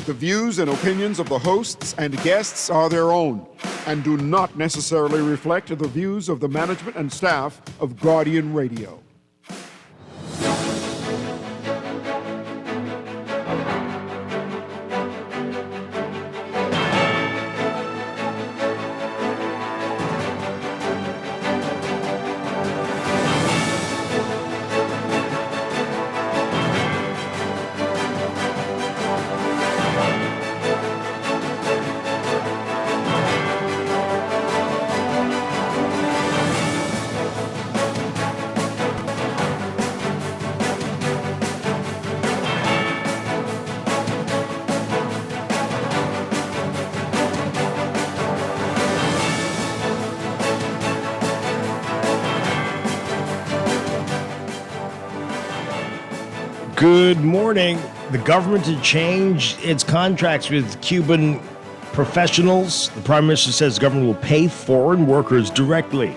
The views and opinions of the hosts and guests are their own and do not necessarily reflect the views of the management and staff of Guardian Radio. Good morning. The government had changed its contracts with Cuban professionals. The Prime Minister says the government will pay foreign workers directly.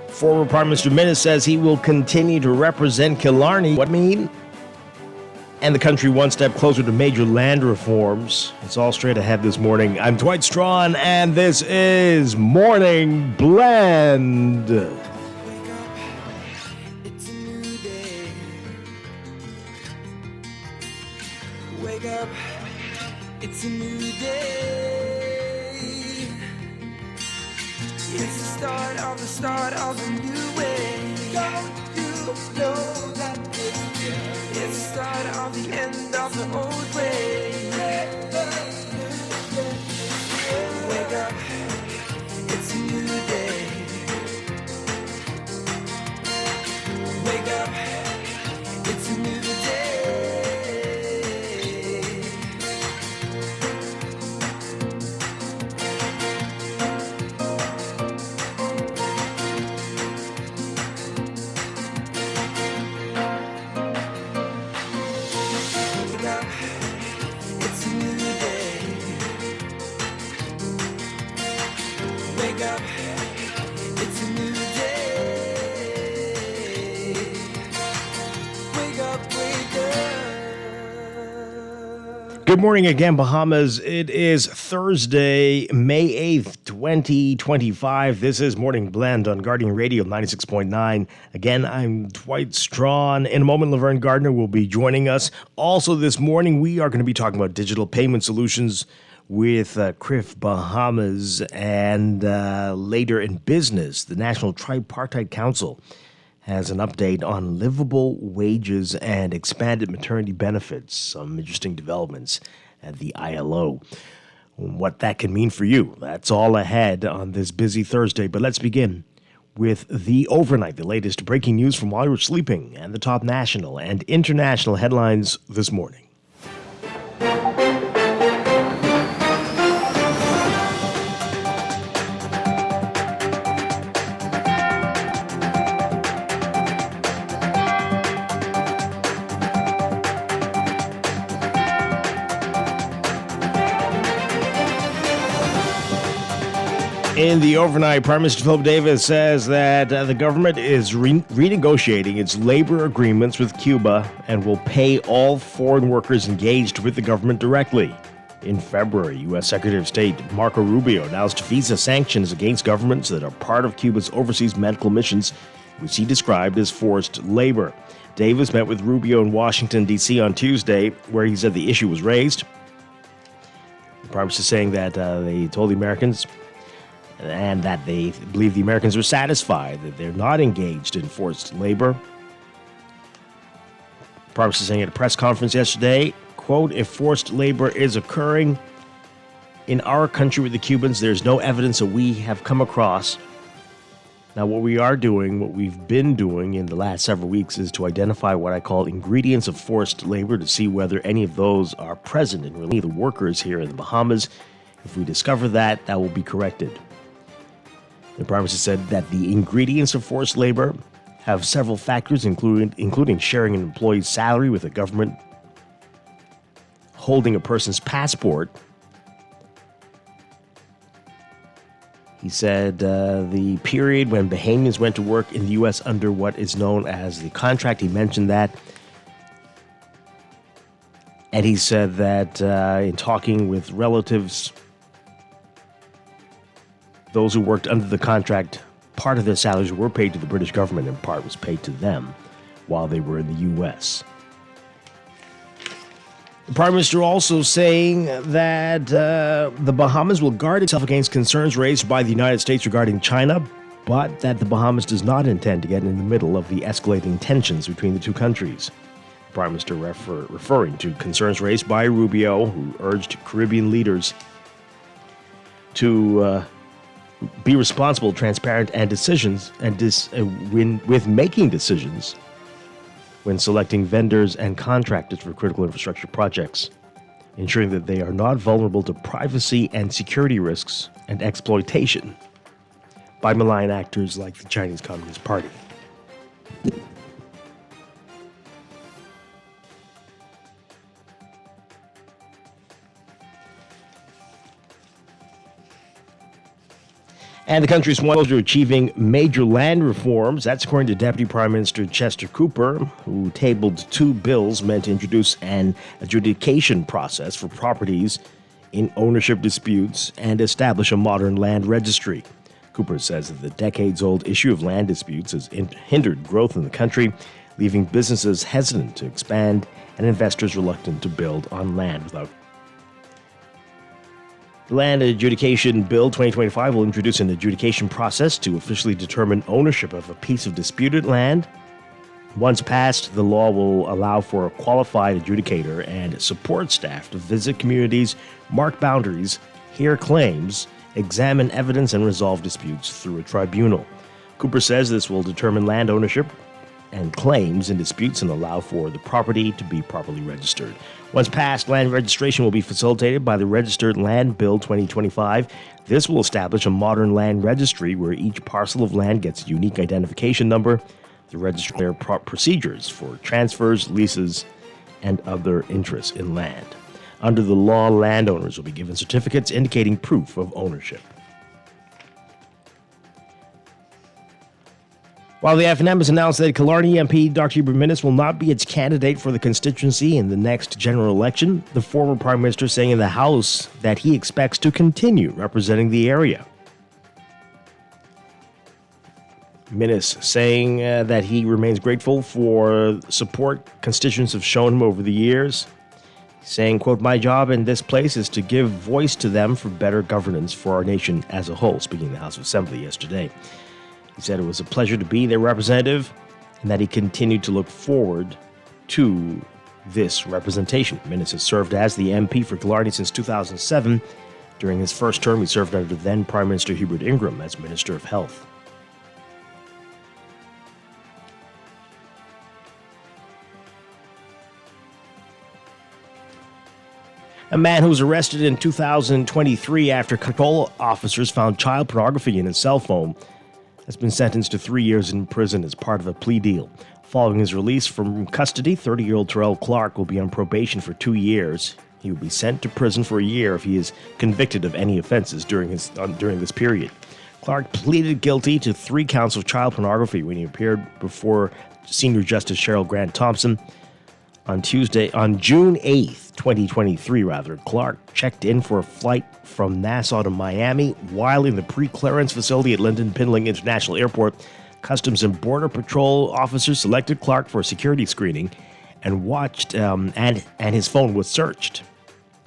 Former Prime Minister Minnis says he will continue to represent Killarney. What mean? And the country one step closer to major land reforms. It's all straight ahead this morning. I'm Dwight Strachan, and this is Morning Blend. It's a new day. It's the start of a new way. Don't you know that it's the start of the end of the old way. Wake up, it's a new day. Wake up, it's a new day. Good morning again, Bahamas. It is Thursday, May 8th, 2025. This is Morning Blend on Guardian Radio 96.9. Again, I'm Dwight Strachan. In a moment, Laverne Gardner will be joining us. Also this morning, we are going to be talking about digital payment solutions with CRIF Bahamas. And later in business, the National Tripartite Council has an update on livable wages and expanded maternity benefits. Some interesting developments at the ILO. What that can mean for you. That's all ahead on this busy Thursday. But let's begin with the overnight, the latest breaking news from while you were sleeping, and the top national and international headlines this morning. In the overnight, Prime Minister Philip Davis says that the government is renegotiating its labor agreements with Cuba and will pay all foreign workers engaged with the government directly. In February, U.S. Secretary of State Marco Rubio announced visa sanctions against governments that are part of Cuba's overseas medical missions, which he described as forced labor. Davis met with Rubio in Washington, D.C. on Tuesday, where he said the issue was raised. The Prime Minister saying that they told the Americans and that they believe the Americans are satisfied that they're not engaged in forced labor. Prime Minister saying at a press conference yesterday, quote, if forced labor is occurring in our country with the Cubans, there's no evidence that we have come across. Now, what we are doing, what we've been doing in the last several weeks is to identify what I call ingredients of forced labor to see whether any of those are present in really the workers here in the Bahamas. If we discover that, that will be corrected. The Prime Minister said that the ingredients of forced labor have several factors, including sharing an employee's salary with the government, holding a person's passport. He said the period when Bahamians went to work in the U.S. under what is known as the contract, he mentioned that And he said that in talking with relatives, those who worked under the contract, part of their salaries were paid to the British government and part was paid to them while they were in the U.S. The Prime Minister also saying that the Bahamas will guard itself against concerns raised by the United States regarding China, but that the Bahamas does not intend to get in the middle of the escalating tensions between the two countries. The Prime Minister referring to concerns raised by Rubio, who urged Caribbean leaders to be responsible, transparent, and with making decisions when selecting vendors and contractors for critical infrastructure projects, ensuring that they are not vulnerable to privacy and security risks and exploitation by malign actors like the Chinese Communist Party. And the country's one to achieving major land reforms. That's according to Deputy Prime Minister Chester Cooper, who tabled two bills meant to introduce an adjudication process for properties in ownership disputes and establish a modern land registry. Cooper says that the decades-old issue of land disputes has hindered growth in the country, leaving businesses hesitant to expand and investors reluctant to build on land without. The Land Adjudication Bill 2025 will introduce an adjudication process to officially determine ownership of a piece of disputed land. Once passed, the law will allow for a qualified adjudicator and support staff to visit communities, mark boundaries, hear claims, examine evidence, and resolve disputes through a tribunal. Cooper says this will determine land ownership and claims in disputes and allow for the property to be properly registered. Once passed, land registration will be facilitated by the Registered Land Bill 2025. This will establish a modern land registry where each parcel of land gets a unique identification number. The registry there procedures for transfers, leases, and other interests in land. Under the law, landowners will be given certificates indicating proof of ownership. While the FNM has announced that Killarney MP Dr. Hubert Minnis will not be its candidate for the constituency in the next general election, the former Prime Minister saying in the House that he expects to continue representing the area. Minnis saying that he remains grateful for support constituents have shown him over the years, saying, quote, "My job in this place is to give voice to them for better governance for our nation as a whole," speaking in the House of Assembly yesterday. He said it was a pleasure to be their representative and that he continued to look forward to this representation. Minnis has served as the MP for Killarney since 2007. During his first term, he served under then Prime Minister Hubert Ingram as Minister of Health. A man who was arrested in 2023 after control officers found child pornography in his cell phone has been sentenced to 3 years in prison as part of a plea deal. Following his release from custody, 30-year-old Terrell Clark will be on probation for 2 years. He will be sent to prison for a year if he is convicted of any offenses during this period. Clark pleaded guilty to 3 counts of child pornography when he appeared before Senior Justice Cheryl Grant Thompson on June 8th, 2023, Clark checked in for a flight from Nassau to Miami. While in the pre-clearance facility at Lyndon Pinling International Airport, Customs and Border Patrol officers selected Clark for a security screening and watched, and his phone was searched.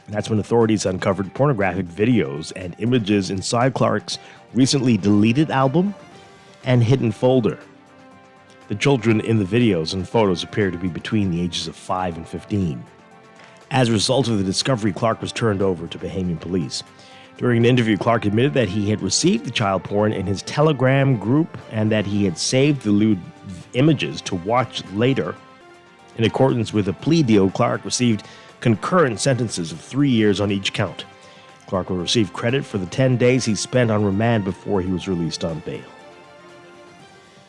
That's when authorities uncovered pornographic videos and images inside Clark's recently deleted album and hidden folder. The children in the videos and photos appear to be between the ages of 5 and 15. As a result of the discovery, Clark was turned over to Bahamian police. During an interview, Clark admitted that he had received the child porn in his Telegram group and that he had saved the lewd images to watch later. In accordance with a plea deal, Clark received concurrent sentences of 3 years on each count. Clark will receive credit for the 10 days he spent on remand before he was released on bail.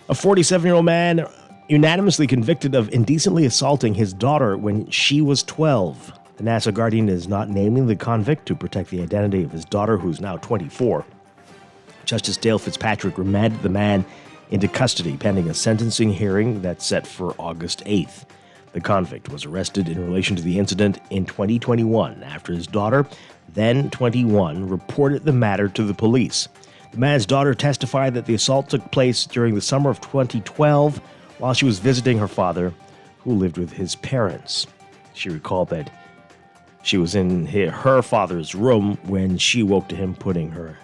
A 47-year-old man unanimously convicted of indecently assaulting his daughter when she was 12. The Nassau Guardian is not naming the convict to protect the identity of his daughter, who is now 24. Justice Dale Fitzpatrick remanded the man into custody pending a sentencing hearing that's set for August 8th. The convict was arrested in relation to the incident in 2021 after his daughter, then 21, reported the matter to the police. The man's daughter testified that the assault took place during the summer of 2012 while she was visiting her father, who lived with his parents. She recalled that she was in her father's room when she woke to him putting her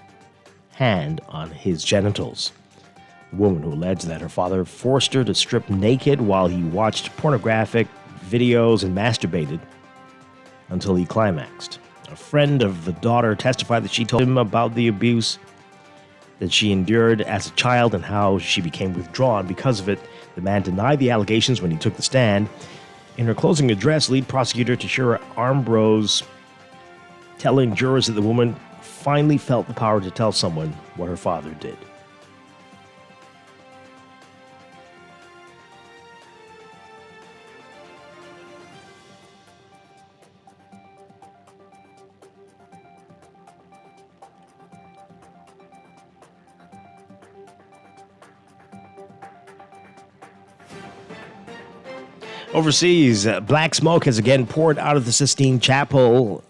hand on his genitals. The woman who alleged that her father forced her to strip naked while he watched pornographic videos and masturbated until he climaxed. A friend of the daughter testified that she told him about the abuse that she endured as a child and how she became withdrawn because of it. The man denied the allegations when he took the stand. In her closing address, lead prosecutor Tashira Ambrose telling jurors that the woman finally felt the power to tell someone what her father did. Overseas, black smoke has again poured out of the Sistine Chapel,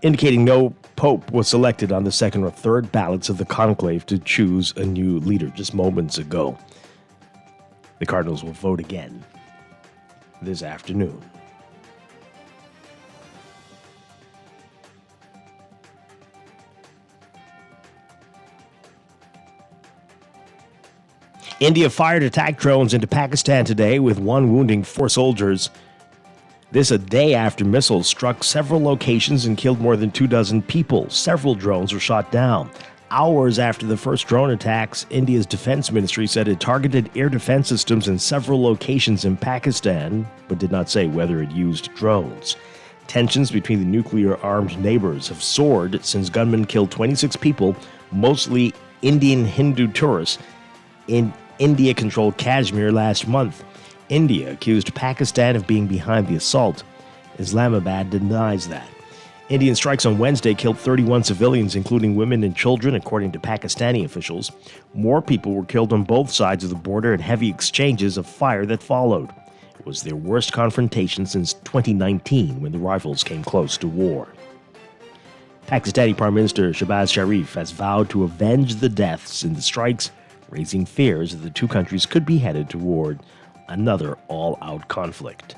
indicating no pope was selected on the second or third ballots of the conclave to choose a new leader just moments ago. The cardinals will vote again this afternoon. India fired attack drones into Pakistan today, with one wounding 4 soldiers. This a day after missiles struck several locations and killed more than 24 people. Several drones were shot down. Hours after the first drone attacks, India's defense ministry said it targeted air defense systems in several locations in Pakistan, but did not say whether it used drones. Tensions between the nuclear-armed neighbors have soared since gunmen killed 26 people, mostly Indian Hindu tourists, in India-controlled Kashmir last month. India accused Pakistan of being behind the assault. Islamabad denies that. Indian strikes on Wednesday killed 31 civilians, including women and children, according to Pakistani officials. More people were killed on both sides of the border in heavy exchanges of fire that followed. It was their worst confrontation since 2019, when the rivals came close to war. Pakistani Prime Minister Shehbaz Sharif has vowed to avenge the deaths in the strikes, raising fears that the two countries could be headed toward another all-out conflict.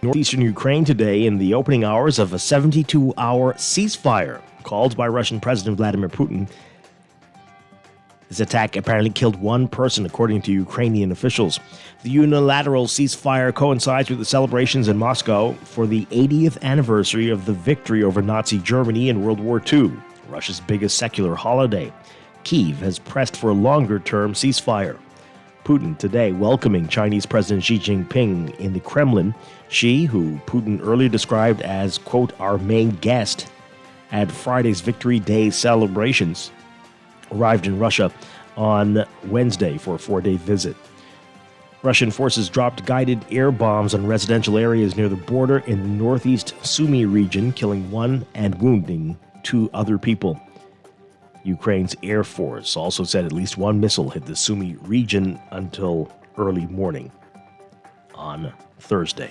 Northeastern Ukraine today in the opening hours of a 72-hour ceasefire called by Russian President Vladimir Putin. This attack apparently killed one person, according to Ukrainian officials. The unilateral ceasefire coincides with the celebrations in Moscow for the 80th anniversary of the victory over Nazi Germany in World War II, Russia's biggest secular holiday. Kyiv has pressed for a longer-term ceasefire. Putin today welcoming Chinese President Xi Jinping in the Kremlin. Xi, who Putin earlier described as, quote, our main guest at Friday's Victory Day celebrations, arrived in Russia on Wednesday for a 4-day visit. Russian forces dropped guided air bombs on residential areas near the border in the northeast Sumy region, killing 1 and wounding 2 other people. Ukraine's Air Force also said at least 1 missile hit the Sumy region until early morning on Thursday.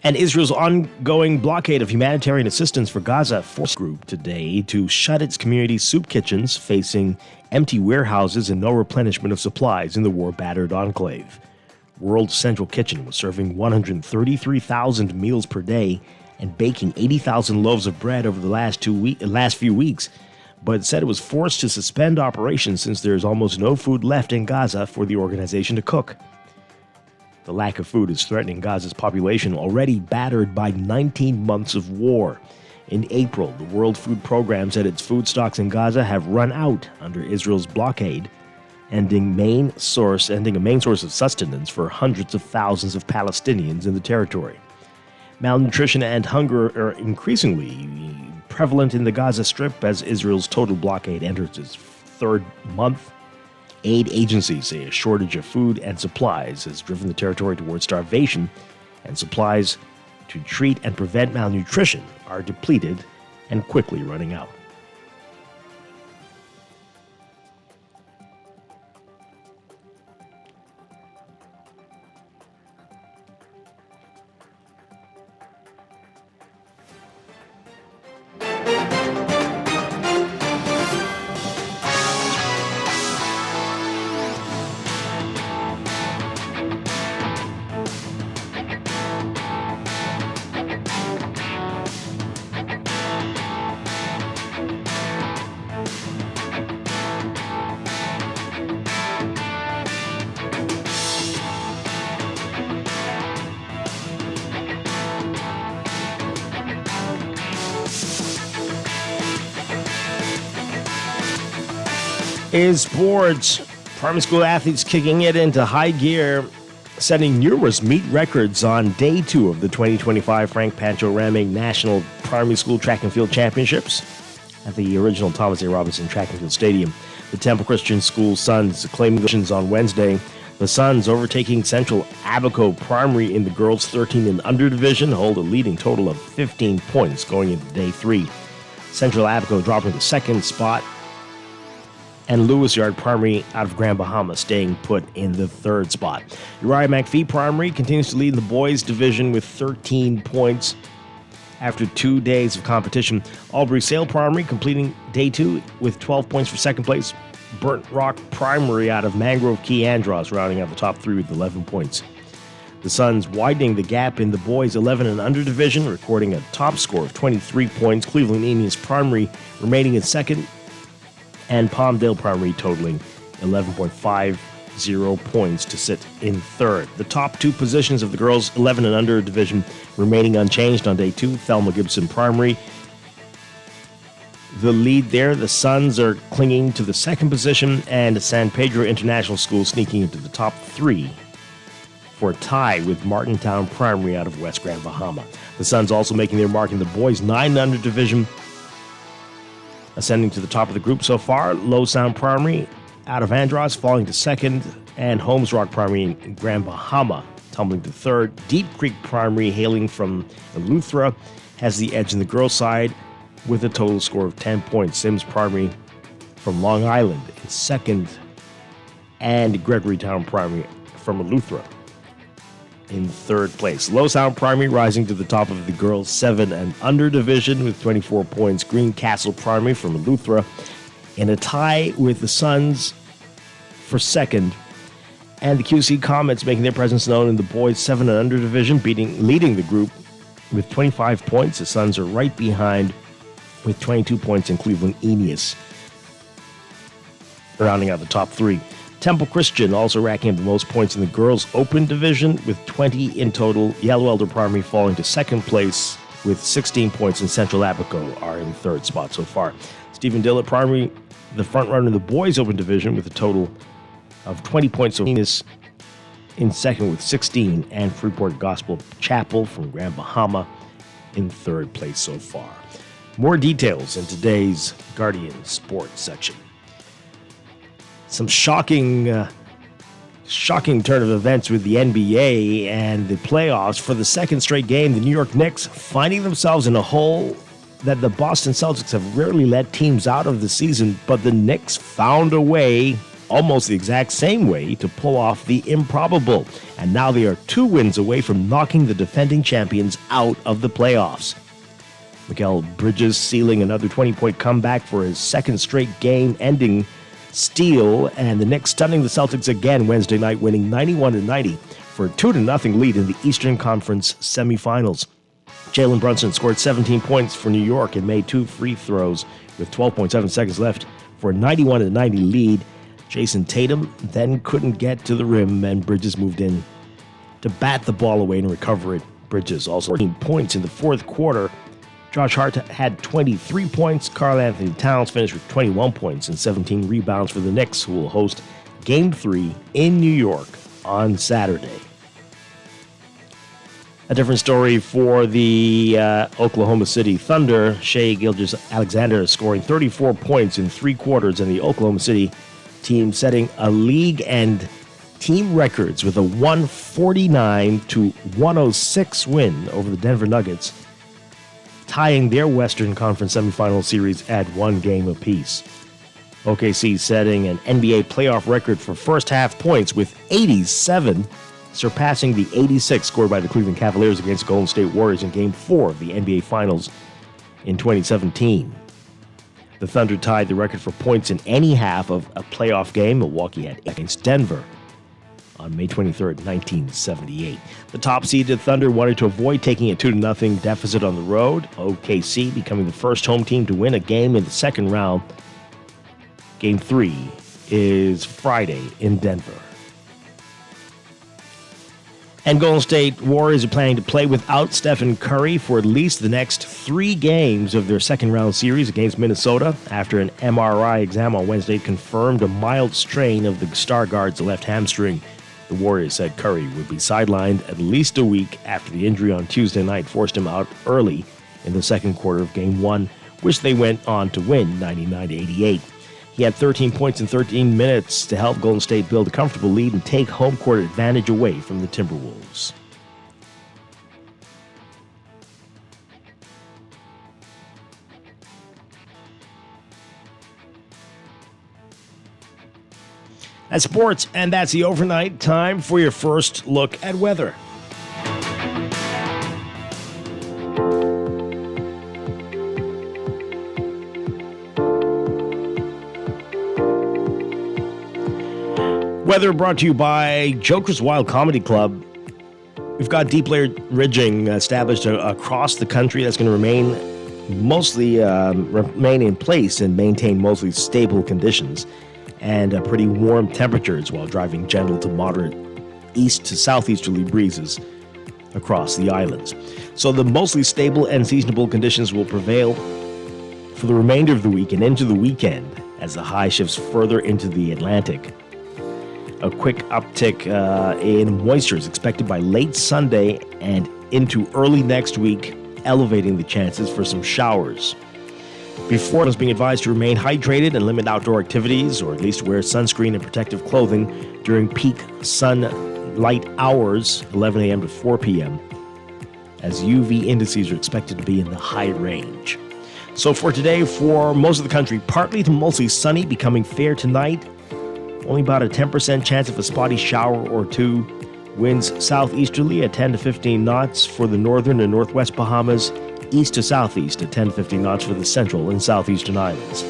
And Israel's ongoing blockade of humanitarian assistance for Gaza forced the group today to shut its community soup kitchens, facing empty warehouses and no replenishment of supplies in the war-battered enclave. World Central Kitchen was serving 133,000 meals per day and baking 80,000 loaves of bread over the last few weeks, but said it was forced to suspend operations since there is almost no food left in Gaza for the organization to cook. The lack of food is threatening Gaza's population, already battered by 19 months of war. In April, the World Food Program said its food stocks in Gaza have run out under Israel's blockade, ending a main source of sustenance for hundreds of thousands of Palestinians in the territory. Malnutrition and hunger are increasingly prevalent in the Gaza Strip as Israel's total blockade enters its 3rd month. Aid agencies say a shortage of food and supplies has driven the territory towards starvation, and supplies to treat and prevent malnutrition are depleted and quickly running out. In sports, primary school athletes kicking it into high gear, setting numerous meet records on day 2 of the 2025 Frank Pancho Ramming National Primary School Track and Field Championships at the original Thomas A. Robinson Track and Field Stadium. The Temple Christian School Suns claiming the on Wednesday. The Suns, overtaking Central Abaco Primary in the girls 13 and under division, hold a leading total of 15 points going into day 3. Central Abaco dropping the second spot, and Lewis Yard Primary out of Grand Bahama staying put in the third spot. Uriah McPhee Primary continues to lead in the boys division with 13 points after 2 days of competition. Albury Sale Primary completing day 2 with 12 points for second place. Burnt Rock Primary out of Mangrove Key Andros rounding out the top 3 with 11 points. The Suns widening the gap in the boys 11 and under division, recording a top score of 23 points. Cleveland Indians Primary remaining in second, and Palmdale Primary totaling 11.50 points to sit in third. The top 2 positions of the girls 11 and under division remaining unchanged on day 2. Thelma Gibson Primary, the lead there. The Suns are clinging to the second position, and San Pedro International School sneaking into the top 3 for a tie with Martintown Primary out of West Grand Bahama. The Suns also making their mark in the boys 9 and under division, ascending to the top of the group so far. Low Sound Primary out of Andros falling to second, and Holmes Rock Primary in Grand Bahama tumbling to third. Deep Creek Primary, hailing from Eleuthera, has the edge in the girls' side with a total score of 10 points. Sims Primary from Long Island in second, and Gregorytown Primary from Eleuthera in third place. Low Sound Primary rising to the top of the girls 7 and under division with 24 points. Greencastle Primary from Eleuthera in a tie with the Suns for second. And the QC Comets making their presence known in the boys 7 and under division, leading the group with 25 points. The Suns are right behind with 22 points in Cleveland Aeneas, rounding out the top 3. Temple Christian also racking up the most points in the girls' open division with 20 in total. Yellow Elder Primary falling to second place with 16 points, and Central Abaco are in third spot so far. Stephen Dillett Primary, the front runner in the boys' open division with a total of 20 points. So Venus in second with 16, and Freeport Gospel Chapel from Grand Bahama in third place so far. More details in today's Guardian Sports section. Some shocking turn of events with the NBA and the playoffs. For the second straight game, the New York Knicks finding themselves in a hole that the Boston Celtics have rarely let teams out of the season, but the Knicks found a way, almost the exact same way, to pull off the improbable. And now they are 2 wins away from knocking the defending champions out of the playoffs. Mikal Bridges sealing another 20-point comeback for his second straight game-ending steal, and the Knicks stunning the Celtics again Wednesday night, winning 91-90 for a 2-0 lead in the Eastern Conference semifinals. Jalen Brunson scored 17 points for New York and made 2 free throws with 12.7 seconds left for a 91-90 lead. Jason Tatum then couldn't get to the rim, and Bridges moved in to bat the ball away and recover it. Bridges also 14 points in the fourth quarter. Josh Hart had 23 points. Karl Anthony Towns finished with 21 points and 17 rebounds for the Knicks, who will host Game 3 in New York on Saturday. A different story for the Oklahoma City Thunder. Shai Gilgeous-Alexander scoring 34 points in 3 quarters, and the Oklahoma City team setting a league and team records with a 149-106 win over the Denver Nuggets tying their Western Conference semifinal series at 1 game apiece. OKC setting an NBA playoff record for first-half points with 87, surpassing the 86 scored by the Cleveland Cavaliers against Golden State Warriors in Game 4 of the NBA Finals in 2017. The Thunder tied the record for points in any half of a playoff game Milwaukee had against Denver on May 23, 1978. The top-seeded Thunder wanted to avoid taking a 2-0 deficit on the road, OKC becoming the first home team to win a game in the second round. Game 3 is Friday in Denver. And Golden State Warriors are planning to play without Stephen Curry for at least the next 3 games of their second-round series against Minnesota after an MRI exam on Wednesday confirmed a mild strain of the star guard's left hamstring. The Warriors said Curry would be sidelined at least a week after the injury on Tuesday night forced him out early in the second quarter of Game 1, which they went on to win 99-88. He had 13 points in 13 minutes to help Golden State build a comfortable lead and take home court advantage away from the Timberwolves. That's sports, and that's the overnight. Time for your first look at weather. Weather brought to you by Joker's Wild Comedy Club. We've got deep layered ridging established across the country that's going to remain in place and maintain mostly stable conditions and pretty warm temperatures while driving gentle to moderate east to southeasterly breezes across the islands. So the mostly stable and seasonable conditions will prevail for the remainder of the week and into the weekend as the high shifts further into the Atlantic. A quick uptick in moisture is expected by late Sunday and into early next week, elevating the chances for some showers. Before, it's being advised to remain hydrated and limit outdoor activities, or at least wear sunscreen and protective clothing during peak sunlight hours, 11 a.m. to 4 p.m., as UV indices are expected to be in the high range. So for today, for most of the country, partly to mostly sunny, becoming fair tonight. Only about a 10% chance of a spotty shower or two. Winds southeasterly at 10 to 15 knots for the northern and northwest Bahamas. East to southeast at 10 to 15 knots for the central and southeastern islands.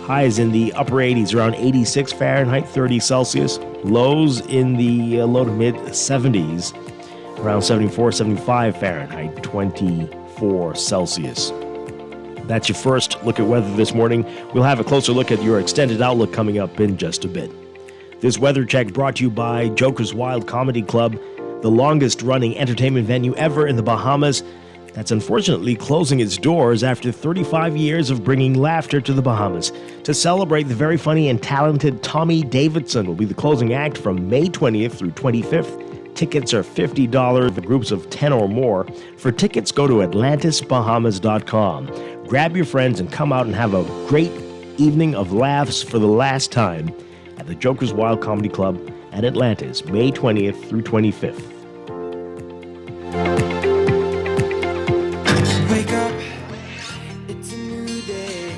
Highs in the upper 80s, around 86 Fahrenheit, 30 Celsius. Lows in the low to mid 70s, around 74, 75 Fahrenheit, 24 Celsius. That's your first look at weather this morning. We'll have a closer look at your extended outlook coming up in just a bit. This weather check brought to you by Joker's Wild Comedy Club, the longest-running entertainment venue ever in the Bahamas. That's unfortunately closing its doors after 35 years of bringing laughter to the Bahamas. To celebrate, the very funny and talented Tommy Davidson will be the closing act from May 20th through 25th. Tickets are $50 for groups of 10 or more. For tickets, go to atlantisbahamas.com. Grab your friends and come out and have a great evening of laughs for the last time at the Joker's Wild Comedy Club at Atlantis, May 20th through 25th. Wake up, it's a new day.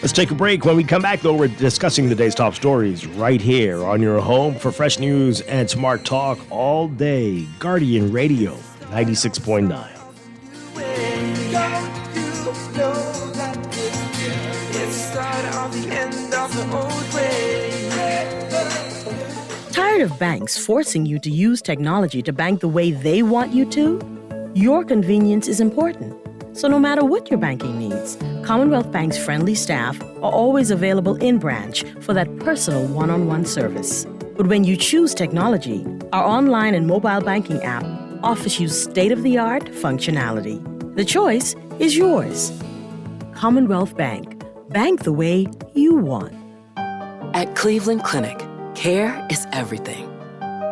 Let's take a break. When we come back, though, we're discussing the day's top stories right here on your home for fresh news and smart talk all day. Guardian Radio, 96.9. Tired of banks forcing you to use technology to bank the way they want you to? Your convenience is important. So no matter what your banking needs, Commonwealth Bank's friendly staff are always available in branch for that personal one-on-one service. But when you choose technology, our online and mobile banking app offers you state-of-the-art functionality. The choice is yours. Commonwealth Bank. Bank the way you want. At Cleveland Clinic, care is everything.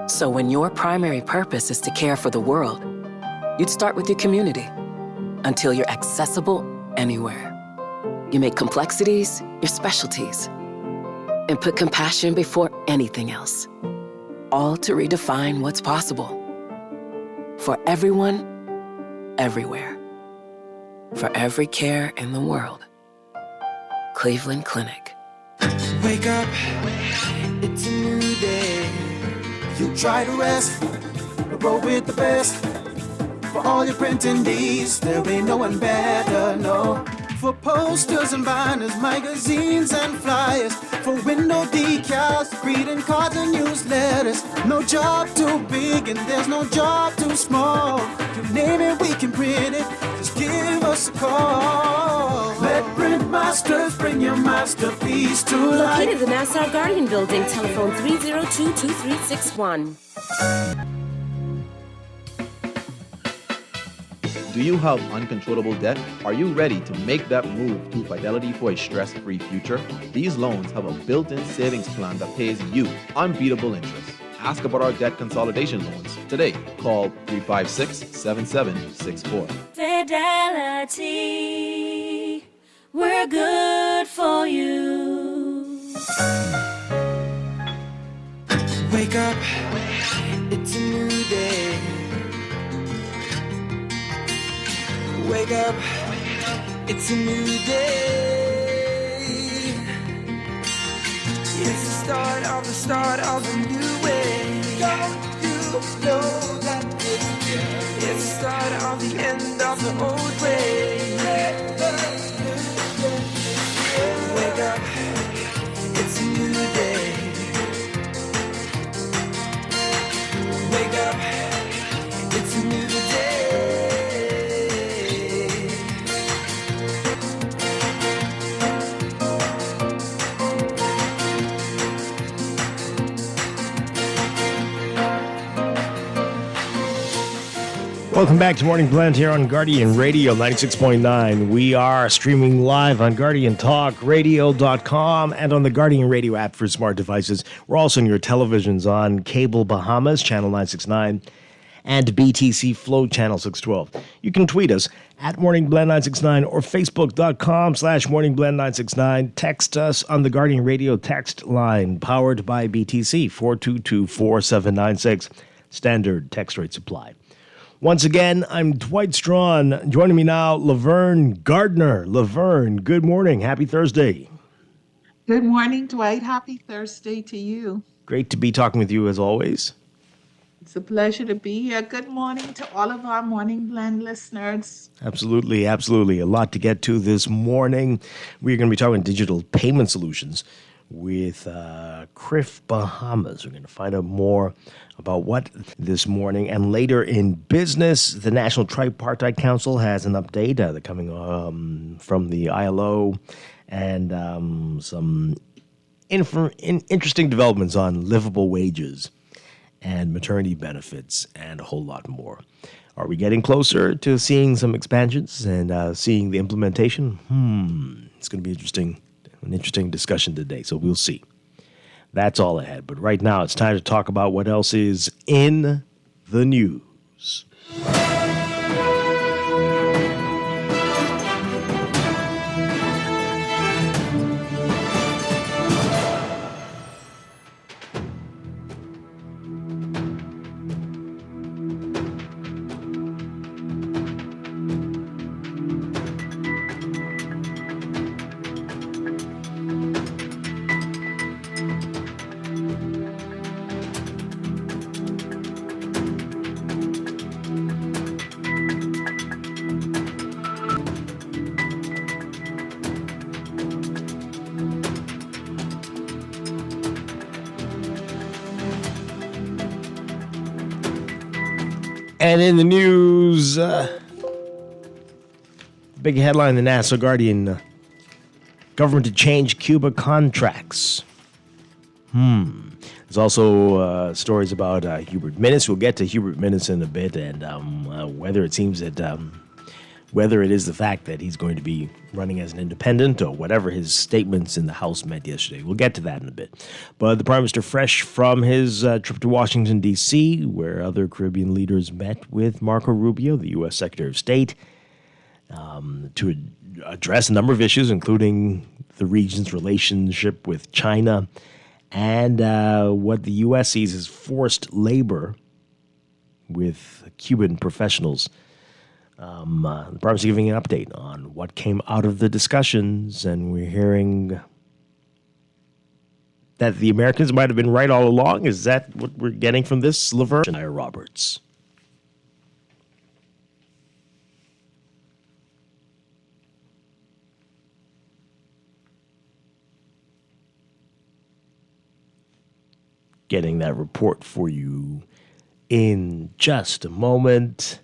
So when your primary purpose is to care for the world, you'd start with your community until you're accessible anywhere. You make complexities your specialties and put compassion before anything else, all to redefine what's possible for everyone, everywhere. for every care in the world. Cleveland Clinic. Wake up, it's a new day. You try to rest, roll with the best. For all your printing needs, there ain't no one better, no. For posters and banners, magazines and flyers. For window decals, greeting cards and newsletters. No job too big and there's no job too small. You name it, we can print it, just give us a call. Let Print Masters bring your masterpiece to life. Located in the Nassau Guardian Building, telephone 302-2361. Do you have uncontrollable debt? Are you ready to make that move to Fidelity for a stress-free future? These loans have a built-in savings plan that pays you unbeatable interest. Ask about our debt consolidation loans today. Call 356-7764. Fidelity, we're good for you. Wake up, it's a new day. Wake up, it's a new day. It's the start of a new way. Don't you know that it's the start of the end of the old way. Wake up, it's a new day. Wake up, it's a new day. Welcome back to Morning Blend here on Guardian Radio 96.9. We are streaming live on GuardianTalkRadio.com and on the Guardian Radio app for smart devices. We're also on your televisions on Cable Bahamas, Channel 969, and BTC Flow, Channel 612. You can tweet us at MorningBlend969 or Facebook.com/MorningBlend969. Text us on the Guardian Radio text line, powered by BTC, 422-4796. Standard text rate supply. Once again, I'm Dwight Strachan. Joining me now, Laverne Gardner. Laverne, good morning. Happy Thursday. Good morning, Dwight. Happy Thursday to you. Great to be talking with you as always. It's a pleasure to be here. Good morning to all of our Morning Blend listeners. Absolutely, absolutely. A lot to get to this morning. We're going to be talking digital payment solutions with CRIF Bahamas. We're going to find out more about what this morning. And later in business, the National Tripartite Council has an update that's coming from the ILO and some interesting developments on livable wages and maternity benefits and a whole lot more. Are we getting closer to seeing some expansions and seeing the implementation? It's going to be an interesting discussion today, so we'll see. That's all ahead. But right now, it's time to talk about what else is in the news. And in the news, big headline in the Nassau Guardian, government to change Cuba contracts. There's also stories about Hubert Minnis. We'll get to Hubert Minnis in a bit, and whether it seems that whether it is the fact that he's going to be running as an independent or whatever his statements in the House meant yesterday. We'll get to that in a bit. But the Prime Minister, fresh from his trip to Washington, D.C., where other Caribbean leaders met with Marco Rubio, the U.S. Secretary of State, to address a number of issues, including the region's relationship with China and what the U.S. sees as forced labor with Cuban professionals The Prime Minister giving an update on what came out of the discussions, and we're hearing that the Americans might have been right all along. Is that what we're getting from this, Laverne? Shania Roberts. Getting that report for you in just a moment.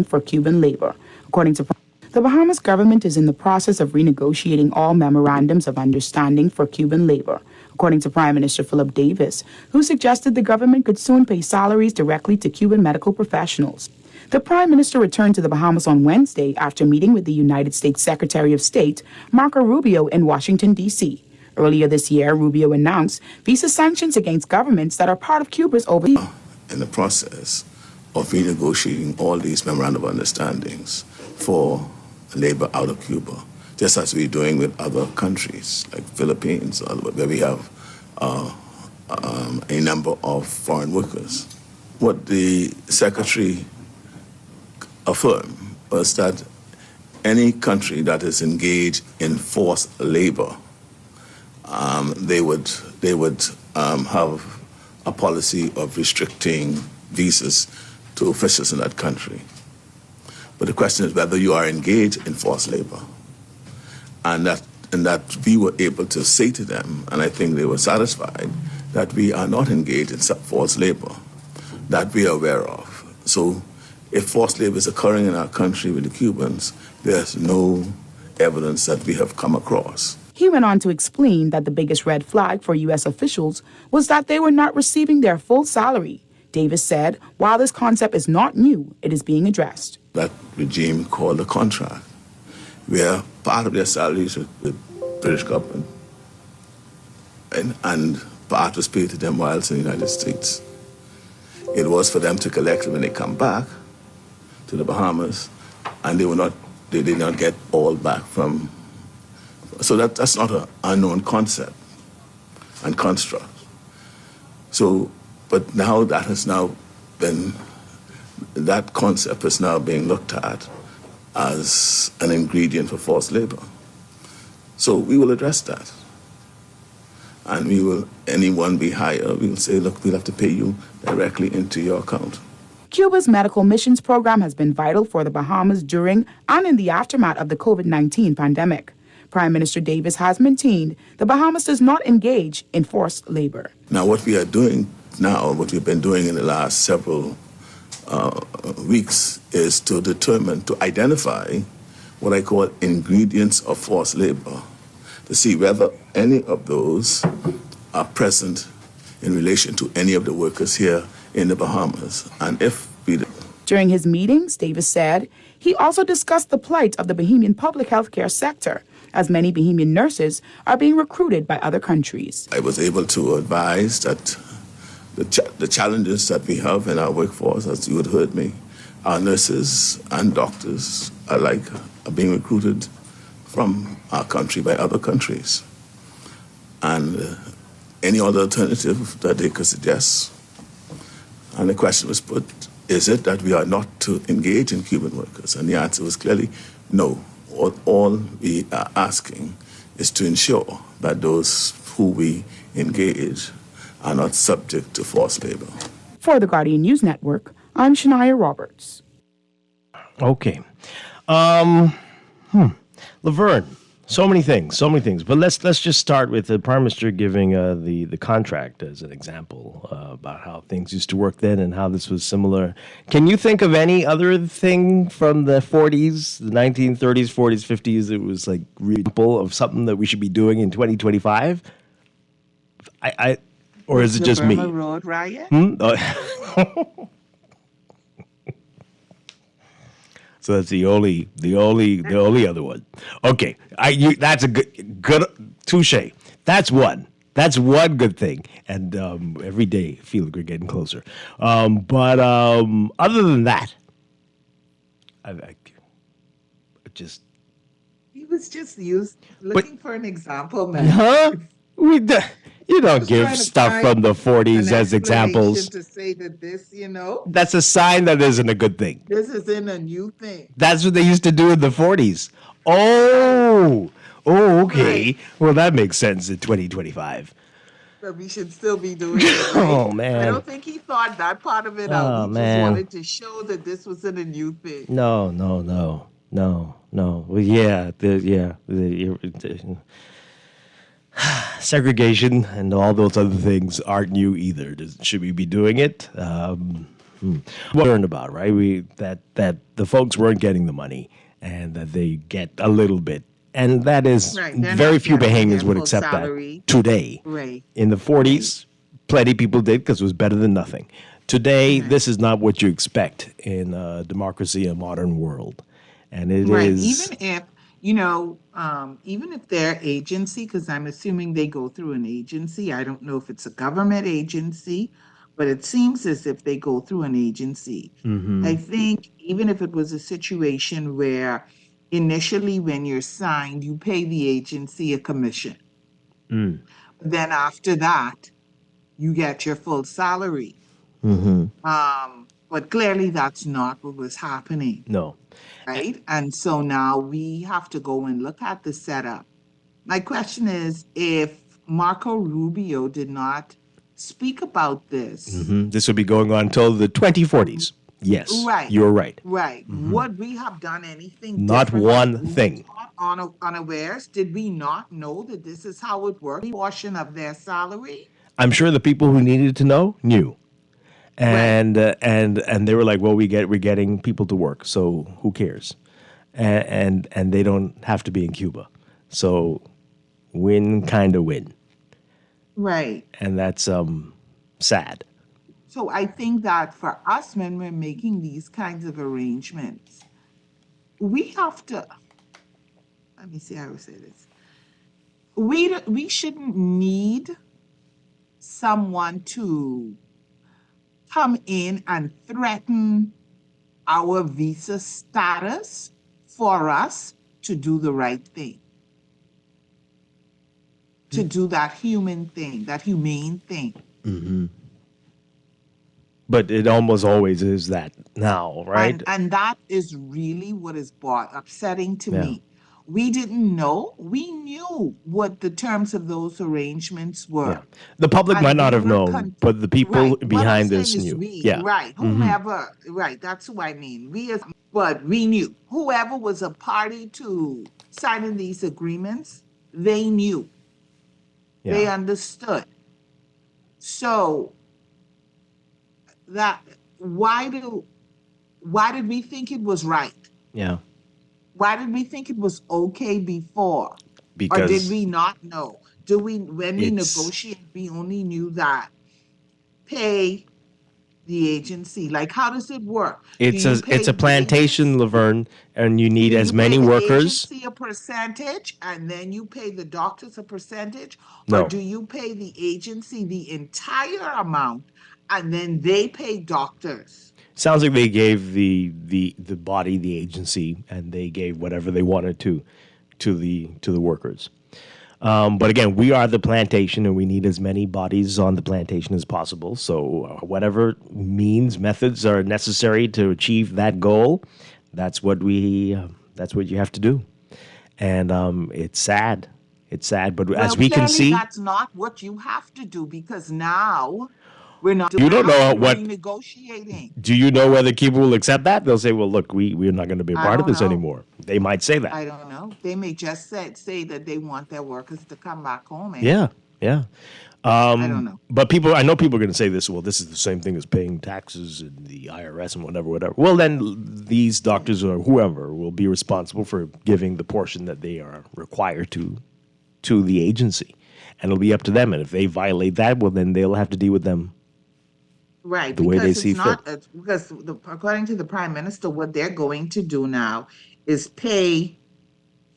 For Cuban labor. According to the Bahamas government is in the process of renegotiating all memorandums of understanding for Cuban labor, according to Prime Minister Philip Davis, who suggested the government could soon pay salaries directly to Cuban medical professionals. The Prime Minister returned to the Bahamas on Wednesday after meeting with the United States Secretary of State, Marco Rubio, in Washington, D.C. Earlier this year, Rubio announced visa sanctions against governments that are part of Cuba's overseas. In the process of renegotiating all these memorandum of understandings for labor out of Cuba, just as we're doing with other countries like Philippines, where we have a number of foreign workers. What the Secretary affirmed was that any country that is engaged in forced labor, they would have a policy of restricting visas to officials in that country. But the question is whether you are engaged in forced labor. And that we were able to say to them, and I think they were satisfied, that we are not engaged in forced labor, that we are aware of. So if forced labor is occurring in our country with the Cubans, there's no evidence that we have come across. He went on to explain that the biggest red flag for U.S. officials was that they were not receiving their full salary. Davis said, while this concept is not new, it is being addressed. That regime called a contract, where part of their salaries with the British government and part was paid to them whilst in the United States. It was for them to collect when they come back to the Bahamas, and they did not get all back from. So that's not an unknown concept and construct. So, but now that concept is now being looked at as an ingredient for forced labor. So we will address that. And anyone be hired, we will say, look, we'll have to pay you directly into your account. Cuba's medical missions program has been vital for the Bahamas during and in the aftermath of the COVID-19 pandemic. Prime Minister Davis has maintained the Bahamas does not engage in forced labor. Now, what we are doing now, what we've been doing in the last several weeks, is to identify what I call ingredients of forced labor, to see whether any of those are present in relation to any of the workers here in the Bahamas. And if we... During his meetings, Davis said he also discussed the plight of the Bahamian public health care sector, as many Bahamian nurses are being recruited by other countries. I was able to advise that the challenges that we have in our workforce, as you had heard me, our nurses and doctors are being recruited from our country by other countries. And any other alternative that they could suggest. And the question was put, is it that we are not to engage in Cuban workers? And the answer was clearly no. All we are asking is to ensure that those who we engage are not subject to forced labor. For the Guardian News Network, I'm Shania Roberts. Okay. Laverne, so many things. But let's just start with the Prime Minister giving the contract as an example about how things used to work then and how this was similar. Can you think of any other thing from the 40s, the 1930s, 40s, 50s that was like example of something that we should be doing in 2025? Or is it just me? Road riot? So that's the only other one. Okay, that's a good touche. That's one good thing, and every day I feel like we're getting closer. But other than that, I just He was just looking for an example, man. huh? You don't was give trying to stuff find from the an 40s as explanation examples. to say that this, That's a sign that isn't a good thing. this isn't a new thing. That's what they used to do in the 40s. Okay. Right. Well, that makes sense in 2025. But we should still be doing it, right? Oh, I man. don't think he thought that part of it out. Oh, He man. just wanted to show that this wasn't a new thing. No. Well, yeah, segregation and all those other things aren't new either. Should we be doing it? What we learned about, right? That the folks weren't getting the money and that they get a little bit. And that is Right, they're very not few getting Bahamians their would full accept salary. that today. Right. In the 40s, plenty of people did because it was better than nothing. Today, this is not what you expect in a democracy, a modern world. And it Right. is. Even if their agency, because I'm assuming they go through an agency. I don't know if it's a government agency, but it seems as if they go through an agency. I think even if it was a situation where initially when you're signed, you pay the agency a commission. Then after that, you get your full salary. But clearly that's not what was happening. No. Right? And so now we have to go and look at the setup. My question is, if Marco Rubio did not speak about this, This would be going on until the 2040s. Yes. Right. You're right. right, would we have done anything Not different? one We thing. caught unawares? Did we not know that this is how it worked? Portion of their salary? I'm sure the people who needed to know knew. And they were like, well, we're getting people to work, so who cares? And they don't have to be in Cuba. So win kind of win. Right. And that's sad. So I think that for us, when we're making these kinds of arrangements, we have to, let me see how I say this. We shouldn't need someone to come in and threaten our visa status for us to do the right thing, to do that human thing, that humane thing. But it almost always is that now, right? And that is really what is upsetting to Yeah. me. We didn't know. We knew what the terms of those arrangements were. Yeah. The public And might not we have were known, but the people Right. What I'm behind this saying is knew. we, Yeah. right. Whomever, right. That's who I mean. But we knew. Whoever was a party to signing these agreements, they knew. They Yeah. understood. So why did we think it was right? Yeah. Why did we think it was okay before? Or Because did we not know? When we It's- negotiated, we only knew that pay the agency. Like, how does it work? it's Do you a pay the plantation, Laverne, and you need do as you many pay the workers. agency a percentage, and then you pay the doctors a percentage? No. Or do you pay the agency the entire amount, and then they pay doctors? Sounds like they gave the body, the agency, and they gave whatever they wanted to the workers. But again, we are the plantation, and we need as many bodies on the plantation as possible. So whatever methods are necessary to achieve that goal, that's what you have to do. And it's sad. It's sad, but as we can clearly see, that's not what you have to do, because now we're not. You don't know we're what- negotiating. do you know whether Cuba will accept that? They'll say, well, look, we're not going to be a I part of don't this know. anymore. They might say that. I don't know. They may just say that they want their workers to come back home. Yeah. I don't know. But I know people are going to say this, well, this is the same thing as paying taxes and the IRS and whatever. Well, then these doctors or whoever will be responsible for giving the portion that they are required to the agency. And it'll be up to them. And if they violate that, well, then they'll have to deal with them. Right, The way they because see it's not because according to the prime minister, what they're going to do now is pay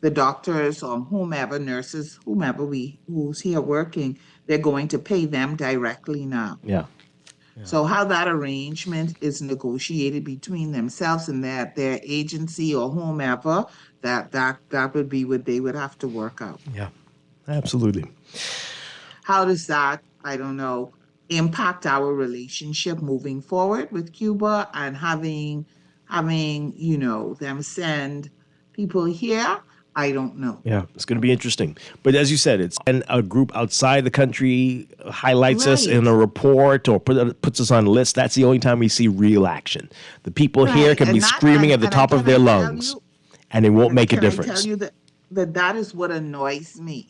the doctors or whomever, nurses, who's here working. They're going to pay them directly now. Yeah. So how that arrangement is negotiated between themselves and their agency or whomever, that would be what they would have to work out. Yeah. Absolutely. how does that, I don't know, impact our relationship moving forward with Cuba and having, them send people here? I don't know. Yeah, it's going to be interesting. But as you said, it's and a group outside the country highlights us in a report or puts us on a list. That's the only time we see real action. The people here can be screaming at the top of their lungs, and it won't make a difference. Can I tell you that is what annoys me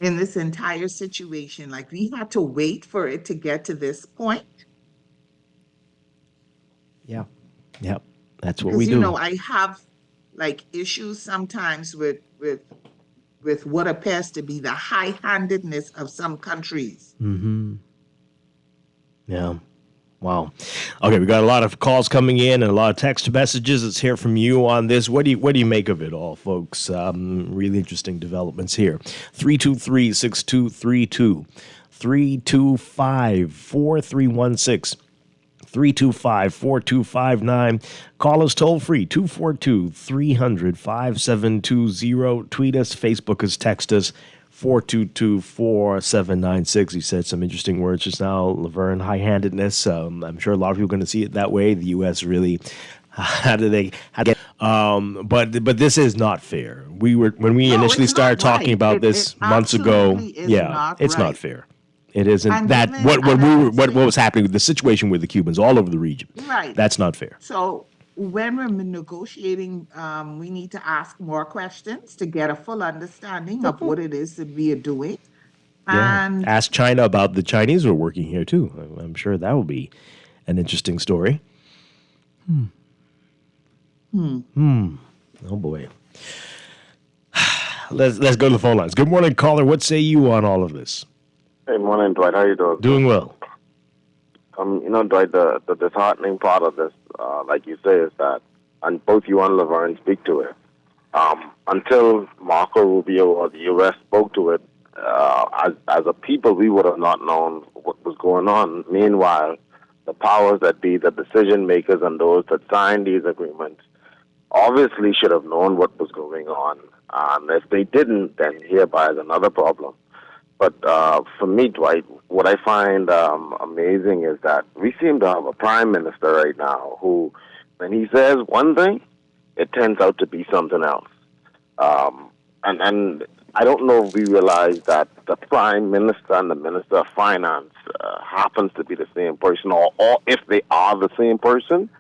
in this entire situation. Like, we had to wait for it to get to this point. Yeah, that's what we do. Because, I have like issues sometimes with what appears to be the high-handedness of some countries. Yeah. Wow. Okay, we got a lot of calls coming in and a lot of text messages. Let's hear from you on this. What do you make of it all, folks? Really interesting developments here. 323-6232, 325-4316. 325-4259. Call us toll free, 242-300-5720. Tweet us, Facebook us, text us, 422-4796. He said some interesting words just now, Laverne, high-handedness. I'm sure a lot of people are going to see it that way. The U.S. really, but this is not fair. When we initially started talking about this months ago, it's not fair. It isn't what was happening with the situation with the Cubans all over the region. Right. That's not fair. So when we're negotiating, we need to ask more questions to get a full understanding of what it is that we are doing. Yeah. And ask China about the Chinese who are working here too. I'm sure that will be an interesting story. Oh boy. Let's go to the phone lines. Good morning, caller. What say you on all of this? Hey, morning, Dwight. How you doing? Doing well. Dwight, the disheartening part of this, like you say, is that, and both you and Laverne speak to it, until Marco Rubio or the U.S. spoke to it, as a people, we would have not known what was going on. Meanwhile, the powers that be, the decision makers and those that signed these agreements, obviously should have known what was going on. And if they didn't, then hereby is another problem. But for me, Dwight, what I find amazing is that we seem to have a prime minister right now who, when he says one thing, it turns out to be something else. And I don't know if we realize that the prime minister and the minister of finance happens to be the same person, or if they are the same person,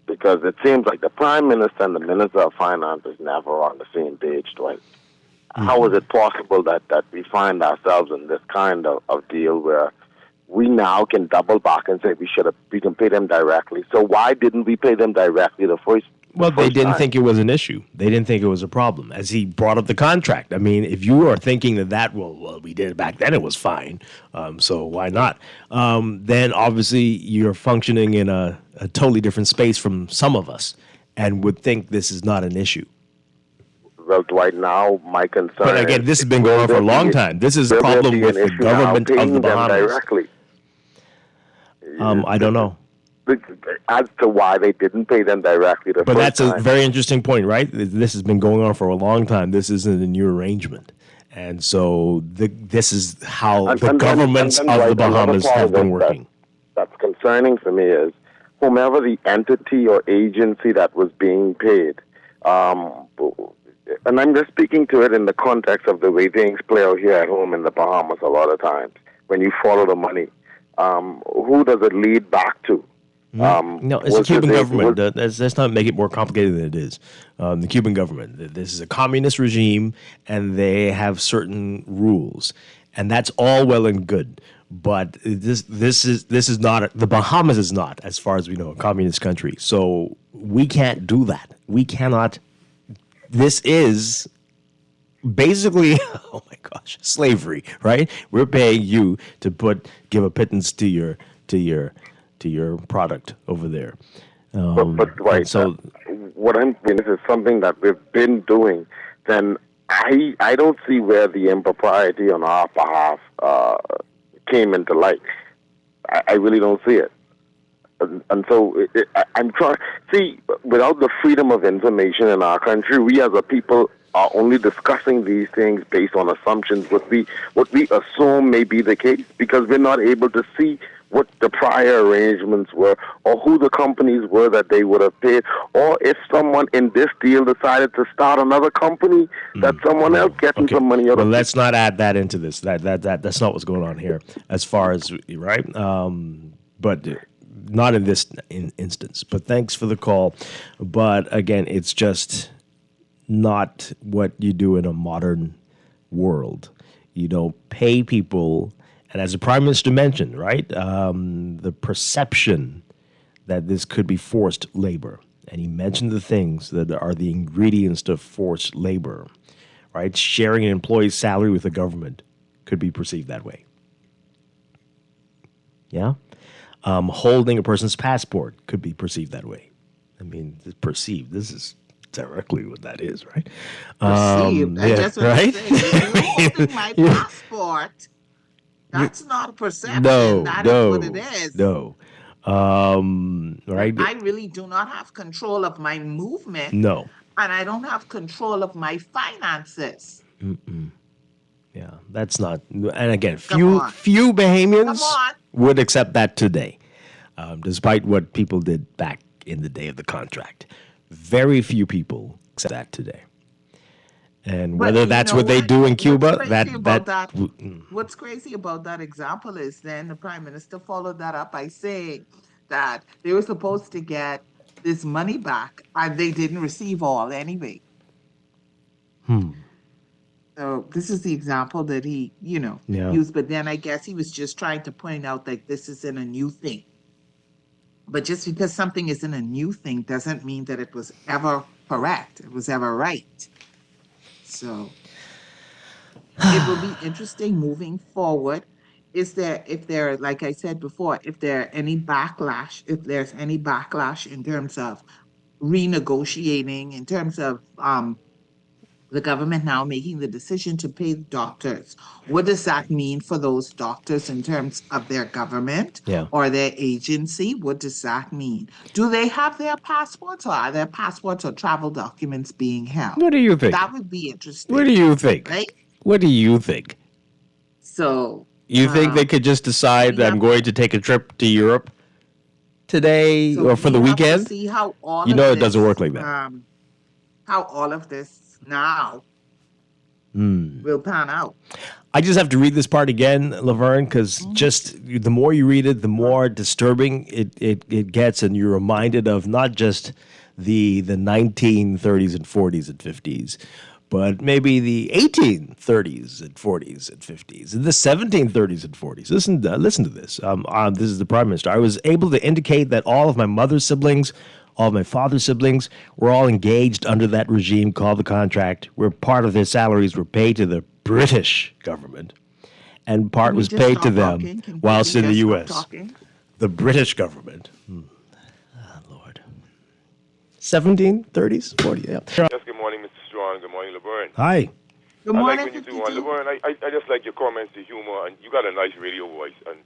because it seems like the prime minister and the minister of finance is never on the same page, Dwight. How is it possible that we find ourselves in this kind of deal where we now can double back and say we can pay them directly? So why didn't we pay them directly the first? Well, they didn't think it was an issue. They didn't think it was a problem. As he brought up the contract, I mean, if you are thinking that we did it back then, it was fine. So why not? Then obviously you're functioning in a totally different space from some of us, and would think this is not an issue. Well, Dwight, now my concern. But again, this has been going on for a long time. This is a problem with the government of the Bahamas. Directly. I don't know. As to why they didn't pay them directly the But first that's time. a very interesting point, right? This has been going on for a long time. This isn't a new arrangement. And so this is how the governments of the Bahamas have been working. That's concerning for me is whomever the entity or agency that was being paid, and I'm just speaking to it in the context of the way things play out here at home in the Bahamas a lot of times. When you follow the money, who does it lead back to? No, it's the Cuban government. Let's not make it more complicated than it is. The Cuban government. This is a communist regime, and they have certain rules, and that's all well and good. But this is not the Bahamas is not, as far as we know, a communist country. So we can't do that. We cannot. This is basically, oh my gosh, slavery, right? We're paying you to give a pittance to your product over there. But Dwight, so what I'm saying is something that we've been doing. Then I don't see where the impropriety on our behalf came into light. I really don't see it. And so I'm trying. See, without the freedom of information in our country, we as a people are only discussing these things based on assumptions, what we assume may be the case, because we're not able to see what the prior arrangements were, or who the companies were that they would have paid, or if someone in this deal decided to start another company that someone else getting some money out Well, of. let's not add that into this. That's not what's going on here, as far as right. But not in this instance. But thanks for the call. But again, it's just not what you do in a modern world. You don't pay people, and as the Prime Minister mentioned, right, the perception that this could be forced labor. And he mentioned the things that are the ingredients to forced labor, right? Sharing an employee's salary with the government could be perceived that way. Yeah? Holding a person's passport could be perceived that way. I mean, perceived. This is directly what that is, right? Perceived. I just want right? to say, you holding my passport, that's not a perception. That is what it is. No. Right? I really do not have control of my movement. No. And I don't have control of my finances. Yeah, that's not. And again, few Bahamians would accept that today, despite what people did back in the day of the contract. Very few people accept that today. And whether that's what they do in Cuba, what's crazy about that example is then the Prime Minister followed that up by saying that they were supposed to get this money back and they didn't receive all anyway. So this is the example that he, used. But then I guess he was just trying to point out that this isn't a new thing. But just because something isn't a new thing doesn't mean that it was ever correct. It was ever right. So it will be interesting moving forward. If there, like I said before, if there's any backlash in terms of renegotiating, in terms of the government now making the decision to pay doctors, what does that mean for those doctors in terms of their government or their agency? What does that mean? Do they have their passports, or are their passports or travel documents being held? What do you think? That would be interesting. What do you think? Right? What do you think? So you think they could just decide that I'm going to take a trip to Europe today or for the weekend? See how all it doesn't work like that. How all of this now will pan out. I just have to read this part again, Laverne, because just the more you read it, the more disturbing it gets, and you're reminded of not just the 1930s and 40s and 50s, but maybe the 1830s and 40s and 50s, and the 1730s and 40s. Listen to this. This is the Prime Minister. I was able to indicate that all of my mother's siblings, all of my father's siblings, were all engaged under that regime called the contract, where part of their salaries were paid to the British government, and part was paid to them whilst in the U.S. The British government. Lord. 1730s, 40s, yeah. Yes, good morning, Mr. Strong. Good morning, Laverne. Hi. Good morning. I like when you do on Laverne. I just like your comments, the humor, and you got a nice radio voice. And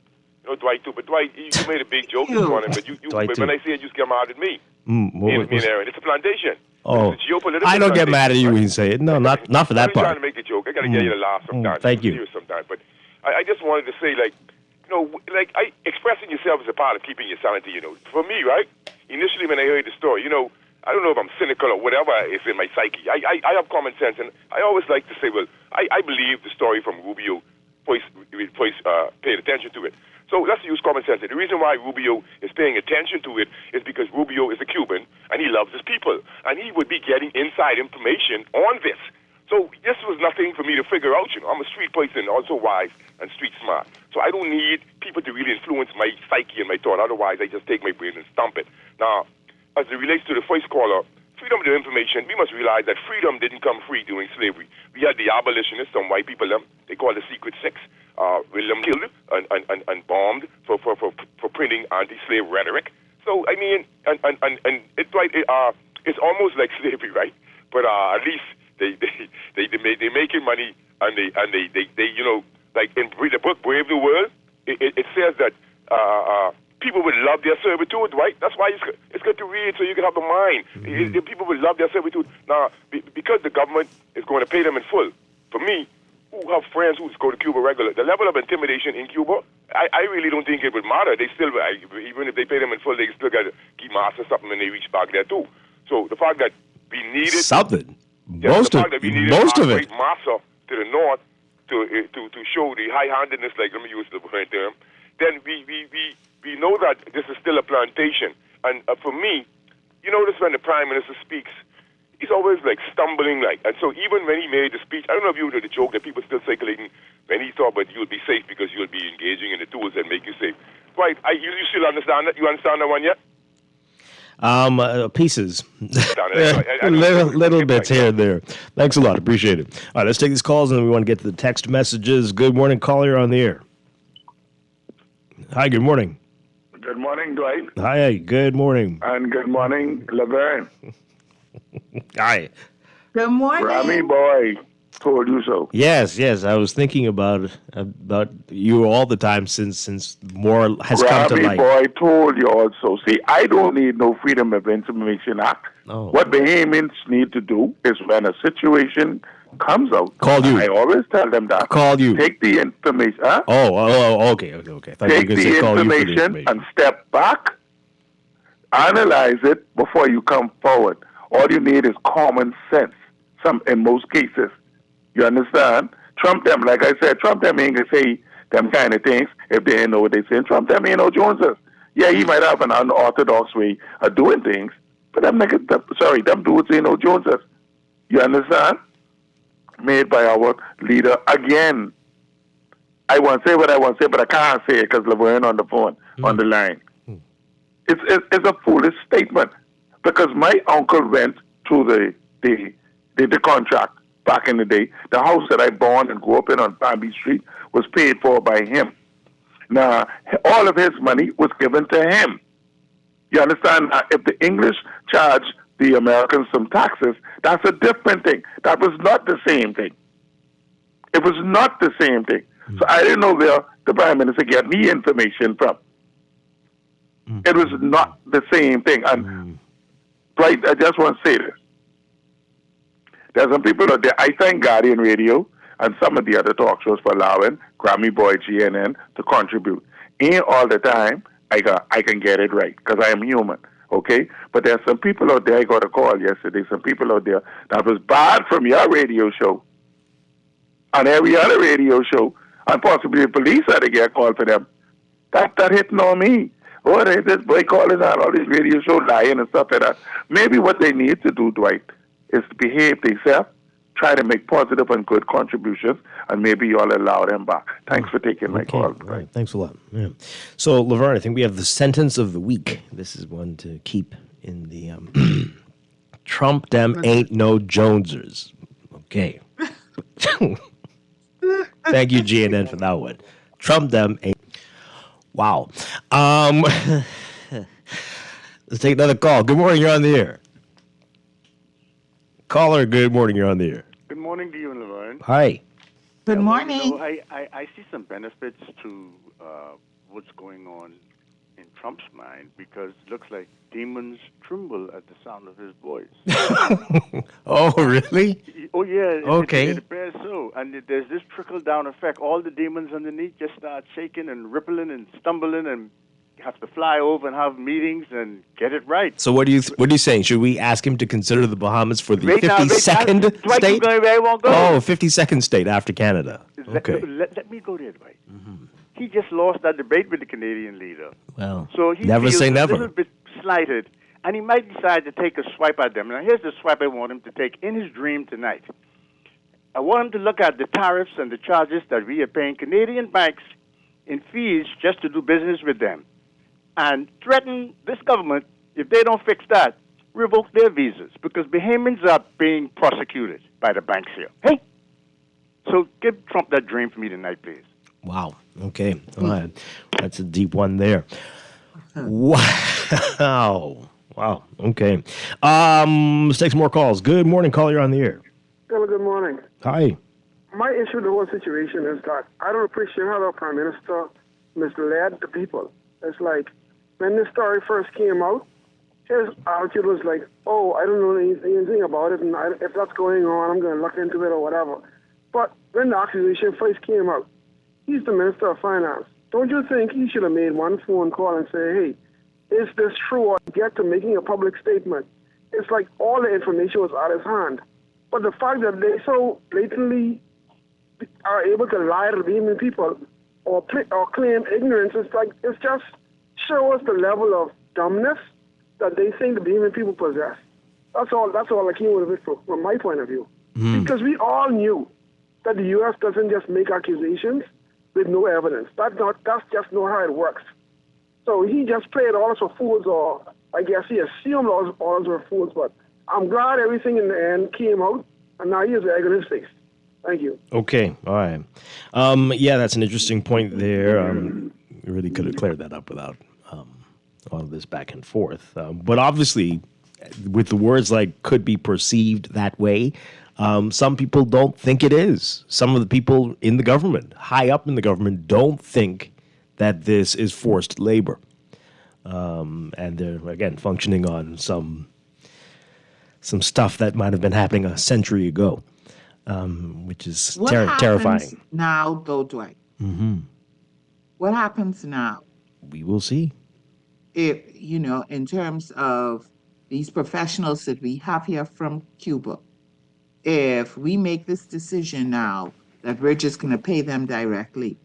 Dwight too. But Dwight, you made a big joke this morning. But when I say it, you get mad at me. Me and Aaron. It's a plantation. Oh, it's geopolitical. I don't get plantation, mad at you when you say it. No, not for that I'm part. trying to make a joke. I got to get you to laugh sometimes. Thank you. Sometimes. But I just wanted to say, expressing yourself is a part of keeping your sanity. For me, right? Initially, when I heard the story, I don't know if I'm cynical or whatever is in my psyche. I have common sense, and I always like to say, well, I believe the story from Rubio. Voice paid attention to it. So let's use common sense. The reason why Rubio is paying attention to it is because Rubio is a Cuban and he loves his people, and he would be getting inside information on this. So this was nothing for me to figure out. I'm a street person, also wise and street smart. So I don't need people to really influence my psyche and my thought. Otherwise, I just take my brain and stomp it. Now, as it relates to the first caller, freedom of the information, we must realize that freedom didn't come free during slavery. We had the abolitionists, some white people, they call the Secret Six. William killed and bombed for printing anti-slave rhetoric. So I mean, and it's almost like slavery, right? But at least they're making money, and they like in the book Brave New World, it says that people would love their servitude, right? That's why it's good to read so you can have a mind. People would love their servitude. Now, because the government is going to pay them in full, for me, who have friends who go to Cuba regular, the level of intimidation in Cuba, I really don't think it would matter. They still, even if they pay them in full, they still got to keep master something when they reach back there too. So the fact that we needed something, most of it, massa to the north to show the high-handedness, like let me use the word term, then we know that this is still a plantation. And for me, you notice when the Prime Minister speaks, he's always like stumbling and so even when he made the speech, I don't know if you heard the joke that people still circulating when he thought, but you'll be safe because you'll be engaging in the tools that make you safe. Right? You still understand that? You understand that one yet? Pieces. little bits here and there. Thanks a lot. Appreciate it. All right, let's take these calls and then we want to get to the text messages. Good morning, caller. You're on the air. Hi, good morning. Good morning, Dwight. Hi, good morning. And good morning, Laverne. Hi. Good morning. Grammy boy told you so. Yes. I was thinking about you all the time since more has come to light. Grammy boy told you also. See, I don't need no Freedom of Information Act. Oh. What Bahamians need to do is when a situation comes out. Call you. I always tell them that. Call you. Take the information. Huh? Oh, okay. Take the information and step back. Analyze it before you come forward. All you need is common sense. In most cases. You understand? Trump them, like I said, Trump them ain't gonna say them kind of things if they ain't know what they saying. Trump them ain't no Joneses. Yeah, he might have an unorthodox way of doing things, but them dudes ain't no Joneses. You understand? Made by our leader again. I want to say what I want to say, but I can't say it because Laverne on the phone, on the line. It's a foolish statement because my uncle went to the contract back in the day. The house that I born and grew up in on Palm Beach Street was paid for by him. Now, all of his money was given to him. You understand? If the English charged the Americans some taxes, that's a different thing. That was not the same thing. It was not the same thing. So I didn't know where the Prime Minister get me information from. It was not the same thing. And right, I just want to say this. There's some people out there, I thank Guardian Radio and some of the other talk shows for allowing Grammy Boy GNN to contribute. Ain't all the time I can get it right because I am human, okay? But there's some people out there, I got a call yesterday, some people out there that was barred from your radio show and every other radio show, and possibly the police had to get a call for them. That hitting on me. Oh, this boy calling on all these radio shows lying and stuff like that. Maybe what they need to do, Dwight, is to behave themselves, try to make positive and good contributions, and maybe you'll allow them back. Thanks for taking my call. Right. Thanks a lot. Yeah. So, Laverne, I think we have the sentence of the week. This is one to keep in the Trump them ain't no Jonesers. Okay. Thank you, GNN, for that one. Trump them ain't. Wow. Let's take another call. Good morning. You're on the air. Caller, good morning. You're on the air. Good morning to you, Laverne. Hi. Good morning. I see some benefits to what's going on in Trump's mind because it looks like demons tremble at the sound of his voice. Oh, really? Oh, yeah. Okay. It appears so. And there's this trickle-down effect. All the demons underneath just start shaking and rippling and stumbling and have to fly over and have meetings and get it right. So what are you saying? Should we ask him to consider the Bahamas for the 52nd state? Oh, 52nd state after Canada. Okay. Let me go there, Dwight. He just lost that debate with the Canadian leader. Well, so he never feels say never. a little bit slighted, and he might decide to take a swipe at them. Now, here's the swipe I want him to take in his dream tonight. I want him to look at the tariffs and the charges that we are paying Canadian banks in fees just to do business with them, and threaten this government, if they don't fix that, revoke their visas, because Bahamians are being prosecuted by the banks here. Hey? So give Trump that dream for me tonight, please. Wow. Okay. All right. That's a deep one there. Wow. Wow. Okay. Let's take some more calls. Good morning, caller. You're on the air. Hello, good morning. Hi. My issue with the whole situation is that I don't appreciate how the Prime Minister misled the people. It's like when this story first came out, his attitude was like, oh, I don't know anything about it, and if that's going on, I'm going to look into it or whatever. But when the accusation first came out, he's the Minister of Finance. Don't you think he should have made one phone call and say, hey, is this true, or get to making a public statement? It's like all the information was at his hand. But the fact that they so blatantly are able to lie to the Bahamian people or claim ignorance, it's just shows the level of dumbness that they think the Bahamian people possess. That's all I came with it from my point of view. Because we all knew that the U.S. doesn't just make accusations with no evidence. That's just not how it works. So he just played all us for fools, or I guess he assumed all us were fools. But I'm glad everything in the end came out, and now he has the egg on his face. Thank you. Okay, all right. Yeah, that's an interesting point there. You really could have cleared that up without all of this back and forth. But obviously, with the words like could be perceived that way, some people don't think it is. Some of the people in the government, high up in the government, don't think that this is forced labor. And they're, again, functioning on some stuff that might have been happening a century ago, which is terrifying. What happens now, though, Dwight? Mm-hmm. What happens now? We will see. If, in terms of these professionals that we have here from Cuba, if we make this decision now that we're just going to pay them directly,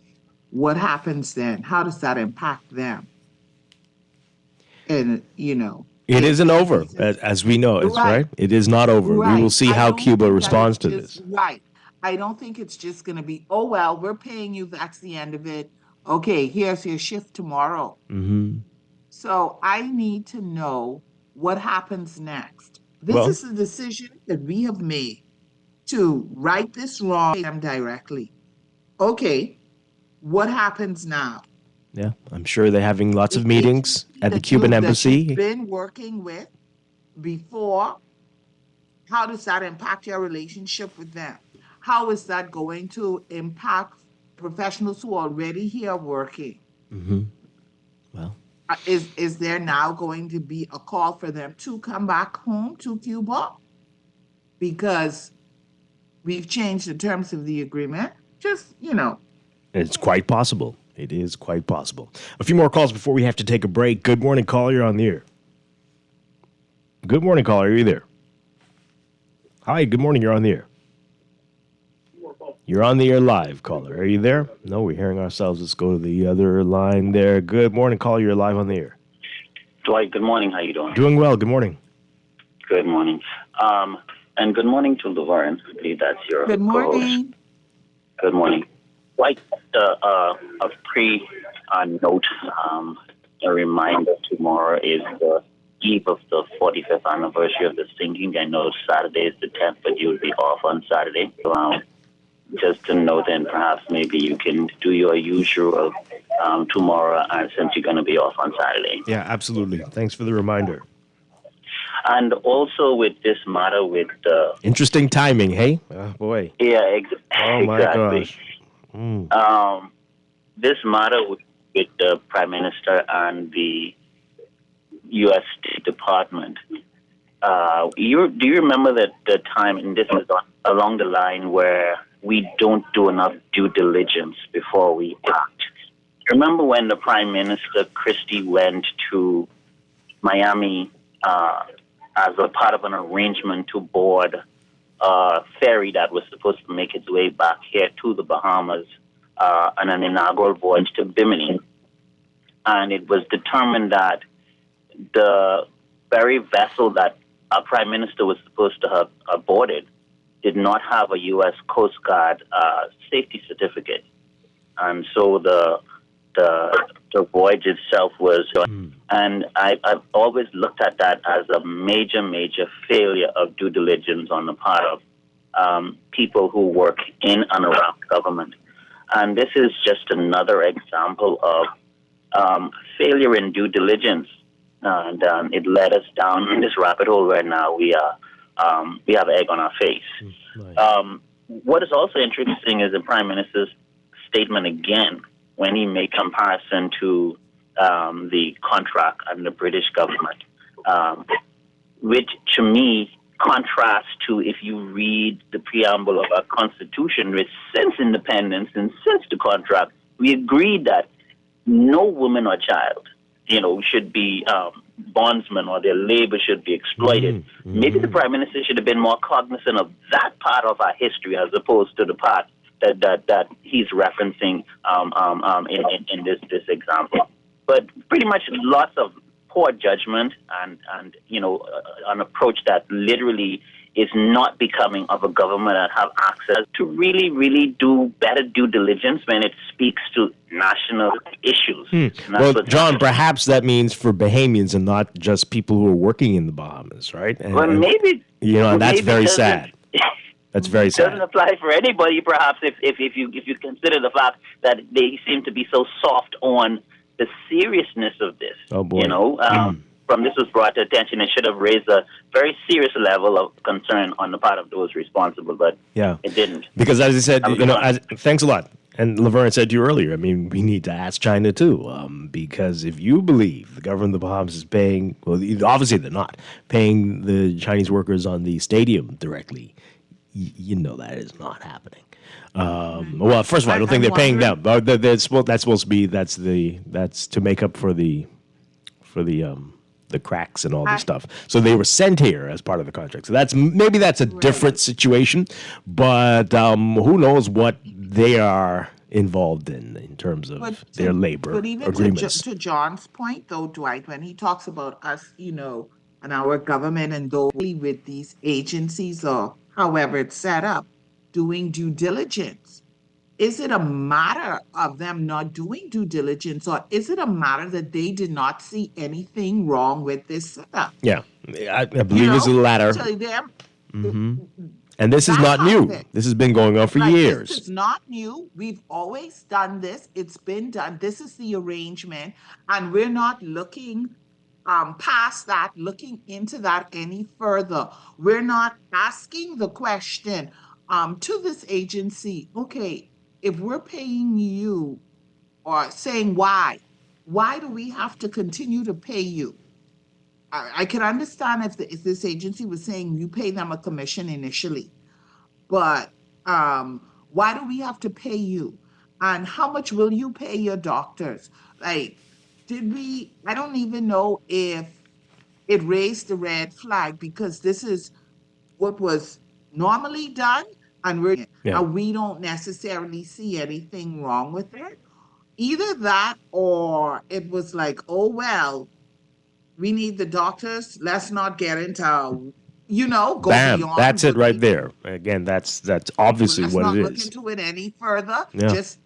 what happens then? How does that impact them? And, it isn't over, as we know it, right? It is not over. Right. We will see how Cuba responds to this. Right. I don't think it's just going to be, oh, well, we're paying you. That's the end of it. Okay, here's your shift tomorrow. Mm-hmm. So I need to know what happens next. This is a decision that we have made to right this wrong them directly. Okay, what happens now? Yeah, I'm sure they're having lots of meetings at the Cuban embassy. That you've been working with before. How does that impact your relationship with them? How is that going to impact professionals who are already here working? Mm-hmm. Well, is there now going to be a call for them to come back home to Cuba because we've changed the terms of the agreement? Just, It's quite possible. It is quite possible. A few more calls before we have to take a break. Good morning, caller. You're on the air. Good morning, caller. Are you there? Hi, good morning. You're on the air. You're on the air live, caller. Are you there? No, we're hearing ourselves. Let's go to the other line there. Good morning, caller. You're live on the air. Dwight, good morning. How you doing? Doing well. Good morning. Good morning. And good morning to Laverne. I believe that's your Good morning. co-host. Good morning. Dwight, a pre-note, a reminder, tomorrow is the eve of the 45th anniversary of the sinking. I know Saturday is the 10th, but you would be off on Saturday. So, just to know then perhaps maybe you can do your usual tomorrow since you're going to be off on Saturday. Yeah, absolutely. Thanks for the reminder. And also with this matter with the... Interesting timing, hey? Oh, boy. Yeah, oh, my exactly. Gosh. This matter with the Prime Minister and the U.S. State Department, do you remember that the time, and this is along the line where we don't do enough due diligence before we act? Remember when the Prime Minister, Christie, went to Miami as a part of an arrangement to board a ferry that was supposed to make its way back here to the Bahamas on an inaugural voyage to Bimini. And it was determined that the very vessel that our Prime Minister was supposed to have boarded did not have a U.S. Coast Guard safety certificate. And so the voyage itself was, and I've always looked at that as a major, major failure of due diligence on the part of people who work in and around government. And this is just another example of failure in due diligence. And it led us down in this rabbit hole right now. We have egg on our face. Nice. What is also interesting is the Prime Minister's statement again, when he made comparison to the contract and the British government, which to me contrasts to if you read the preamble of our Constitution, which since independence and since the contract, we agreed that no woman or child, should be bondsmen or their labor should be exploited. Maybe the Prime Minister should have been more cognizant of that part of our history as opposed to the part that he's referencing in this example. But pretty much lots of poor judgment and an approach that literally is not becoming of a government that have access to really, really do better due diligence when it speaks to national issues. Well, John, perhaps that means for Bahamians and not just people who are working in the Bahamas, right? Maybe. And that's very sad. That's very sad. It doesn't apply for anybody, perhaps, if you consider the fact that they seem to be so soft on the seriousness of this. Oh, boy. From this was brought to attention, it should have raised a very serious level of concern on the part of those responsible, but it didn't. Because as I said, thanks a lot. And Laverne said to you earlier, I mean, we need to ask China too, because if you believe the government of the Bahamas is paying, well, obviously they're not, paying the Chinese workers on the stadium directly, that is not happening. Well, first of all, I don't think they're paying them. That's supposed to be that's to make up for the cracks and all this stuff. So they were sent here as part of the contract. So that's a different situation, but who knows what they are involved in terms of their labor agreements. To John's point, though, Dwight, when he talks about us, and our government and those with these agencies or however it's set up, doing due diligence. Is it a matter of them not doing due diligence, or is it a matter that they did not see anything wrong with this setup? Yeah, I believe it's the latter. And this is not new. This has been going on for years. This is not new. We've always done this. It's been done. This is the arrangement, and we're not looking past that, looking into that any further. We're not asking the question to this agency, okay, if we're paying you, or saying why do we have to continue to pay you? I can understand if this agency was saying you pay them a commission initially, but why do we have to pay you? And how much will you pay your doctors? I don't even know if it raised the red flag, because this is what was normally done, and we don't necessarily see anything wrong with it. Either that, or it was like, oh, well, we need the doctors. Let's not get into, go Bam, beyond. that's it right there. Again, that's obviously what it is. Let's not look into it any further. Yeah. Just,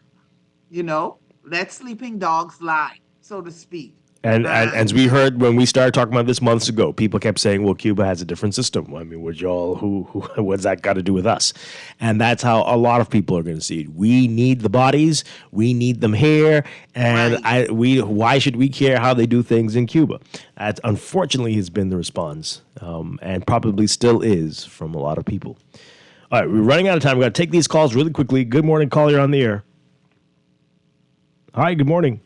let sleeping dogs lie, so to speak. And as we heard when we started talking about this months ago, people kept saying, well, Cuba has a different system. I mean, what's that got to do with us? And that's how a lot of people are going to see it. We need the bodies. We need them here. And why should we care how they do things in Cuba? That, unfortunately, has been the response, and probably still is from a lot of people. All right, we're running out of time. We've got to take these calls really quickly. Good morning, caller. You're on the air. Hi, good morning.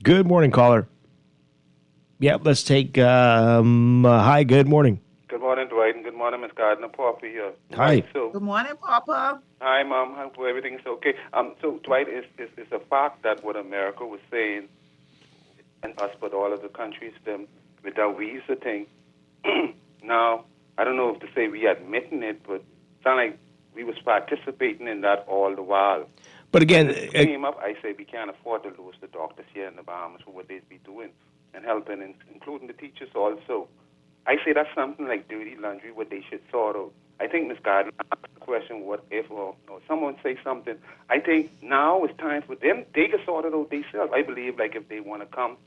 Good morning, caller. Yep, let's take, hi, good morning. Good morning, Dwight, and good morning, Miss Gardner. Papa here. Hi. Good morning, Papa. Hi, Mom. Hope everything's okay. So, Dwight, it's a fact that what America was saying, and us, but all of the countries, them, with that visa thing. Now, I don't know if to say we admitting it, but it sounds like we was participating in that all the while. But again, came up, I say we can't afford to lose the doctors here in the Bahamas for what they'd be doing and helping, including the teachers also. I say that's something like dirty laundry, what they should sort out. I think Ms. Gardner asked the question, what if, or someone say something. I think now it's time for them. They can sort it out themselves. I believe, like, if they want to come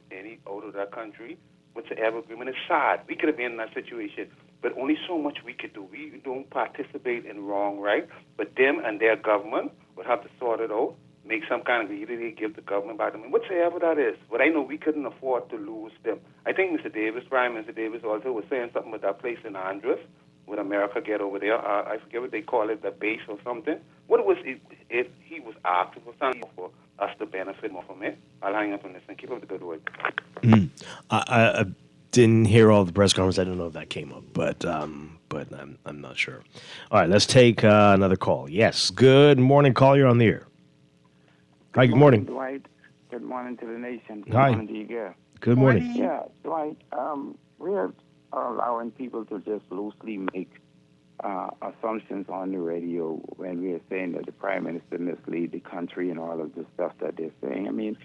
out of that country, whatsoever agreement is sad. We could have been in that situation, but only so much we could do. We don't participate in wrong, right? But them and their government would have to sort it out, make some kind of either they give the government back them, whatsoever that is. But I know we couldn't afford to lose them. I think Prime Minister Davis also was saying something with that place in Andros, what America get over there. I forget what they call it, the base or something. What was it if he was asking for something for us to benefit more from it? I'll hang up on this and keep up the good work. I didn't hear all the press conference. I don't know if that came up, but I'm not sure. All right, let's take another call. Yes, good morning, call. You're on the air. Hi, good morning. Dwight. Good morning to the nation. Good Hi. morning to you, girl. Good morning. Yeah, Dwight, we're allowing people to just loosely make assumptions on the radio when we're saying that the Prime Minister mislead the country and all of the stuff that they're saying. I mean,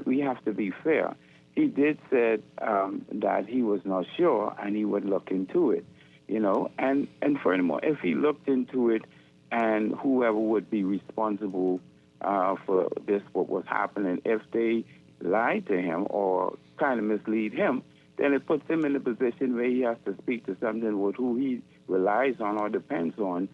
we have to be fair. He did say that he was not sure and he would look into it, you know. And furthermore, if he looked into it and whoever would be responsible for this, what was happening, if they lied to him or kind of mislead him, then it puts him in a position where he has to speak to something with who he relies on or depends on,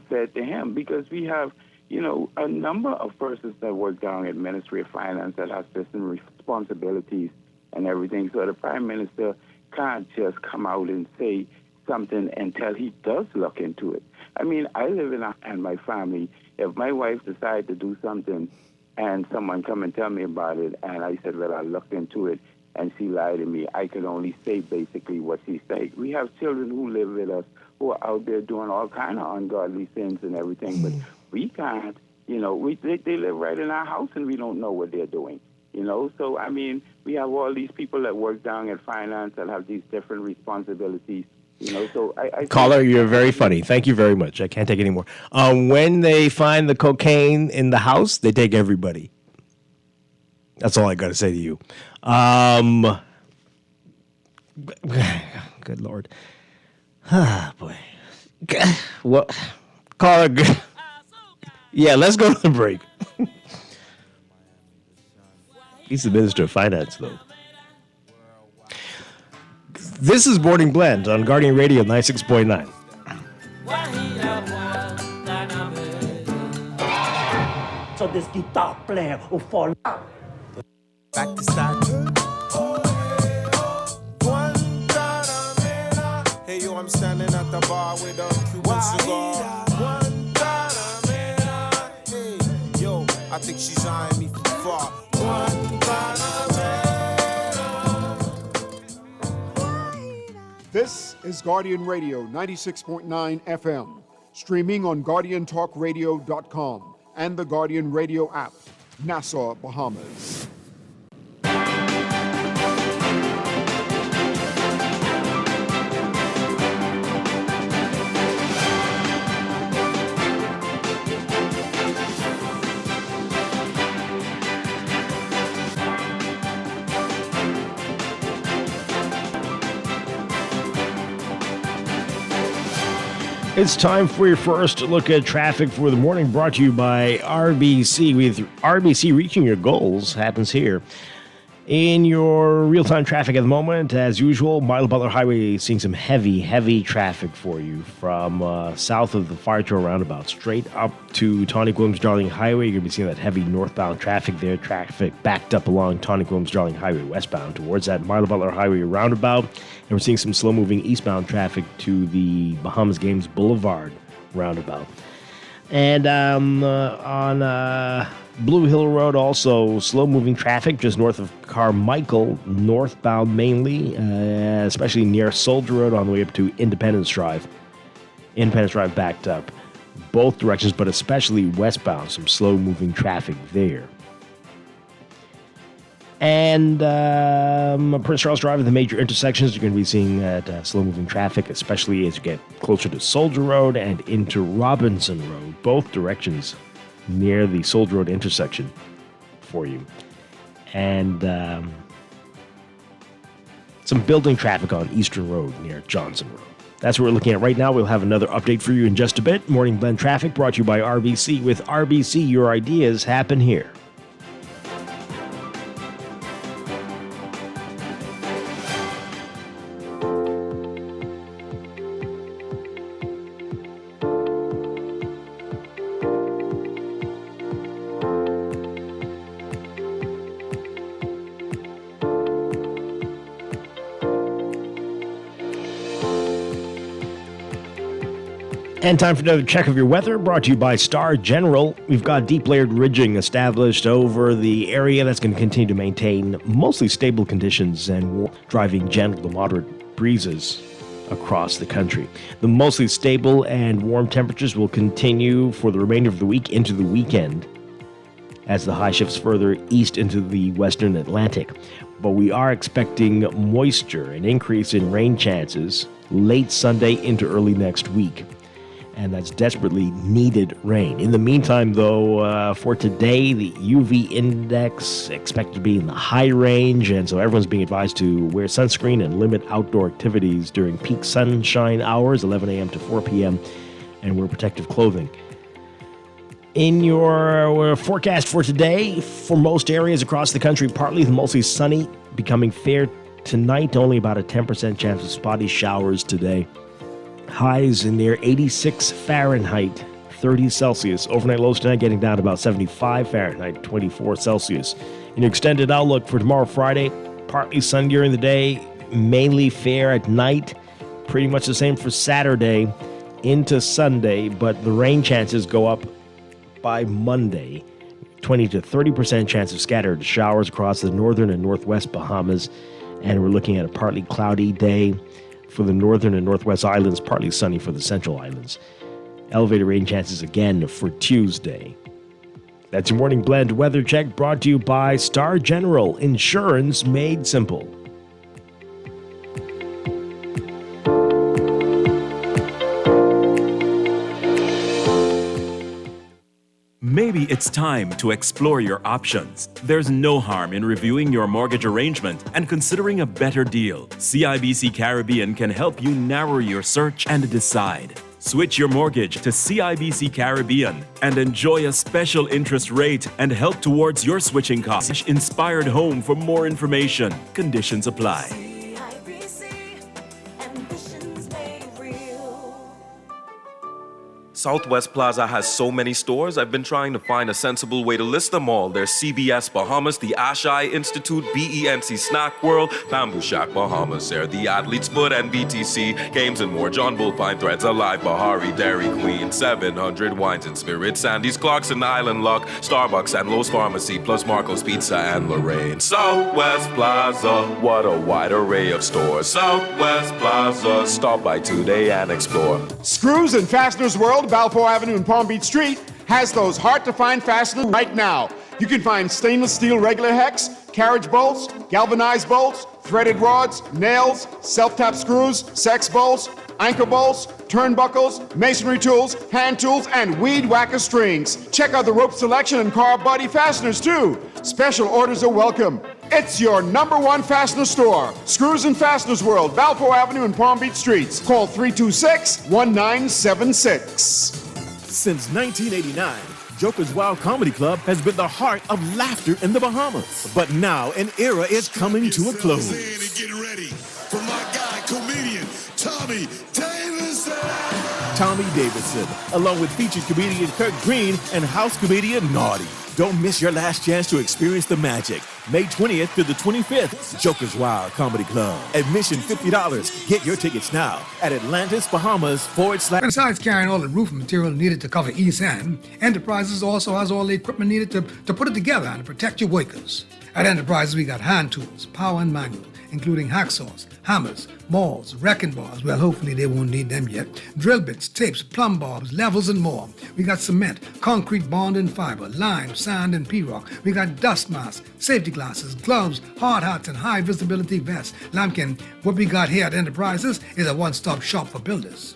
said to him. Because we have, you know, a number of persons that work down at Ministry of Finance that have certain responsibilities and everything. So the Prime Minister can't just come out and say something until he does look into it. I mean, I live in and my family, if my wife decides to do something and someone come and tell me about it and I said, well, I looked into it, and she lied to me, I can only say basically what she said. We have children who live with us who are out there doing all kind of ungodly things and everything, but we can't, you know, they live right in our house and we don't know what they're doing, you know. So, I mean, we have all these people that work down at finance that have these different responsibilities, you know. So I Caller, you're very funny. Thank you very much. I can't take any more. When they find the cocaine in the house, they take everybody. That's all I got to say to you. Good Lord. Ah, boy. What? Caller. Yeah, let's go to the break. He's the Minister of Finance, though. This is Morning Blend on Guardian Radio 96.9. So this guitar player will fall out. Back to start. Hey yo, I'm standing at the bar with a Cuban cigar. Hey yo, I think she's eyeing me from far. This is Guardian Radio 96.9 FM, streaming on GuardianTalkRadio.com and the Guardian Radio app, Nassau, Bahamas. It's time for your first look at traffic for the morning, brought to you by RBC. With RBC, reaching your goals happens here. In your real-time traffic at the moment, as usual, Milo Butler Highway seeing some heavy traffic for you from south of the Fire Trail roundabout straight up to Tonic Williams Darling Highway. You're going to be seeing that heavy northbound traffic there. Traffic backed up along Tonic Williams Darling Highway westbound towards that Milo Butler Highway roundabout. And we're seeing some slow-moving eastbound traffic to the Bahamas Games Boulevard roundabout. And on Blue Hill Road, also slow-moving traffic just north of Carmichael, northbound mainly, especially near Soldier Road on the way up to Independence Drive. Independence Drive backed up both directions, but especially westbound, some slow-moving traffic there. And Prince Charles Drive at the major intersections, you're going to be seeing that slow-moving traffic, especially as you get closer to Soldier Road and into Robinson Road, both directions near the Soldier Road intersection for you. And some building traffic on Eastern Road near Johnson Road. That's what we're looking at right now. We'll have another update for you in just a bit. Morning Blend Traffic brought to you by RBC. With RBC, your ideas happen here. And time for another check of your weather, brought to you by Star General. We've got deep layered ridging established over the area that's going to continue to maintain mostly stable conditions and driving gentle to moderate breezes across the country. The mostly stable and warm temperatures will continue for the remainder of the week into the weekend as the high shifts further east into the western Atlantic. But we are expecting moisture, an increase in rain chances late Sunday into early next week. And that's desperately needed rain. In the meantime, though, for today, the UV index expected to be in the high range, and so everyone's being advised to wear sunscreen and limit outdoor activities during peak sunshine hours, 11 a.m. to 4 p.m., and wear protective clothing. In your forecast for today, for most areas across the country, partly to mostly sunny, becoming fair tonight, only about a 10% chance of spotty showers today. Highs in near 86 Fahrenheit, 30 Celsius. Overnight lows tonight getting down to about 75 Fahrenheit, 24 Celsius. In your extended outlook for tomorrow, Friday, partly sunny during the day, mainly fair at night. Pretty much the same for Saturday into Sunday, but the rain chances go up by Monday. 20 to 30% chance of scattered showers across the northern and northwest Bahamas. And we're looking at a partly cloudy day for the northern and northwest islands, partly sunny for the central islands. Elevated rain chances again for Tuesday. That's your morning blend weather check, brought to you by Star General, insurance made simple. Maybe it's time to explore your options. There's no harm in reviewing your mortgage arrangement and considering a better deal. CIBC Caribbean can help you narrow your search and decide. Switch your mortgage to CIBC Caribbean and enjoy a special interest rate and help towards your switching costs. Inspired Home for more information. Conditions apply. Southwest Plaza has so many stores, I've been trying to find a sensible way to list them all. There's CBS Bahamas, the Ashai Institute, BENC Snack World, Bamboo Shack Bahamas, there, the Athlete's Foot, and BTC, Games and More, John Bull, Fine Threads, Alive, Bahari, Dairy Queen, 700 Wines and Spirits, Sandy's, Clarkson, Island Luck, Starbucks, and Lowe's Pharmacy, plus Marco's Pizza and Lorraine. Southwest Plaza, what a wide array of stores. Southwest Plaza, stop by today and explore. Screws and Fasteners World, Balfour Avenue and Palm Beach Street, has those hard-to-find fasteners right now. You can find stainless steel regular hex, carriage bolts, galvanized bolts, threaded rods, nails, self-tap screws, sex bolts, anchor bolts, turnbuckles, masonry tools, hand tools, and weed whacker strings. Check out the rope selection and car body fasteners, too. Special orders are welcome. It's your #1 fastener store. Screws and Fasteners World, Balfour Avenue and Palm Beach Streets. Call 326-1976. Since 1989, Joker's Wild Comedy Club has been the heart of laughter in the Bahamas. But now an era is coming to a close. Get ready for my guy, comedian Tommy Davidson. Tommy Davidson, along with featured comedian Kirk Green and house comedian Naughty. Don't miss your last chance to experience the magic. May 20th to the 25th, Joker's Wild Comedy Club. Admission $50. Get your tickets now at Atlantis, Bahamas / Besides carrying all the roofing material needed to cover East End, Enterprises also has all the equipment needed to put it together and to protect your workers. At Enterprises, we got hand tools, power and manual, including hacksaws, hammers, mauls, wrecking bars, well, hopefully they won't need them yet, drill bits, tapes, plumb bobs, levels, and more. We got cement, concrete bond and fiber, lime, sand, and P-rock. We got dust masks, safety glasses, gloves, hard hats, and high visibility vests. Lampkin, what we got here at Enterprises is a one-stop shop for builders.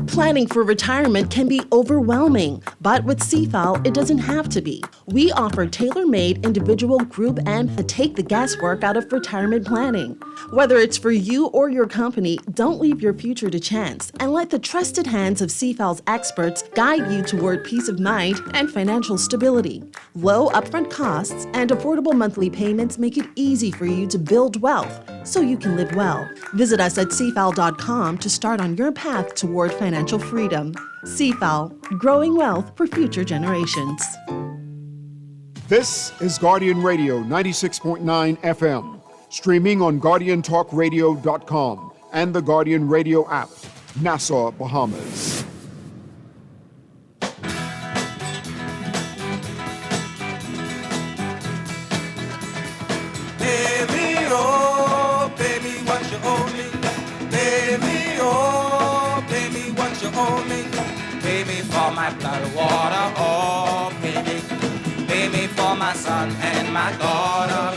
Planning for retirement can be overwhelming, but with CFAL, it doesn't have to be. We offer tailor-made individual, group, and take the guesswork out of retirement planning. Whether it's for you or your company, don't leave your future to chance and let the trusted hands of CFAL's experts guide you toward peace of mind and financial stability. Low upfront costs and affordable monthly payments make it easy for you to build wealth so you can live well. Visit us at cfal.com to start on your path toward financial freedom. CFAL, growing wealth for future generations. This is Guardian Radio 96.9 FM, streaming on GuardianTalkRadio.com and the Guardian Radio app, Nassau, Bahamas. my blood water. Oh, pay me for my son and my daughter.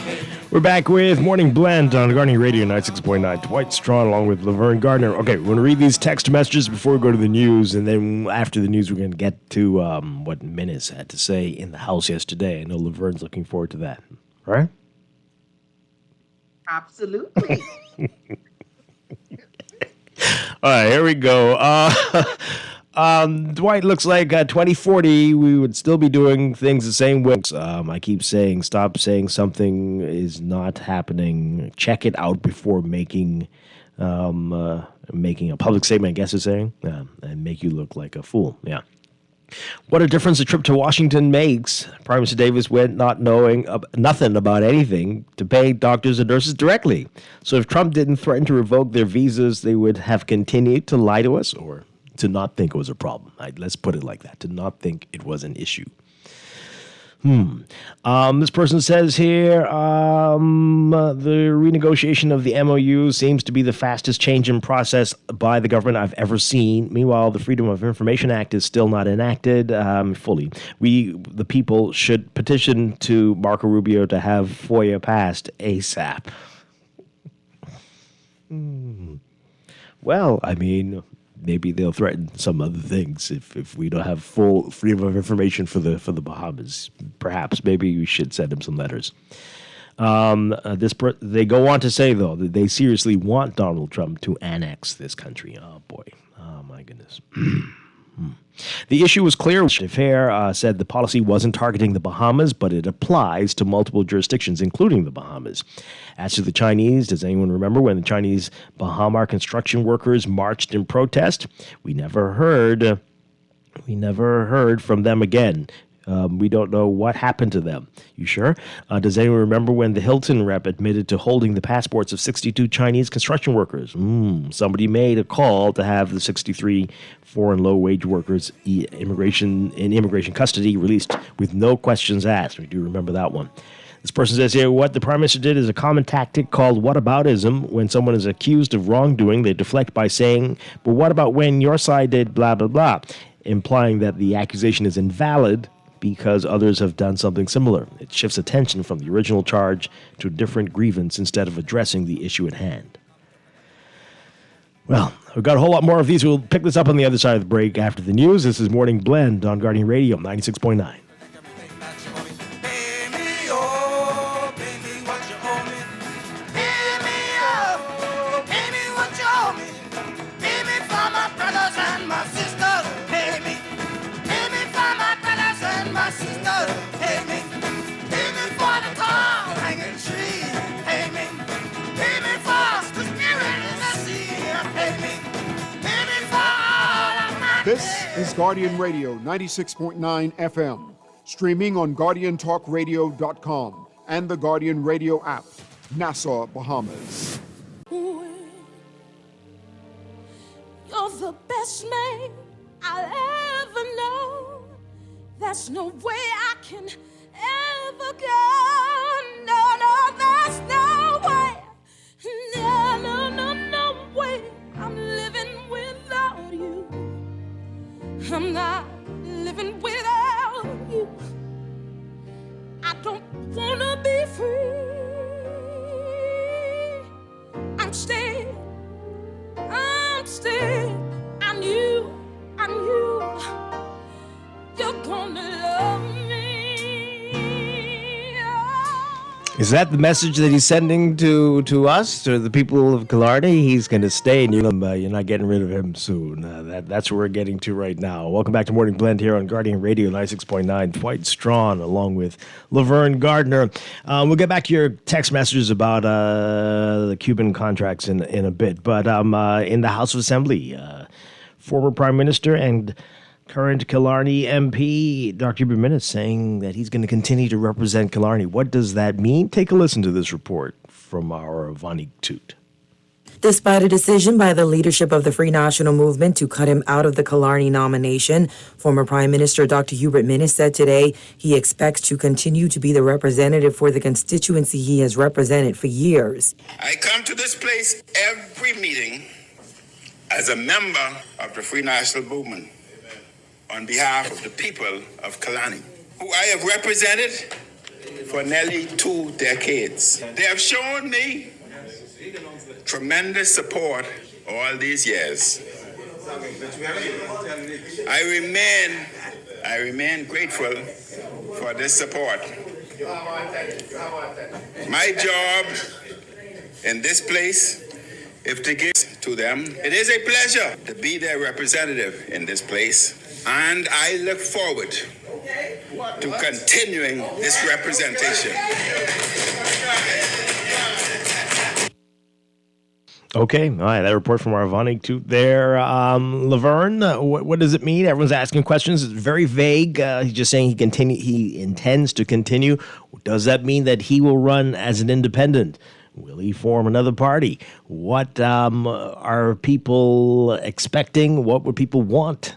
We're back with Morning Blend on Gardening Radio 96.9. Dwight Strachan along with Laverne Gardner. Okay, we're going to read these text messages before we go to the news, and then after the news, we're going to get to what Menace had to say in the House yesterday. I know Laverne's looking forward to that, right? Absolutely. All right, here we go. Dwight, looks like 2040, we would still be doing things the same way. I keep saying, stop saying something is not happening. Check it out before making a public statement, I guess it's saying, and make you look like a fool. Yeah. What a difference a trip to Washington makes. Prime Minister Davis went not knowing nothing about anything to pay doctors and nurses directly. So if Trump didn't threaten to revoke their visas, they would have continued to lie to us, or to not think it was a problem. Let's put it like that, to not think it was an issue. This person says here, the renegotiation of the MOU seems to be the fastest change in process by the government I've ever seen. Meanwhile, the Freedom of Information Act is still not enacted fully. We, the people, should petition to Marco Rubio to have FOIA passed ASAP. Well, I mean, maybe they'll threaten some other things if we don't have full freedom of information for the Bahamas. Perhaps maybe we should send them some letters. They go on to say, though, that they seriously want Donald Trump to annex this country. Oh boy, oh my goodness. The issue was clear. Fair said the policy wasn't targeting the Bahamas, but it applies to multiple jurisdictions, including the Bahamas. As to the Chinese, does anyone remember when the Chinese Bahama construction workers marched in protest? We never heard from them again. We don't know what happened to them. You sure? Does anyone remember when the Hilton rep admitted to holding the passports of 62 Chinese construction workers? Somebody made a call to have the 63 foreign low-wage workers in immigration custody released with no questions asked. We do remember that one. This person says here, what the Prime Minister did is a common tactic called whataboutism. When someone is accused of wrongdoing, they deflect by saying, but what about when your side did blah, blah, blah, implying that the accusation is invalid because others have done something similar. It shifts attention from the original charge to a different grievance instead of addressing the issue at hand. Well, we've got a whole lot more of these. We'll pick this up on the other side of the break after the news. This is Morning Blend on Guardian Radio 96.9. This is Guardian Radio 96.9 FM, streaming on GuardianTalkRadio.com and the Guardian Radio app, Nassau, Bahamas. You're the best man I'll ever know. There's no way I can ever go. No, there's no way. No way. I'm living without you. I'm not living without you. I don't wanna be free. I'm staying. I knew you're gonna love me. Is that the message that he's sending to us, to the people of Killarney? He's going to stay, and you're not getting rid of him soon. That's where we're getting to right now. Welcome back to Morning Blend here on Guardian Radio 96.9. Dwight Strachan along with Laverne Gardner. We'll get back to your text messages about the Cuban contracts in a bit. But in the House of Assembly, former Prime Minister and current Killarney MP, Dr. Hubert Minnis, saying that he's going to continue to represent Killarney. What does that mean? Take a listen to this report from our Vani Toot. Despite a decision by the leadership of the Free National Movement to cut him out of the Killarney nomination, former Prime Minister Dr. Hubert Minnis said today he expects to continue to be the representative for the constituency he has represented for years. I come to this place every meeting as a member of the Free National Movement. on behalf of the people of Kalani, who I have represented for nearly 2 decades. They have shown me tremendous support all these years. I remain grateful for this support. My job in this place is to give to them. It is a pleasure to be their representative in this place, and I look forward to continuing this representation. Okay, all right. That report from Arvonic to there. Laverne, what does it mean? Everyone's asking questions. It's very vague. He's just saying he intends to continue. Does that mean that he will run as an independent? Will he form another party? What are people expecting? What would people want?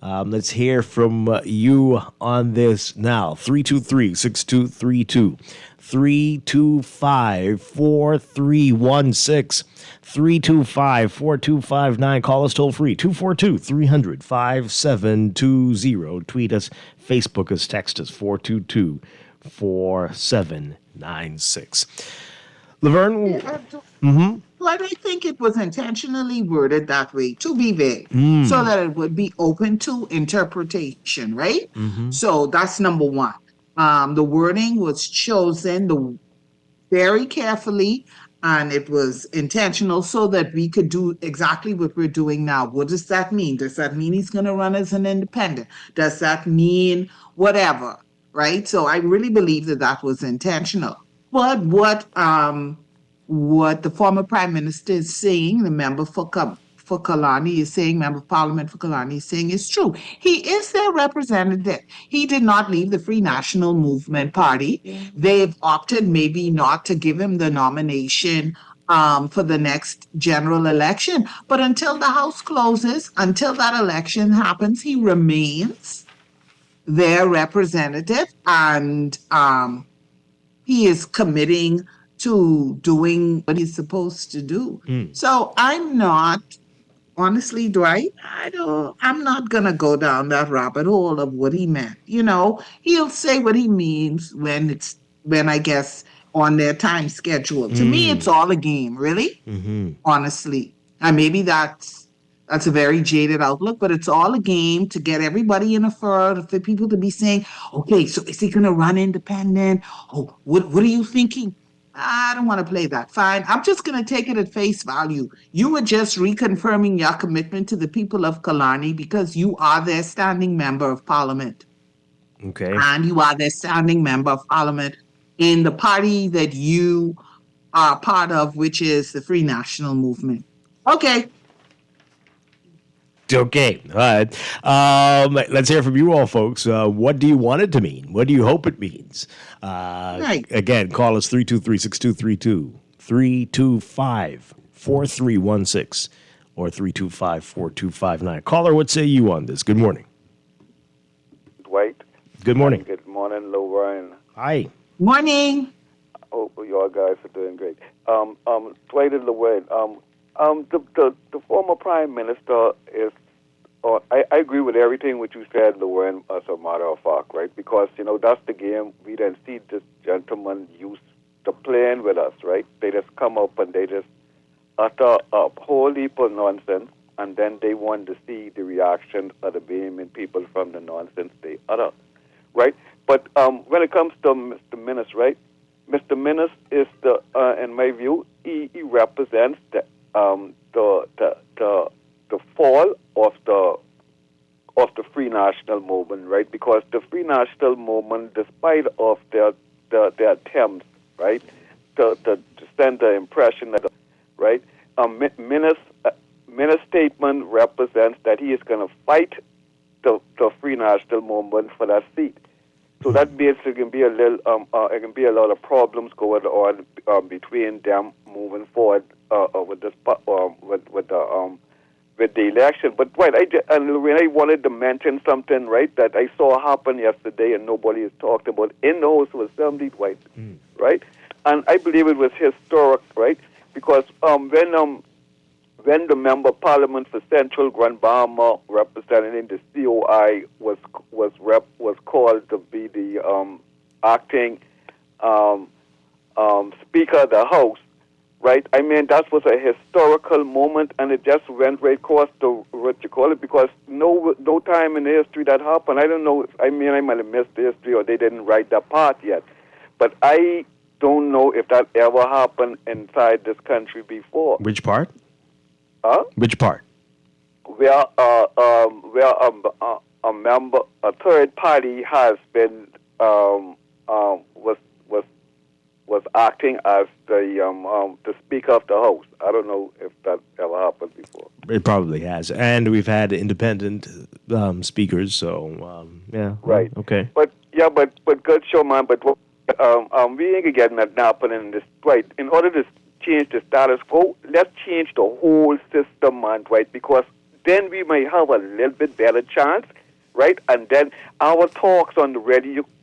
Let's hear from you on this now. 323-6232. 325-4316. 325-4259. Call us toll free. 242-300-5720. Tweet us. Facebook us. Text us. 422-4796. Laverne? But I think it was intentionally worded that way to be vague, so that it would be open to interpretation, right? So that's number one. The wording was chosen very carefully, and it was intentional so that we could do exactly what we're doing now. What does that mean? Does that mean he's going to run as an independent? Does that mean whatever, right? So I really believe that that was intentional. But what the former prime minister is saying, the member for Kalani is saying, member of parliament for Kalani is saying is true. He is their representative. He did not leave the Free National Movement Party. They've opted maybe not to give him the nomination for the next general election. But until the House closes, until that election happens, he remains their representative, and he is committing to doing what he's supposed to do. So I'm not, honestly, Dwight, I'm not going to go down that rabbit hole of what he meant. You know, he'll say what he means when I guess on their time schedule. To me, it's all a game, really, honestly. And maybe that's a very jaded outlook, but it's all a game to get everybody in a fur, for people to be saying, okay, so is he going to run independent? Oh, what are you thinking? I don't want to play that. Fine. I'm just going to take it at face value. You were just reconfirming your commitment to the people of Kalani because you are their standing member of parliament. Okay. And you are their standing member of parliament in the party that you are part of, which is the Free National Movement. Okay. Okay. All right. Let's hear from you all, folks. What do you want it to mean? What do you hope it means? Right. Again, call us 323-6232, 325-4316, or 325-4259. Caller, what say you on this? Good morning. Dwight. Good morning. And good morning, Lorraine. Hi. Morning. Hope you all guys are doing great. Dwight and Lorraine, the former prime minister is, I agree with everything what you said, Lorraine, as a matter of fact, right? Because, that's the game we didn't see this gentleman used to playing with us, right? They just come up and they just utter a whole heap of nonsense, and then they want to see the reaction of the vehement people from the nonsense they utter, right? But when it comes to Mr. Minnis, right? Mr. Minnis is in my view, he represents the fall of the Free National Movement, right? Because the Free National Movement, despite of their attempts, right, to send the impression that, right, Minnis' statement represents that he is going to fight the Free National Movement for that seat. So that basically can be a little, it can be a lot of problems going on between them moving forward with the election. But Dwight, I wanted to mention something, right, that I saw happen yesterday and nobody has talked about in the House of Assembly, Dwight, right? And I believe it was historic, right? Because when when the member of parliament for Central Grand Bahama representing the COI was called to be the acting Speaker of the House, right? I mean, that was a historical moment, and it just went right across to what you call it, because no time in the history that happened. I don't know. I might have missed the history, or they didn't write that part yet. But I don't know if that ever happened inside this country before. Which part? Huh? Which part? Where a member, a third party, has been was acting as the Speaker of the House. I don't know if that ever happened before. It probably has, and we've had independent speakers. So yeah, right, okay. But good show, man. But we ain't getting that happening in this. Right, in order to change the status quo, let's change the whole system, man. Right, because then we may have a little bit better chance, right? And then our talks on the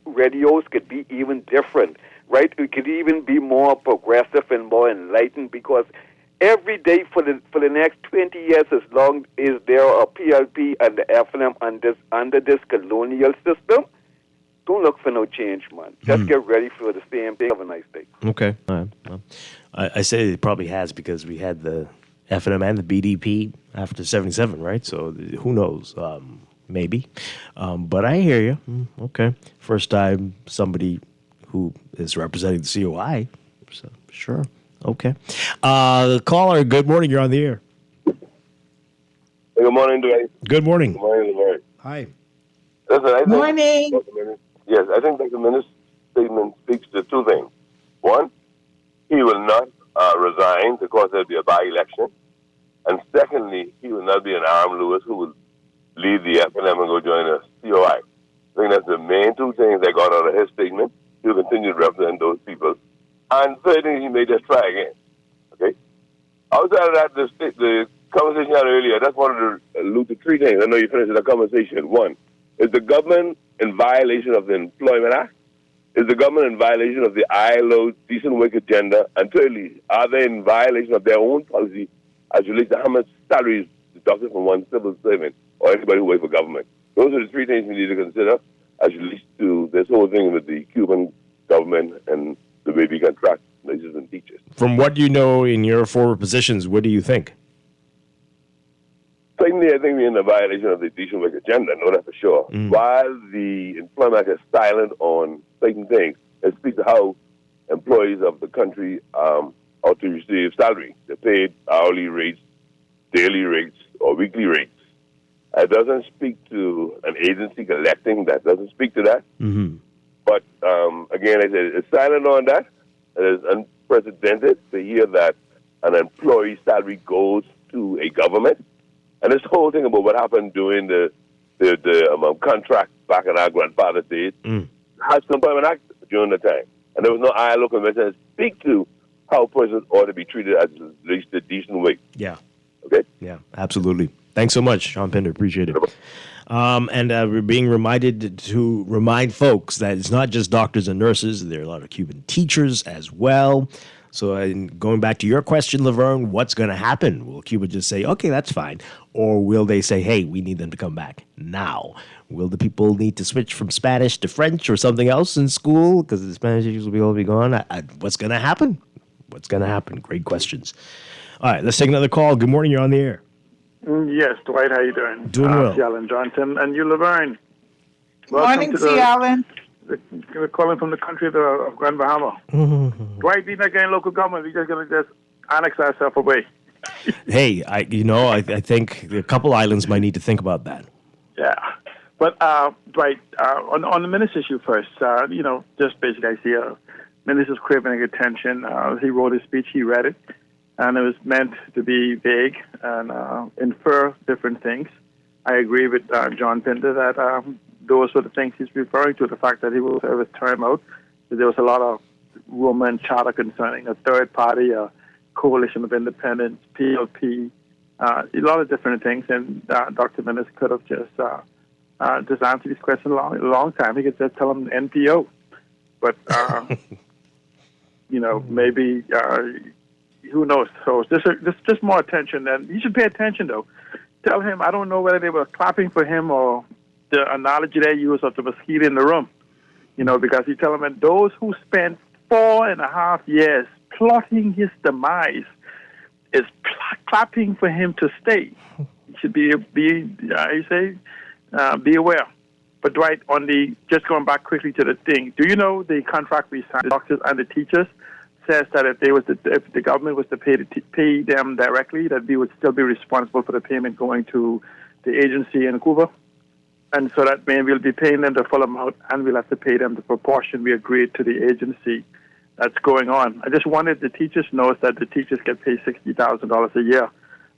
radios could be even different. Right, we could even be more progressive and more enlightened, because every day for the next 20 years, as long as there are PLP and the FNM under this colonial system, don't look for no change, man. Just get ready for the same thing. Have a nice day. Okay. All right. Well, I say it probably has, because we had the FNM and the BDP after 77, right? So who knows? Maybe. But I hear you. Okay. First time somebody who is representing the COI. So, sure. Okay. Caller, good morning. You're on the air. Hey, good morning, Dwight. Good morning. Good morning, Lord. Hi. Listen, I think Morning. Yes, I think Dr. Minister's statement speaks to two things. One, he will not resign because there'll be a by-election. And secondly, he will not be an armed Lewis who will leave the FNM and go join the COI. I think that's the main two things that got out of his statement. He'll continue to represent those people. And thirdly, he may just try again. Okay? Outside of that, the conversation you had earlier, I just wanted to allude to three things. I know you finished the conversation. One, is the government in violation of the Employment Act? Is the government in violation of the ILO decent work agenda? And thirdly, are they in violation of their own policy as relates to how much salaries deducted from one civil servant or anybody who works for government? Those are the three things we need to consider as relates to this whole thing with the Cuban government and the way we contract nurses and teachers. From what you know in your former positions, what do you think? Certainly, I think we're in a violation of the decent work agenda, no, that's for sure. While the Employment Act is silent on certain things, it speaks to how employees of the country ought to receive salary. They're paid hourly rates, daily rates, or weekly rates. It doesn't speak to an agency collecting. That doesn't speak to that. Mm-hmm. But again, I said it's silent on that. It is unprecedented to hear that an employee's salary goes to a government. And this whole thing about what happened during the contract back in our grandfather's days has the Employment Act during the time. And there was no ILO convention that speak to how persons ought to be treated as at least a decent way. Yeah. Okay? Yeah, absolutely. Thanks so much, Sean Pender. Appreciate it. And we're being reminded to remind folks that it's not just doctors and nurses. There are a lot of Cuban teachers as well. So going back to your question, Laverne, what's going to happen? Will Cuba just say, okay, that's fine? Or will they say, hey, we need them to come back now? Will the people need to switch from Spanish to French or something else in school? Because the Spanish teachers will all be gone. What's going to happen? What's going to happen? Great questions. All right, let's take another call. Good morning. You're on the air. Yes, Dwight, how you doing? Doing well. C. Allen Johnson, and you, Laverne. Morning, C. Allen. We're calling from the country of Grand Bahama. Dwight, we're not getting local government. We're just going to just annex ourselves away. Hey, I think a couple islands might need to think about that. Yeah. But, Dwight, on the minister's issue first, just basically I see minister's craving attention. He wrote his speech, he read it, and it was meant to be vague and infer different things. I agree with John Pinder that those were the things he's referring to, the fact that he will serve his term out. There was a lot of rumor and chatter concerning a third party, a coalition of independents, PLP, a lot of different things, and Dr. Minnis could have just answered these questions a long time. He could just tell them NPO. But, maybe who knows? So just more attention. And he should pay attention, though. Tell him, I don't know whether they were clapping for him or the analogy they used of the mosquito in the room. Because he tell him that those who spent 4.5 years plotting his demise is clapping for him to stay. You should be aware. But Dwight, just going back quickly to the thing, do you know the contract we signed, the doctors and the teachers, says that if the government was to pay them directly, that we would still be responsible for the payment going to the agency in Cuba. And so that means we'll be paying them the full amount, and we'll have to pay them the proportion we agreed to the agency that's going on. I just wanted the teachers to know that the teachers get paid $60,000 a year,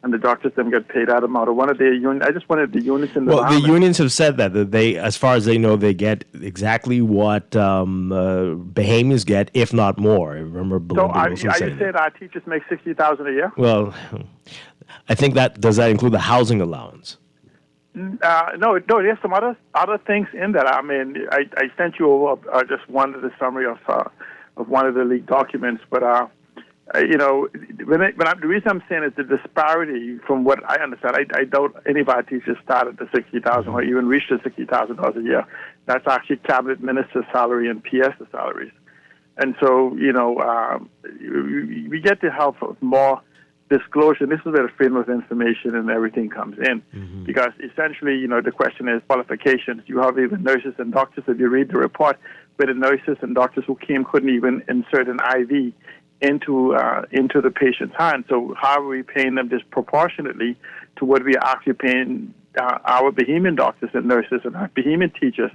and the doctors then get paid that amount. I just wanted the unions in the Well, the unions have said that they, as far as they know, they get exactly what Bahamians get, if not more. I remember Belinda Wilson are saying you saying our teachers make $60,000 a year? Well, I think does that include the housing allowance? No. There's some other things in that. I mean, I sent you over just one of the summary of one of the leaked documents. But the reason I'm saying is the disparity from what I understand. I doubt any of our teachers start at the $60,000 or even reach the $60,000 a year. That's actually cabinet minister's salary and PS salaries. And so we get the help of more disclosure. This is where the freedom of information and everything comes in, because essentially, the question is qualifications. You have even nurses and doctors. If you read the report, where the nurses and doctors who came couldn't even insert an IV into the patient's hand. So how are we paying them disproportionately to what we are actually paying our Bahamian doctors and nurses and our Bahamian teachers?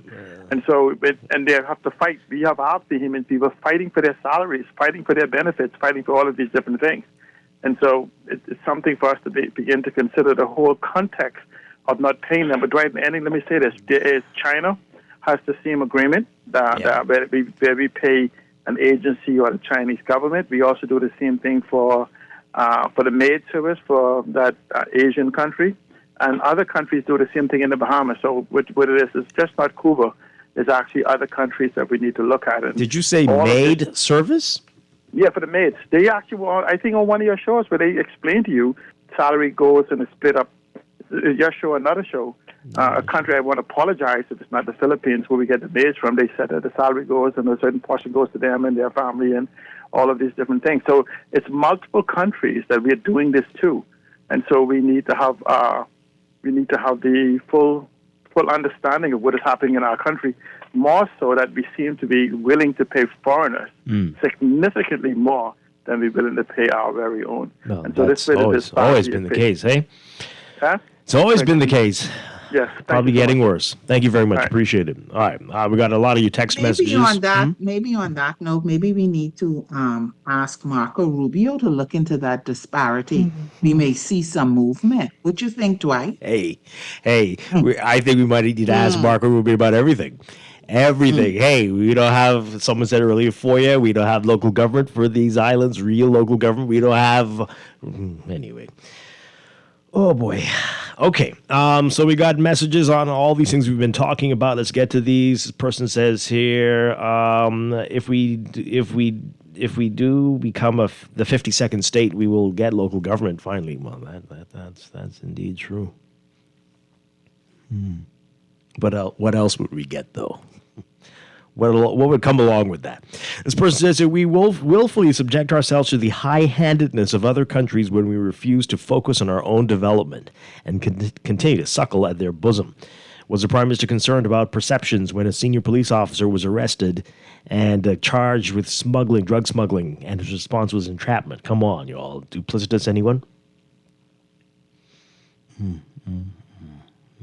And so, and they have to fight. We have our Bahamian people fighting for their salaries, fighting for their benefits, fighting for all of these different things. And so it's something for us to begin to consider the whole context of not paying them. But Dwight, let me say this. China has the same agreement where we pay an agency or the Chinese government. We also do the same thing for the maid service for that Asian country. And other countries do the same thing in the Bahamas. So what it is, it's just not Cuba. There's actually other countries that we need to look at. And did you say maid service? Yeah, for the maids. They actually were, I think, on one of your shows where they explain to you salary goes and it's split up. Your show, another show. A country I want to apologize if it's not the Philippines where we get the maids from. They said that the salary goes and a certain portion goes to them and their family and all of these different things. So it's multiple countries that we are doing this to, and so we need to have the full understanding of what is happening in our country. More so that we seem to be willing to pay foreigners significantly more than we're willing to pay our very own. No, and so that's always been the case, hey? Huh? It's always been the case. Yes. Probably getting worse. Thank you very much. Appreciate it. All right. We got a lot of your text messages. Maybe on that note, maybe we need to ask Marco Rubio to look into that disparity. We may see some movement. What do you think, Dwight? Hey, I think we might need to ask Marco Rubio about everything. Hey, we don't have, someone said earlier, FOIA. We don't have local government for these islands, real local government. We don't have, anyway. Oh, boy. Okay, so we got messages on all these things we've been talking about. Let's get to these. This person says here, if we do become the 52nd state, we will get local government finally. Well, that's indeed true. But what else would we get, though? What would come along with that? This person says that we willfully subject ourselves to the high-handedness of other countries when we refuse to focus on our own development and continue to suckle at their bosom. Was the Prime Minister concerned about perceptions when a senior police officer was arrested and charged with drug smuggling, and his response was entrapment? Come on, you all. Duplicitous, anyone?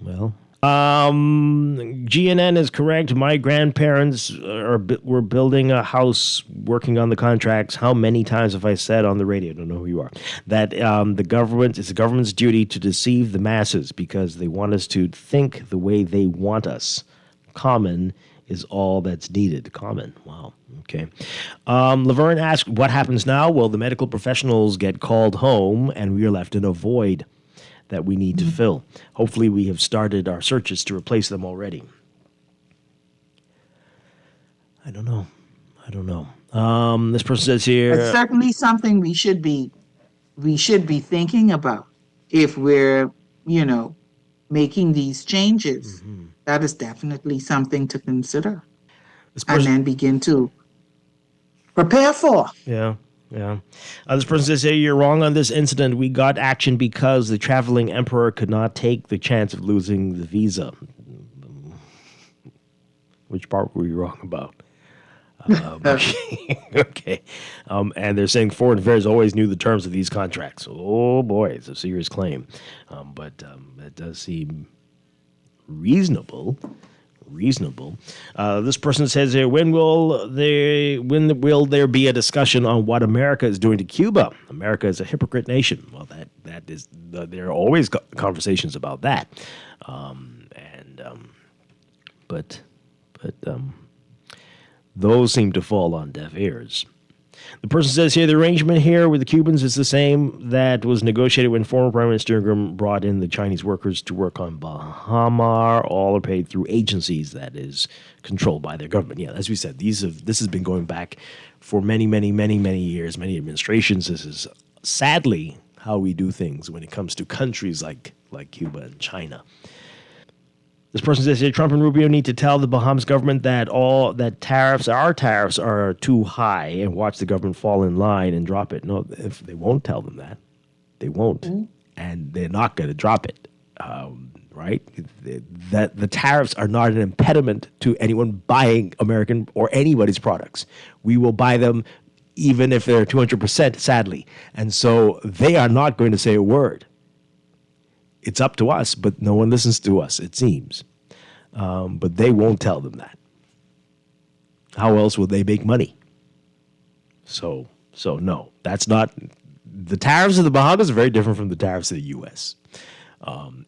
Well... GNN is correct. My grandparents were building a house, working on the contracts. How many times have I said on the radio, I don't know who you are, that it's the government's duty to deceive the masses because they want us to think the way they want us. Common is all that's needed. Common. Wow. Okay. Laverne asked, what happens now? Well, the medical professionals get called home and we are left in a void that we need to fill. Hopefully we have started our searches to replace them already. I don't know. This person says here... It's certainly something we should be we should be thinking about if we're, making these changes. That is definitely something to consider and then begin to prepare for. Yeah, yeah. This person says, hey, you're wrong on this incident. We got action because the traveling emperor could not take the chance of losing the visa. Which part were you wrong about? Okay. And they're saying Foreign Affairs always knew the terms of these contracts. Oh, boy, it's a serious claim. But it does seem reasonable. This person says here, when will there be a discussion on what America is doing to Cuba? America is a hypocrite nation. Well, that is there are always conversations about that, but those seem to fall on deaf ears. The person says here, the arrangement here with the Cubans is the same that was negotiated when former Prime Minister Ingram brought in the Chinese workers to work on Bahama. All are paid through agencies that is controlled by their government. Yeah, as we said, this has been going back for many, many, many, many years, many administrations. This is sadly how we do things when it comes to countries like Cuba and China. This person says here, Trump and Rubio need to tell the Bahamas government that our tariffs are too high and watch the government fall in line and drop it. No, if they won't tell them that, they won't, and they're not going to drop it, right? That the tariffs are not an impediment to anyone buying American or anybody's products. We will buy them even if they're 200%, sadly, and so they are not going to say a word. It's up to us, but no one listens to us, it seems. But they won't tell them that. How else will they make money? So no, that's not. The tariffs of the Bahamas are very different from the tariffs of the U.S.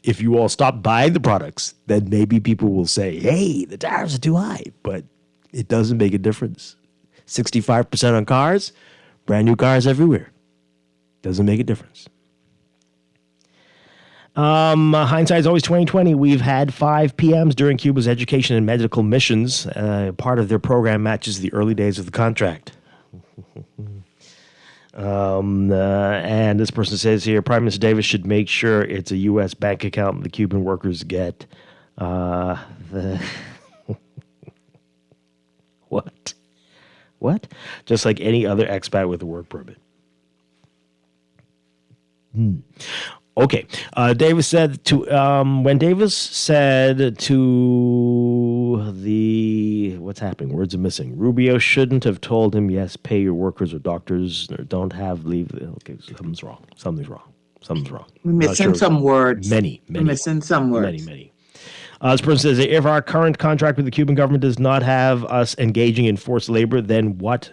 If you all stop buying the products, then maybe people will say, hey, the tariffs are too high. But it doesn't make a difference. 65% on cars, brand new cars everywhere. Doesn't make a difference. Hindsight is always 2020. We've had 5 PMs during Cuba's education and medical missions. Part of their program matches the early days of the contract. And this person says here, Prime Minister Davis should make sure it's a U.S. bank account the Cuban workers get. What? Just like any other expat with a work permit. Okay. Davis said to when Davis said to the what's happening? Words are missing. Rubio shouldn't have told him, yes, pay your workers or doctors or don't have leave. Okay, something's wrong. We're missing some words. Many. We're missing some words. Many. This person says, if our current contract with the Cuban government does not have us engaging in forced labor, then what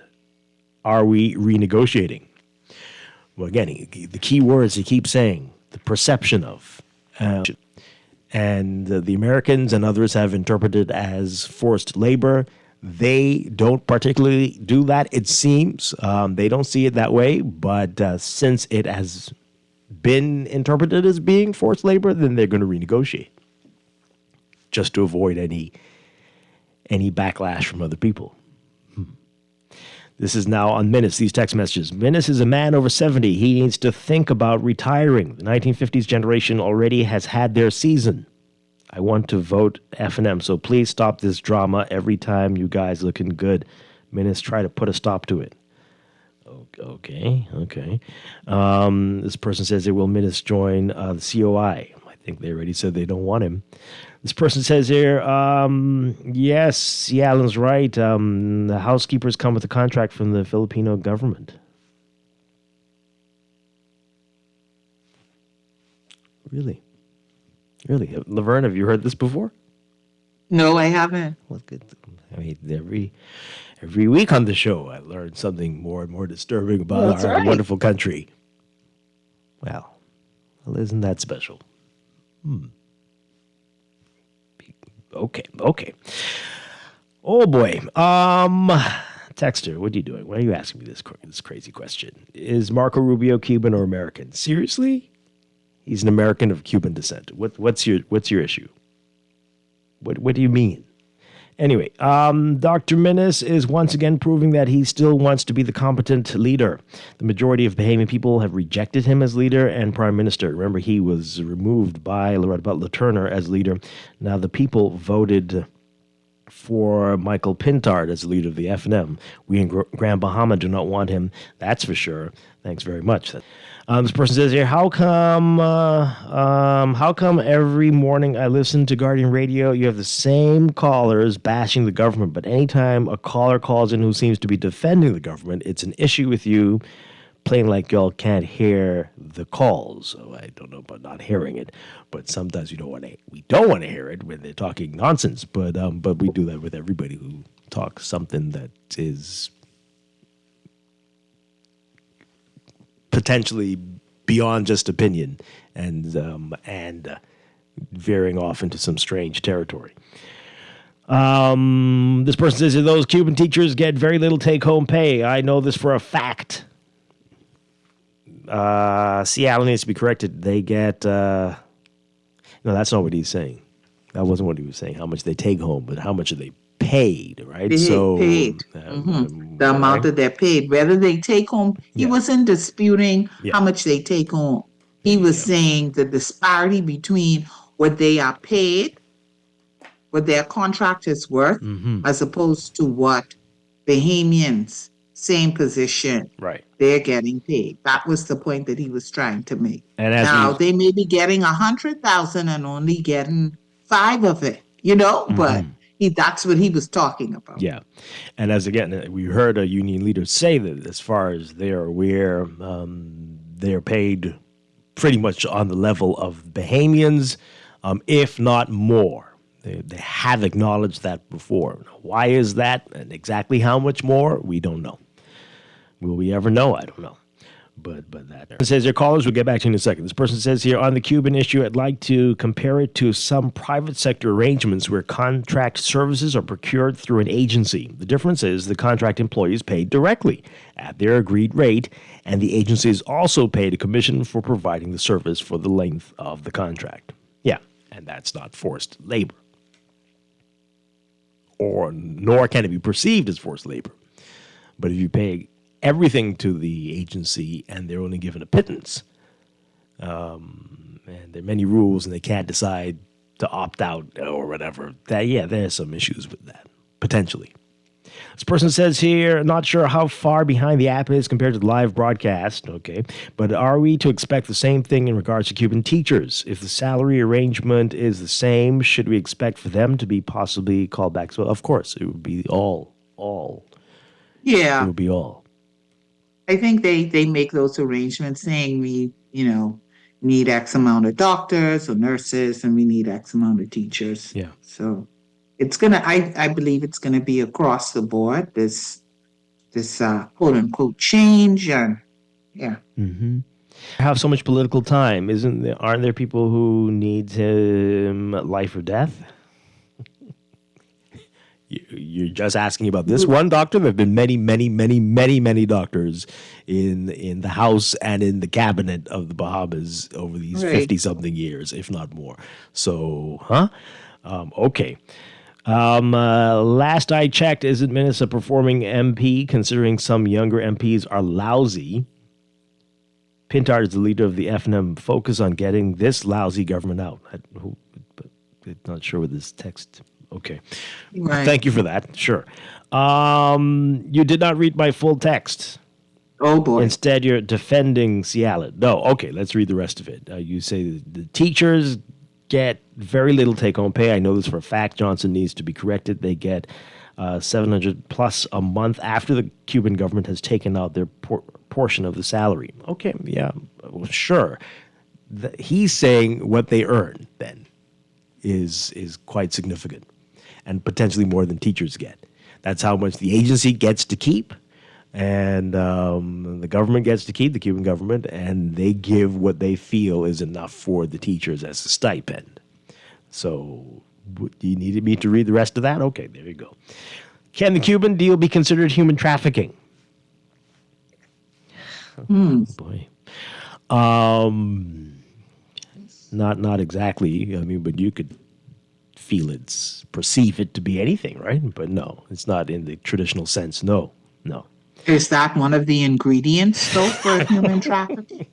are we renegotiating? Well, again, the key words he keeps saying, the perception of. And the Americans and others have interpreted as forced labor. They don't particularly do that, it seems. They don't see it that way. But since it has been interpreted as being forced labor, then they're going to renegotiate just to avoid any backlash from other people. This is now on Minutes, these text messages. Minutes is a man over 70. He needs to think about retiring. The 1950s generation already has had their season. I want to vote F&M, so please stop this drama every time you guys looking good. Minutes, try to put a stop to it. Okay. This person says, will Minutes join the COI? I think they already said they don't want him. This person says here, yes, Alan's right. The housekeepers come with a contract from the Filipino government. Really? Laverne, have you heard this before? No, I haven't. Well, good. I mean, every week on the show, I learn something more and more disturbing about our wonderful country. Well, isn't that special? Okay. Oh boy. Texter, what are you doing? Why are you asking me this crazy question? Is Marco Rubio Cuban or American? Seriously? He's an American of Cuban descent. What's your issue? What do you mean? Anyway, Dr. Minnis is once again proving that he still wants to be the competent leader. The majority of Bahamian people have rejected him as leader and prime minister. Remember, he was removed by Loretta Butler Turner as leader. Now, the people voted for Michael Pintard as the leader of the FNM. We in Grand Bahama do not want him, that's for sure. Thanks very much. This person says here, how come every morning I listen to Guardian Radio, you have the same callers bashing the government, but anytime a caller calls in who seems to be defending the government, it's an issue with you, plain like y'all can't hear the calls. So I don't know about not hearing it, but sometimes we don't want to hear it when they're talking nonsense. But we do that with everybody who talks something that is potentially beyond just opinion and veering off into some strange territory. This person says that those Cuban teachers get very little take-home pay. I know this for a fact. Seattle needs to be corrected. They get no, that's not what he's saying. That wasn't what he was saying. How much they take home, but how much are they paid? Right? Paid. The amount that they're paid, whether they take home. He wasn't disputing how much they take home. He was saying the disparity between what they are paid, what their contract is worth, as opposed to what Bahamians, same position, they're getting paid. That was the point that he was trying to make. And now they may be getting 100,000 and only getting 5 of it, but that's what he was talking about. Yeah. And as again, we heard a union leader say that as far as they're aware, they're paid pretty much on the level of Bahamians, if not more. They have acknowledged that before. Why is that? And exactly how much more? We don't know. Will we ever know? I don't know. But that it says your callers, we'll get back to you in a second. This person says here, on the Cuban issue, I'd like to compare it to some private sector arrangements where contract services are procured through an agency. The difference is the contract employee is paid directly at their agreed rate, and the agency is also paid a commission for providing the service for the length of the contract. Yeah, and that's not forced labor. Nor can it be perceived as forced labor. But if you pay everything to the agency and they're only given a pittance, and there are many rules and they can't decide to opt out or whatever, there's some issues with that, potentially. This person says here, not sure how far behind the app is compared to the live broadcast, okay, but are we to expect the same thing in regards to Cuban teachers? If the salary arrangement is the same, should we expect for them to be possibly called back? So, of course, it would be all. Yeah. It would be all. I think they make those arrangements saying we, need X amount of doctors or nurses and we need X amount of teachers. Yeah. So it's I believe it's gonna be across the board, this quote unquote change and yeah. Mm-hmm. Have so much political time, aren't there people who need life or death? You're just asking about this one doctor. There have been many, many, many, many, many doctors in the House and in the cabinet of the Bahamas over these 50-something years, if not more. So, okay. Last I checked, isn't Minnis a performing MP, considering some younger MPs are lousy? Pintard is the leader of the FNM. Focus on getting this lousy government out. I'm not sure what this text... Okay. Right. Thank you for that. Sure. You did not read my full text. Oh, boy. Instead, you're defending Seattle. No. Okay, let's read the rest of it. You say the teachers get very little take-home pay. I know this for a fact. Johnson needs to be corrected. They get $700 plus a month after the Cuban government has taken out their portion of the salary. Okay, yeah, well, sure. He's saying what they earn, then, is quite significant. And potentially more than teachers get. That's how much the agency gets to keep, and the government gets to keep, the Cuban government, and they give what they feel is enough for the teachers as a stipend. So, do you need me to read the rest of that? Okay, there you go. Can the Cuban deal be considered human trafficking? Oh, boy. Not exactly. I mean, but you could feel it, perceive it to be anything, right? But no, it's not in the traditional sense. No. Is that one of the ingredients, though, for human trafficking?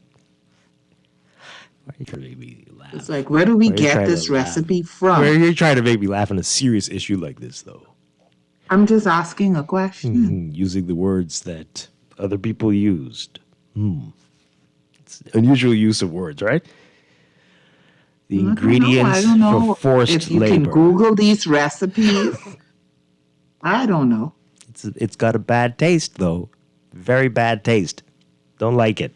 Why are you trying to make me laugh? It's like, where do we get this recipe from? Where are you trying to make me laugh on a serious issue like this, though? I'm just asking a question. Using the words that other people used. It's unusual use of words, right? The ingredients I don't know. for forced if you labor. can Google these recipes. I don't know. It's got a bad taste, though. Very bad taste. Don't like it.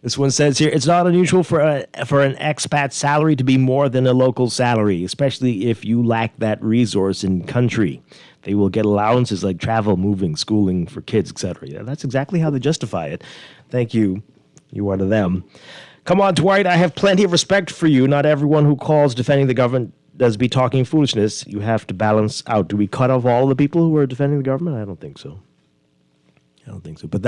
This one says here, it's not unusual for an expat salary to be more than a local salary, especially if you lack that resource in country. They will get allowances like travel, moving, schooling for kids, etc. Yeah, that's exactly how they justify it. Thank you. You're one of them. Come on, Dwight, I have plenty of respect for you. Not everyone who calls defending the government does be talking foolishness. You have to balance out. Do we cut off all the people who are defending the government? I don't think so. But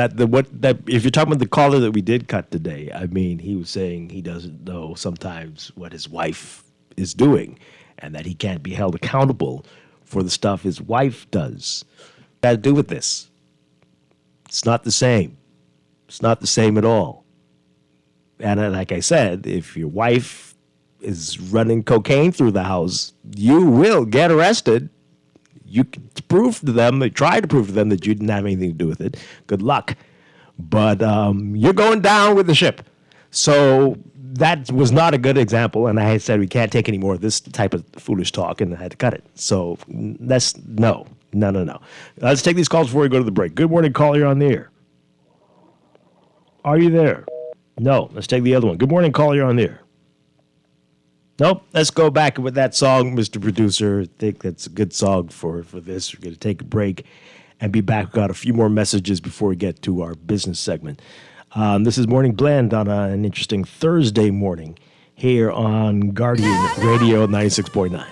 if you're talking about the caller that we did cut today, I mean, he was saying he doesn't know sometimes what his wife is doing and that he can't be held accountable for the stuff his wife does. Got to do with this. It's not the same. It's not the same at all. And like I said, if your wife is running cocaine through the house, you will get arrested. You can prove to them, try to prove to them that you didn't have anything to do with it. Good luck. But you're going down with the ship. So that was not a good example. And I said we can't take any more of this type of foolish talk, and I had to cut it. So that's no. Let's take these calls before we go to the break. Good morning, caller. You're on the air. Are you there? No. Let's take the other one. Good morning, caller. You're on the air. Nope. Let's go back with that song, Mr. Producer. I think that's a good song for this. We're going to take a break and be back. We've got a few more messages before we get to our business segment. This is Morning Blend on an interesting Thursday morning here on Guardian Radio 96.9.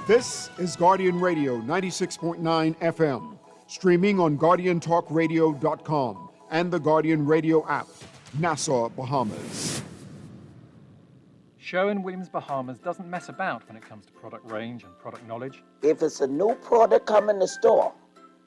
This is Guardian Radio 96.9 FM, streaming on GuardianTalkRadio.com and the Guardian Radio app, Nassau, Bahamas. Sherwin-Williams Bahamas doesn't mess about when it comes to product range and product knowledge. If it's a new product come in the store,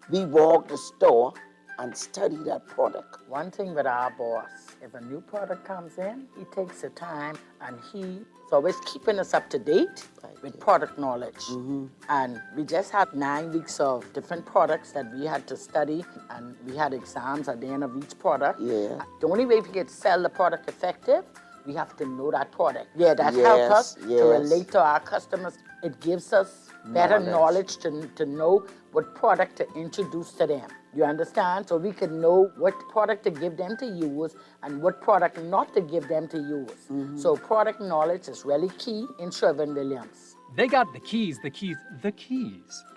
we walk the store and study that product. One thing with our boss, if a new product comes in, he takes the time and he's always keeping us up to date with product knowledge. Mm-hmm. And we just had 9 weeks of different products that we had to study, and we had exams at the end of each product. Yeah. The only way we can sell the product effective, we have to know that product. Yeah, that helps us to relate to our customers. It gives us better knowledge to know what product to introduce to them. You understand? So we can know what product to give them to use and what product not to give them to use. Mm-hmm. So product knowledge is really key in Sherwin-Williams. They got the keys.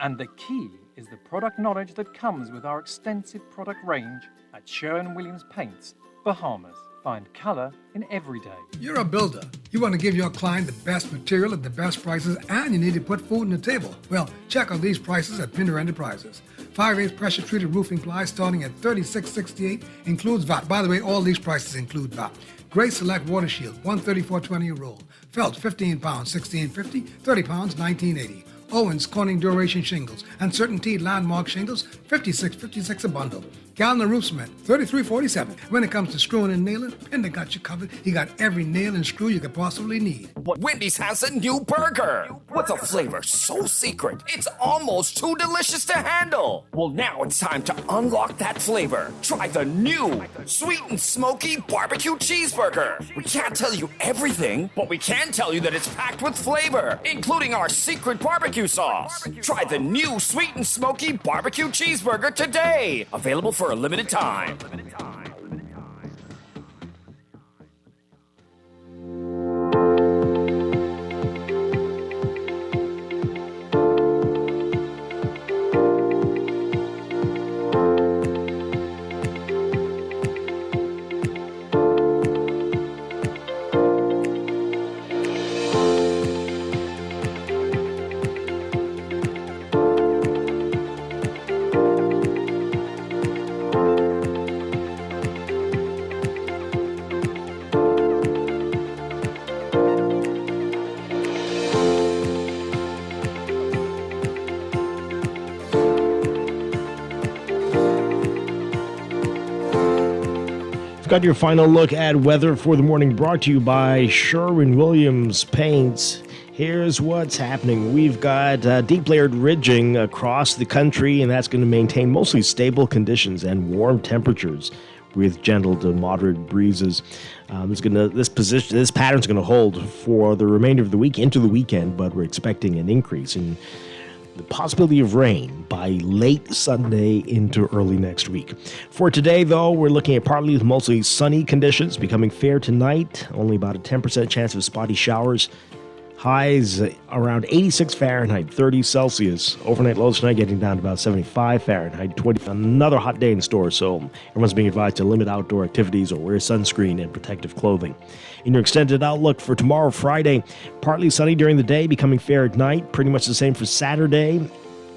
And the key is the product knowledge that comes with our extensive product range at Sherwin-Williams Paints, Bahamas. Find color in every day. You're a builder. You want to give your client the best material at the best prices, and you need to put food on the table. Well, check out these prices at Pinder Enterprises. 5/8 pressure-treated roofing ply starting at $36.68, includes VAT. By the way, all these prices include VAT. Gray Select Water Shield, $134.20 a roll. Felt, 15 pounds, $16.50, 30 pounds, $19.80. Owens Corning Duration Shingles and Certainty Landmark Shingles, $56.56 a bundle. Gallon Roof Cement, $33.47. When it comes to screwing and nailing, Pender got you covered. He got every nail and screw you could possibly need. Wendy's has a new burger with a flavor so secret, it's almost too delicious to handle. Well, now it's time to unlock that flavor. Try the new sweet and smoky barbecue cheeseburger. We can't tell you everything, but we can tell you that it's packed with flavor, including our secret barbecue sauce. Try the new sweet and smoky barbecue cheeseburger today. Available for a limited time. Got your final look at weather for the morning, brought to you by Sherwin-Williams Paints. Here's what's happening. We've got deep layered ridging across the country, and that's going to maintain mostly stable conditions and warm temperatures with gentle to moderate breezes. This pattern's going to hold for the remainder of the week into the weekend, but we're expecting an increase in the possibility of rain by late Sunday into early next week. For today, though, we're looking at partly with mostly sunny conditions, becoming fair tonight. Only about a 10% chance of spotty showers. Highs around 86 Fahrenheit, 30 Celsius. Overnight lows tonight getting down to about 75 Fahrenheit, 20. Another hot day in store, so everyone's being advised to limit outdoor activities or wear sunscreen and protective clothing. In your extended outlook for tomorrow, Friday, partly sunny during the day, becoming fair at night. Pretty much the same for Saturday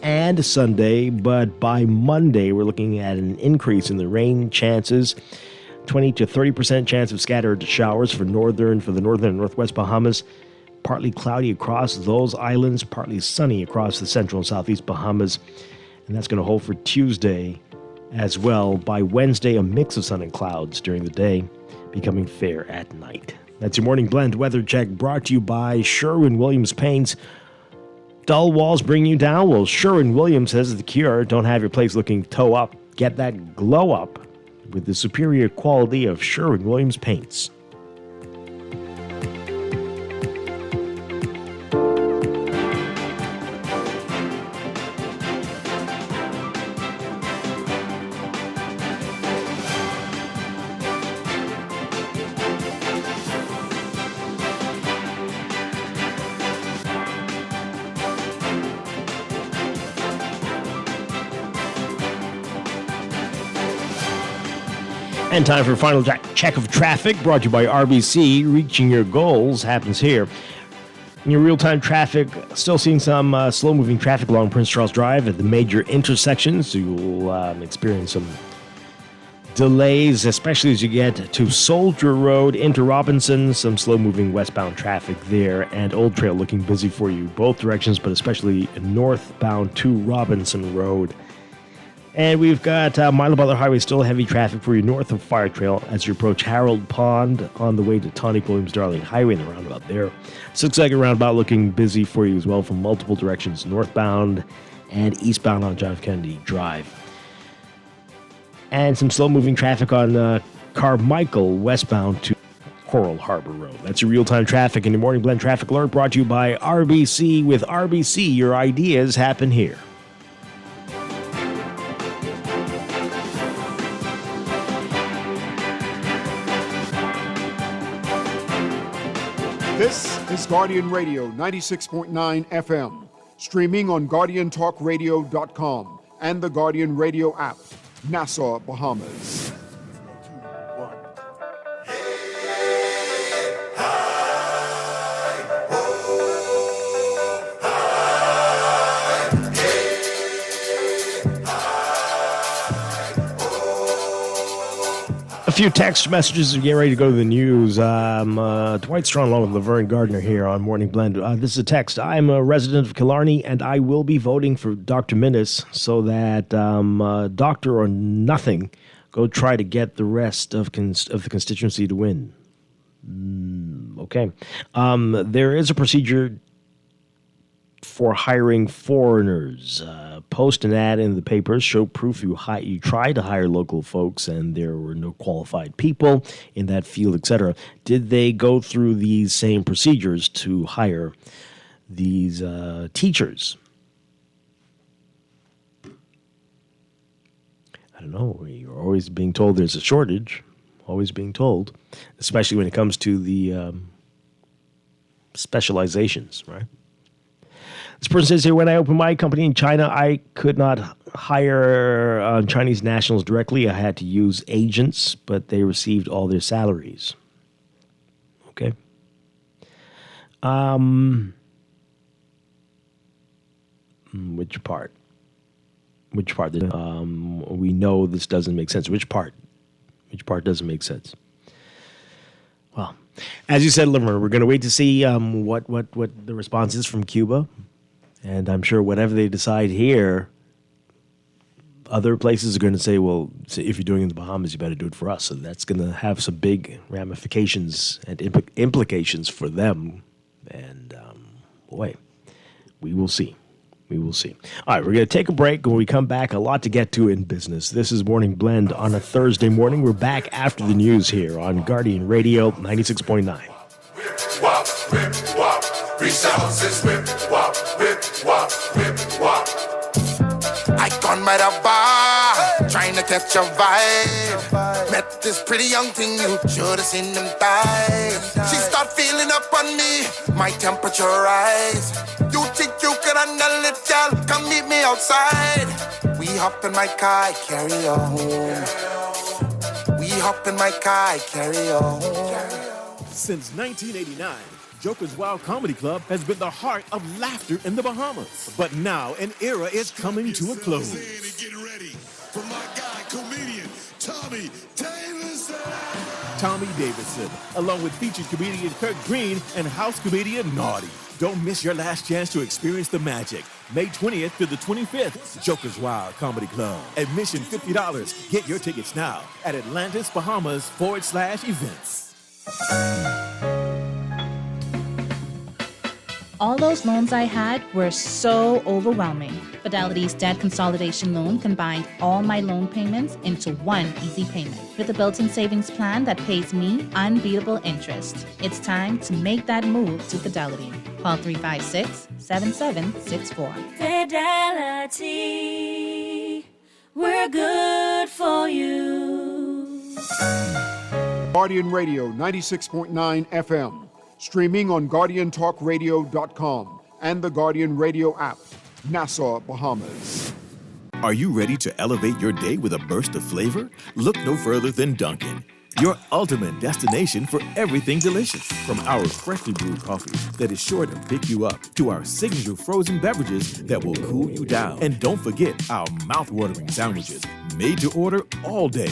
and Sunday, but by Monday, we're looking at an increase in the rain chances. 20 to 30% chance of scattered showers for the northern and northwest Bahamas. Partly cloudy across those islands, partly sunny across the central and southeast Bahamas. And that's going to hold for Tuesday as well. By Wednesday, a mix of sun and clouds during the day, becoming fair at night. That's your morning blend weather check, brought to you by Sherwin-Williams Paints. Dull walls bring you down? Well, Sherwin-Williams has the cure. Don't have your place looking toe up. Get that glow up with the superior quality of Sherwin-Williams Paints. And time for a final check of traffic, brought to you by RBC. Reaching your goals happens here. In your real-time traffic, still seeing some slow-moving traffic along Prince Charles Drive at the major intersections. So you'll experience some delays, especially as you get to Soldier Road into Robinson. Some slow-moving westbound traffic there, and Old Trail looking busy for you both directions, but especially northbound to Robinson Road. And we've got Milo Butler Highway, still heavy traffic for you north of Fire Trail as you approach Harold Pond on the way to Tonic Williams Darling Highway in the roundabout there. Zigzag roundabout looking busy for you as well from multiple directions, northbound and eastbound on John F. Kennedy Drive. And some slow-moving traffic on Carmichael westbound to Coral Harbor Road. That's your real-time traffic and your morning blend traffic alert, brought to you by RBC. With RBC, your ideas happen here. This is Guardian Radio 96.9 FM, streaming on GuardianTalkRadio.com and the Guardian Radio app, Nassau, Bahamas. few text messages to get ready to go to the news. Dwight Strachan along with Laverne Gardner here on Morning Blend. This is a text. I'm a resident of Killarney, and I will be voting for Dr. Minnis so that doctor or nothing, go try to get the rest of the constituency to win. Okay. There is a procedure for hiring foreigners. Post an ad in the papers, show proof you tried to hire local folks and there were no qualified people in that field, etc. Did they go through these same procedures to hire these teachers? I don't know. You're always being told there's a shortage, always being told, especially when it comes to the specializations, right? This person says here, when I opened my company in China, I could not hire Chinese nationals directly. I had to use agents, but they received all their salaries. Okay. Which part? Which part? We know this doesn't make sense. Which part? Which part doesn't make sense? Well, as you said, Limmer, we're going to wait to see what the response is from Cuba. And I'm sure whatever they decide here, other places are going to say, well, if you're doing it in the Bahamas, you better do it for us. So that's going to have some big ramifications and implications for them. And boy, we will see. We will see. All right, we're going to take a break. When we come back, a lot to get to in business. This is Morning Blend on a Thursday morning. We're back after the news here on Guardian Radio 96.9. Whip, wop, whip, wop. Resounds is whip, wop, whip, wop, whip, wop. I gone by the bar, trying to catch a vibe. Met this pretty young thing, you should have seen them thighs. She start feeling up on me, my temperature rise. You think you can handle it, girl? Come meet me outside. We hop in my car, I carry you home. We hop in my car, I carry you home. Since 1989, Joker's Wild Comedy Club has been the heart of laughter in the Bahamas. But now an era is coming to a close. Get ready for my guy, comedian Tommy Davidson. Tommy Davidson, along with featured comedian Kirk Green and house comedian Naughty. Don't miss your last chance to experience the magic. May 20th to the 25th, Joker's Wild Comedy Club. Admission $50. Get your tickets now at Atlantis, Bahamas /events. All those loans I had were so overwhelming. Fidelity's debt consolidation loan combined all my loan payments into one easy payment with a built-in savings plan that pays me unbeatable interest. It's time to make that move to Fidelity. Call 356-7764. Fidelity, we're good for you. Guardian Radio 96.9 FM. Streaming on GuardianTalkRadio.com and the Guardian Radio app. Nassau, Bahamas. Are you ready to elevate your day with a burst of flavor? Look no further than Dunkin', your ultimate destination for everything delicious. From our freshly brewed coffee that is sure to pick you up, to our signature frozen beverages that will cool you down. And don't forget our mouth-watering sandwiches, made to order all day.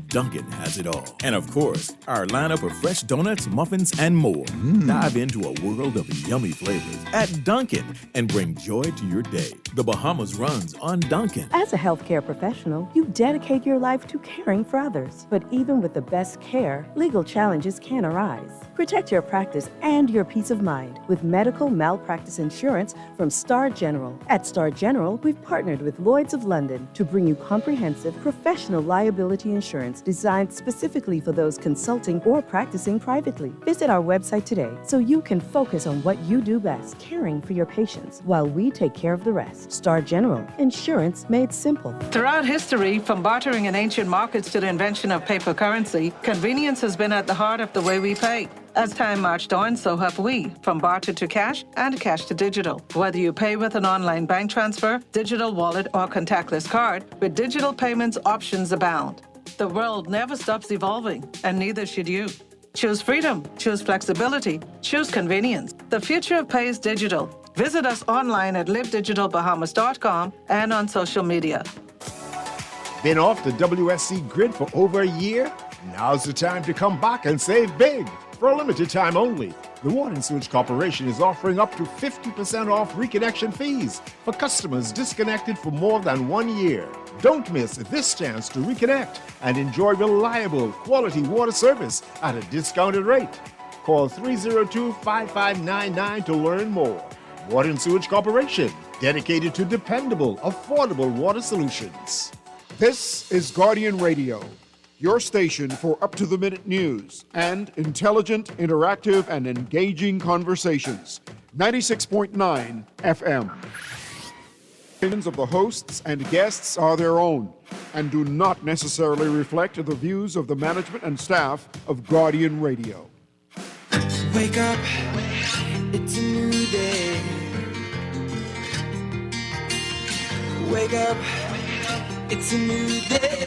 Dunkin' has it all. And of course, our lineup of fresh donuts, muffins, and more. Dive into a world of yummy flavors at Dunkin' and bring joy to your day. The Bahamas runs on Dunkin'. As a healthcare professional, you dedicate your life to caring for others. But even with the best care, legal challenges can arise. Protect your practice and your peace of mind with medical malpractice insurance from Star General. At Star General, we've partnered with Lloyd's of London to bring you comprehensive professional liability insurance designed specifically for those consulting or practicing privately. Visit our website today so you can focus on what you do best, caring for your patients, while we take care of the rest. Star General, insurance made simple. Throughout history, from bartering in ancient markets to the invention of paper currency, convenience has been at the heart of the way we pay. As time marched on, so have we, from barter to cash and cash to digital. Whether you pay with an online bank transfer, digital wallet, or contactless card, with digital payments, options abound. The world never stops evolving, and neither should you. Choose freedom, choose flexibility, choose convenience. The future of pay is digital. Visit us online at livedigitalbahamas.com and on social media. Been off the WSC grid for over a year? Now's the time to come back and save big. For a limited time only, the Water and Sewage Corporation is offering up to 50% off reconnection fees for customers disconnected for more than 1 year. Don't miss this chance to reconnect and enjoy reliable, quality water service at a discounted rate. Call 302-5599 to learn more. Water and Sewage Corporation, dedicated to dependable, affordable water solutions. This is Guardian Radio, your station for up-to-the-minute news and intelligent, interactive, and engaging conversations. 96.9 FM. Opinions of the hosts and guests are their own and do not necessarily reflect the views of the management and staff of Guardian Radio. Wake up, it's a new day. Wake up, it's a new day.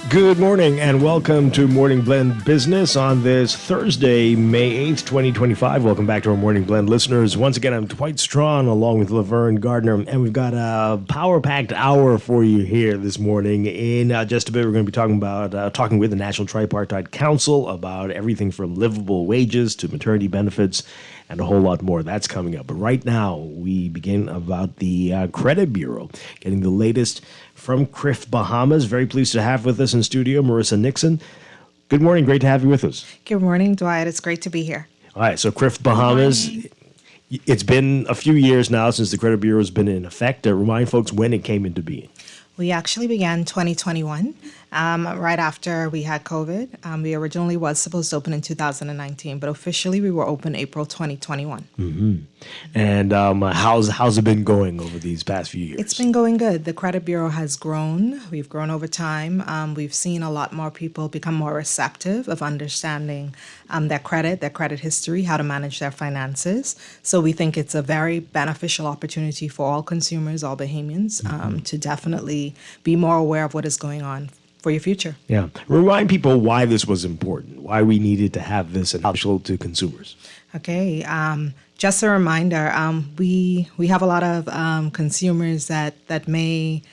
Good morning and welcome to Morning Blend Business on this Thursday, May 8th, 2025. Welcome back to our Morning Blend listeners. Once again, I'm Dwight Strachan along with Laverne Gardner, and we've got a power-packed hour for you here this morning. In just a bit, we're going to be talking with the National Tripartite Council about everything from livable wages to maternity benefits and a whole lot more. That's coming up. But right now, we begin about the Credit Bureau, getting the latest from CRIF Bahamas. Very pleased to have with us in studio Marissa Nixon. Good morning. Great to have you with us. Good morning, Dwight. It's great to be here. All right. So CRIF Bahamas, it's been a few years now since the Credit Bureau has been in effect. Remind folks when it came into being. We actually began 2021, right after we had COVID. We originally was supposed to open in 2019, but officially we were open April 2021. Mm-hmm. And how's it been going over these past few years? It's been going good. The Credit Bureau has grown. We've grown over time. We've seen a lot more people become more receptive of understanding their credit history, how to manage their finances. So we think it's a very beneficial opportunity for all consumers, all Bahamians, to definitely be more aware of what is going on for your future. Yeah. Remind people why this was important, why we needed to have this available to consumers. Okay. Just a reminder, we have a lot of consumers that may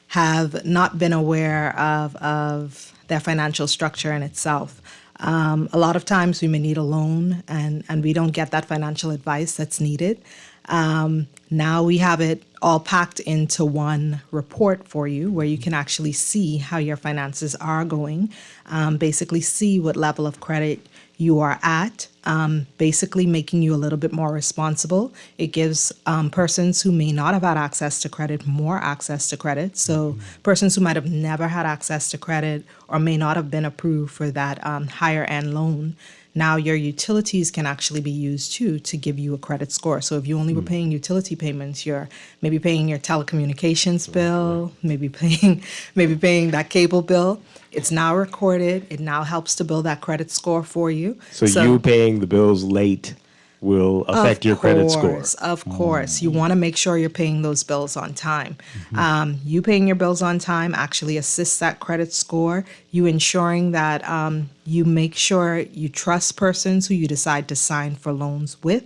have not been aware of their financial structure in itself. A lot of times we may need a loan and we don't get that financial advice that's needed. Now we have it all packed into one report for you where you can actually see how your finances are going, basically see what level of credit you are at, basically making you a little bit more responsible. It gives persons who may not have had access to credit more access to credit. So persons who might have never had access to credit or may not have been approved for that higher end loan, now your utilities can actually be used too to give you a credit score. So if you only were paying utility payments, you're maybe paying your telecommunications bill, maybe paying that cable bill. It's now recorded. It now helps to build that credit score for you. So you paying the bills late will affect your credit score. Of course. You want to make sure you're paying those bills on time. You paying your bills on time actually assists that credit score. You ensuring that you make sure you trust persons who you decide to sign for loans with.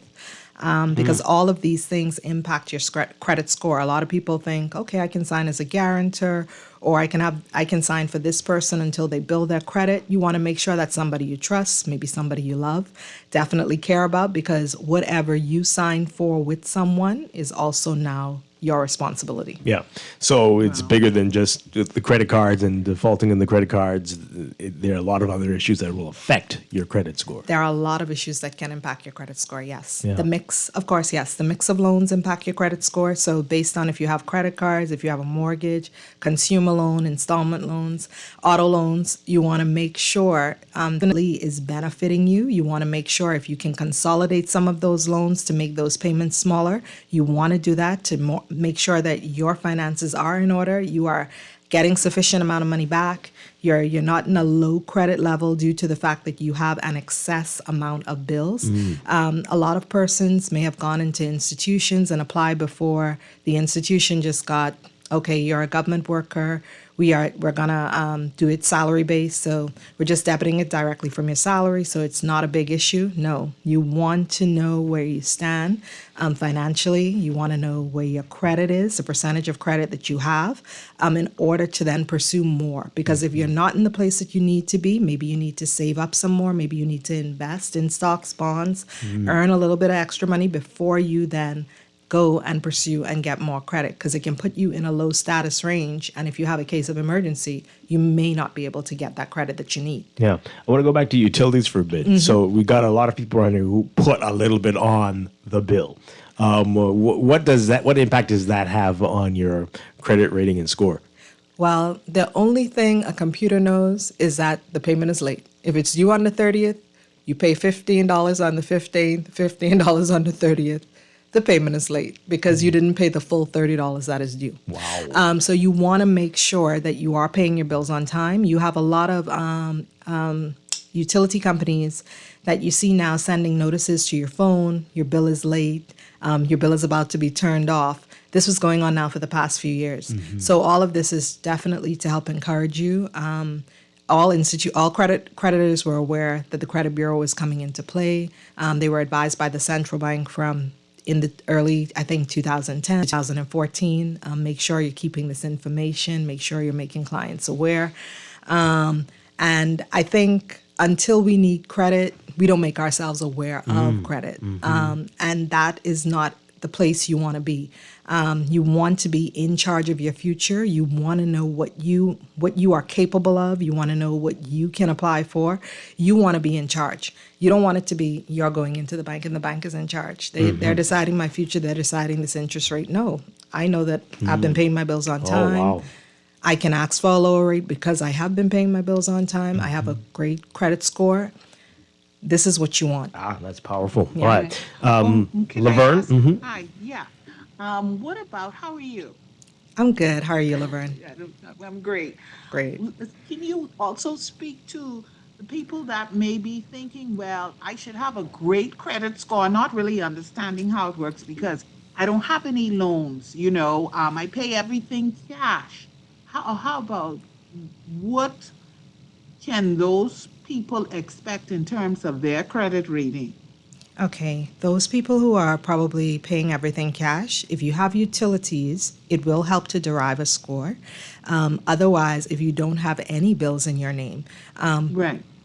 Because all of these things impact your credit score. A lot of people think, okay, I can sign as a guarantor, or I can sign for this person until they build their credit. You want to make sure that's somebody you trust, maybe somebody you love, definitely care about, because whatever you sign for with someone is also now your responsibility. Yeah. So it's bigger than just the credit cards and defaulting on the credit cards. There are a lot of other issues that will affect your credit score. There are a lot of issues that can impact your credit score, yes. Yeah. The mix of loans impact your credit score. So based on if you have credit cards, if you have a mortgage, consumer loan, installment loans, auto loans, you want to make sure is benefiting you. You want to make sure if you can consolidate some of those loans to make those payments smaller, you want to do that to make sure that your finances are in order. You are getting sufficient amount of money back. You're not in a low credit level due to the fact that you have an excess amount of bills. A lot of persons may have gone into institutions and applied before the institution just got okay, you're a government worker. We're gonna do it salary based, so we're just debiting it directly from your salary, so it's not a big issue. No, you want to know where you stand financially. You want to know where your credit is, the percentage of credit that you have, in order to then pursue more. Because if you're not in the place that you need to be, maybe you need to save up some more. Maybe you need to invest in stocks, bonds, earn a little bit of extra money before you then go and pursue and get more credit, because it can put you in a low status range. And if you have a case of emergency, you may not be able to get that credit that you need. Yeah. I want to go back to utilities for a bit. So we got a lot of people around here who put a little bit on the bill. What impact does that have on your credit rating and score? Well, the only thing a computer knows is that the payment is late. If it's due on the 30th, you pay $15 on the 15th, $15 on the 30th. The payment is late because you didn't pay the full $30 that is due. Wow. So you want to make sure that you are paying your bills on time. You have a lot of utility companies that you see now sending notices to your phone. Your bill is late. Your bill is about to be turned off. This was going on now for the past few years. So all of this is definitely to help encourage you. All creditors were aware that the credit bureau was coming into play. They were advised by the central bank in the early, I think, 2010, 2014. Make sure you're keeping this information. Make sure you're making clients aware. And I think until we need credit, we don't make ourselves aware of credit. And that is not the place you want to be. You want to be in charge of your future. You want to know what you are capable of. You want to know what you can apply for. You want to be in charge. You don't want it to be you're going into the bank and the bank is in charge. They're deciding my future. They're deciding this interest rate. No, I know that I've been paying my bills on time. Oh, wow. I can ask for a lower rate because I have been paying my bills on time. I have a great credit score. This is what you want. Ah, that's powerful. Yeah. All right. Can I Laverne? ask? Hi, yeah. What about, how are you? I'm good. How are you, Laverne? I'm great. Great. Can you also speak to the people that may be thinking, well, I should have a great credit score, not really understanding how it works because I don't have any loans, I pay everything cash. How about what can those people expect in terms of their credit rating? Okay, those people who are probably paying everything cash, if you have utilities, it will help to derive a score. Otherwise, if you don't have any bills in your name,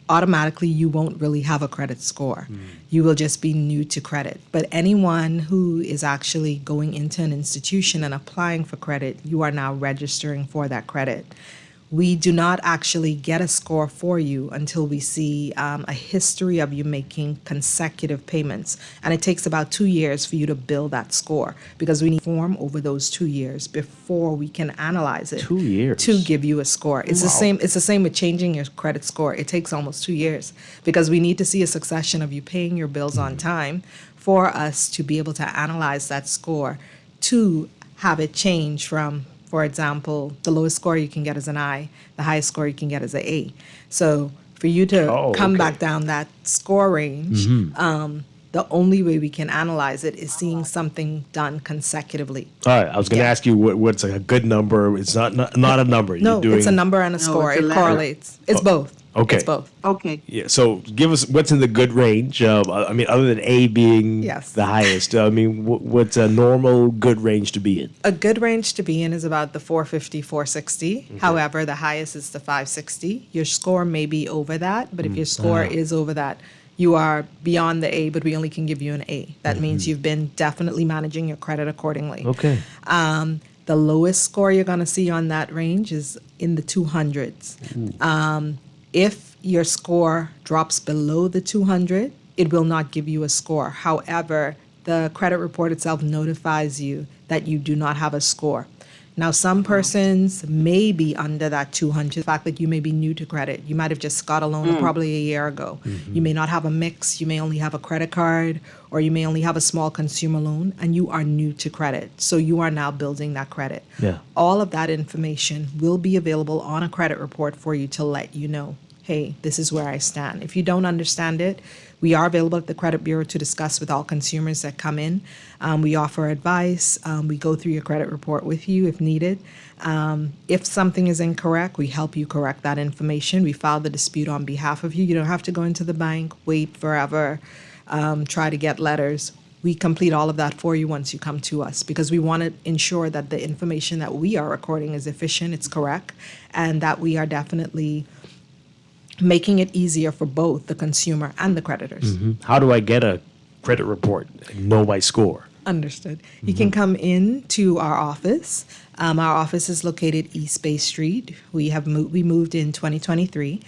automatically you won't really have a credit score. You will just be new to credit. But anyone who is actually going into an institution and applying for credit, you are now registering for that credit. We do not actually get a score for you until we see a history of you making consecutive payments. And it takes about 2 years for you to build that score because we need form over those 2 years before we can analyze it. 2 years? To give you a score. It's the same. It's the same with changing your credit score. It takes almost 2 years because we need to see a succession of you paying your bills on time for us to be able to analyze that score to have it change from, for example, the lowest score you can get is an I, the highest score you can get is an A. So for you to come back down that score range, the only way we can analyze it is seeing something done consecutively. All right, I was going to ask you what's a good number. It's not a number. No, it's a number and a score. It correlates. It's both. Okay. It's both. Okay. Yeah. So give us what's in the good range. Other than A being the highest. What's a normal good range to be in? A good range to be in is about the 450, 460. Okay. However, the highest is the 560. Your score may be over that, but if your score is over that, you are beyond the A, but we only can give you an A. That means you've been definitely managing your credit accordingly. Okay. The lowest score you're going to see on that range is in the 200s. If your score drops below the 200, it will not give you a score. However, the credit report itself notifies you that you do not have a score. Now, some persons may be under that 200. The fact that you may be new to credit. You might have just got a loan probably a year ago. You may not have a mix. You may only have a credit card, or you may only have a small consumer loan, and you are new to credit. So you are now building that credit. Yeah. All of that information will be available on a credit report for you to let you know, hey, this is where I stand. If you don't understand it, we are available at the Credit Bureau to discuss with all consumers that come in. We offer advice. We go through your credit report with you if needed. If something is incorrect, we help you correct that information. We file the dispute on behalf of you. You don't have to go into the bank, wait forever, try to get letters. We complete all of that for you once you come to us, because we want to ensure that the information that we are recording is efficient, it's correct, and that we are definitely making it easier for both the consumer and the creditors. How do I get a credit report and know my score? Understood. You can come in to our office. Our office is located East Bay Street. We moved in 2023,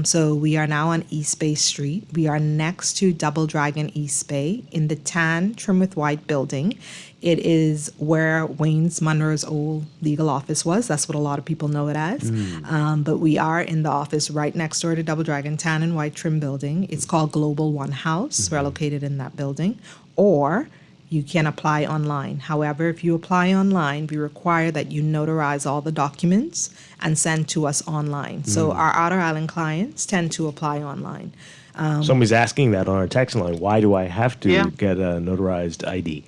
so we are now on East Bay Street. We are next to Double Dragon East Bay in the tan trim with white building. It is where Wayne's Monroe's old legal office was. That's what a lot of people know it as. But we are in the office right next door to Double Dragon, tan and white trim building. It's called Global One House. We're located in that building. Or you can apply online. However, if you apply online, we require that you notarize all the documents and send to us online. So our Outer Island clients tend to apply online. Somebody's asking that on our text line. Why do I have to get a notarized ID?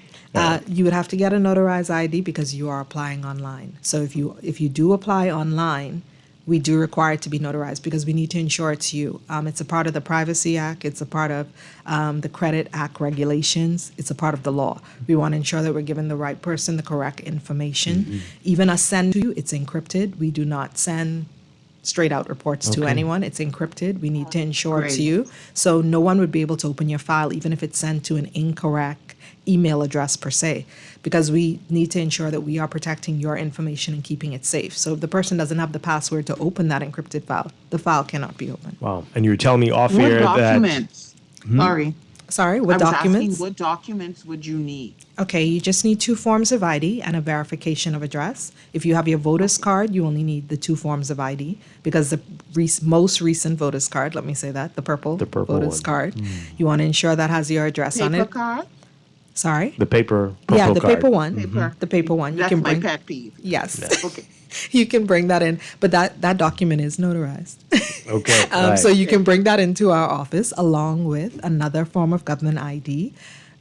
You would have to get a notarized ID because you are applying online. So if you do apply online, we do require it to be notarized because we need to ensure it's you. It's a part of the Privacy Act. It's a part of the Credit Act regulations. It's a part of the law. We want to ensure that we're giving the right person the correct information. Even us send to you, it's encrypted. We do not send straight out reports to anyone. It's encrypted. We need to ensure it's you. So no one would be able to open your file, even if it's sent to an incorrect email address per se, because we need to ensure that we are protecting your information and keeping it safe. So if the person doesn't have the password to open that encrypted file, the file cannot be opened. Wow. And you were telling me off air What documents? that... Sorry, what documents? Asking, what documents would you need? Okay, you just need 2 forms of ID and a verification of address. If you have your voter's card, you only need the 2 forms of ID because the most recent voter's card, let me say that, the purple voter's card, you want to ensure that has your address on it. Paper card? Sorry? The paper the card. paper one. The paper one. That's my pet peeve. Yes. Okay. You can bring that in, but that document is notarized. Okay. Right. So you can bring that into our office along with another form of government ID.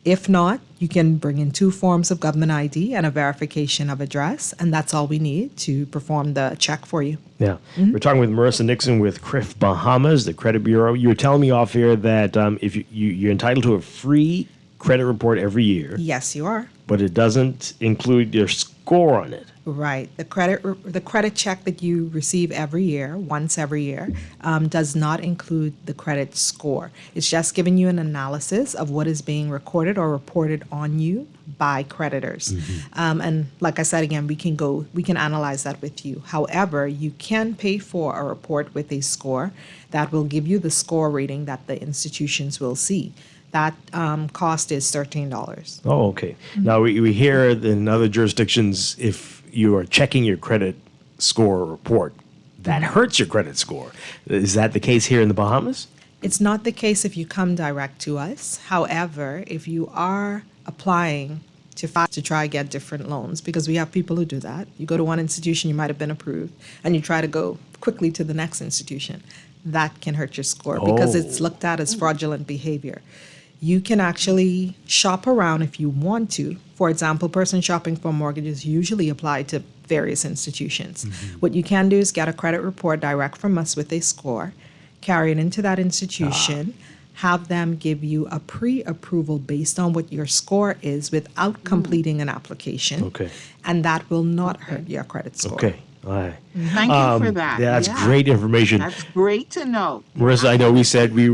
If not, you can bring in 2 forms of government ID and a verification of address, and that's all we need to perform the check for you. Yeah. We're talking with Marissa Nixon with CRIF Bahamas, the credit bureau. You were telling me off here that if you're entitled to a free credit report every year. Yes, you are. But it doesn't include your score on it. Right. The credit check that you receive every year, once every year, does not include the credit score. It's just giving you an analysis of what is being recorded or reported on you by creditors. And like I said again, we can analyze that with you. However, you can pay for a report with a score that will give you the score rating that the institutions will see. That cost is $13. Oh, okay. Now, we hear in other jurisdictions, if you are checking your credit score report, that hurts your credit score. Is that the case here in the Bahamas? It's not the case if you come direct to us. However, if you are applying to try to get different loans, because we have people who do that. You go to one institution, you might have been approved, and you try to go quickly to the next institution. That can hurt your score because it's looked at as fraudulent behavior. You can actually shop around if you want to. For example, person shopping for mortgages usually apply to various institutions. What you can do is get a credit report direct from us with a score, carry it into that institution, have them give you a pre-approval based on what your score is without completing an application. Okay. And that will not hurt your credit score. Okay. All right. Thank you for that. Yeah, that's great information. That's great to know. Marissa, I know we said we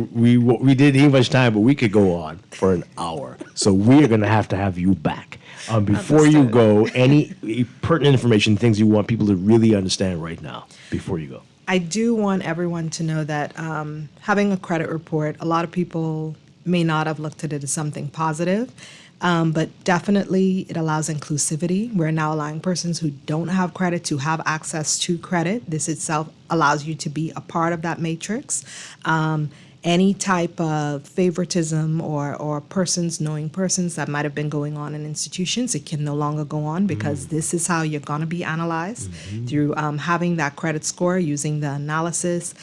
didn't need much time, but we could go on for an hour. So we're going to have you back. Before you go, any pertinent information, things you want people to really understand right now before you go? I do want everyone to know that having a credit report, a lot of people may not have looked at it as something positive. But definitely it allows inclusivity. We're now allowing persons who don't have credit to have access to credit. This itself allows you to be a part of that matrix. any type of favoritism or persons knowing persons that might have been going on in institutions, it can no longer go on because this is how you're going to be analyzed through having that credit score, using the analysis.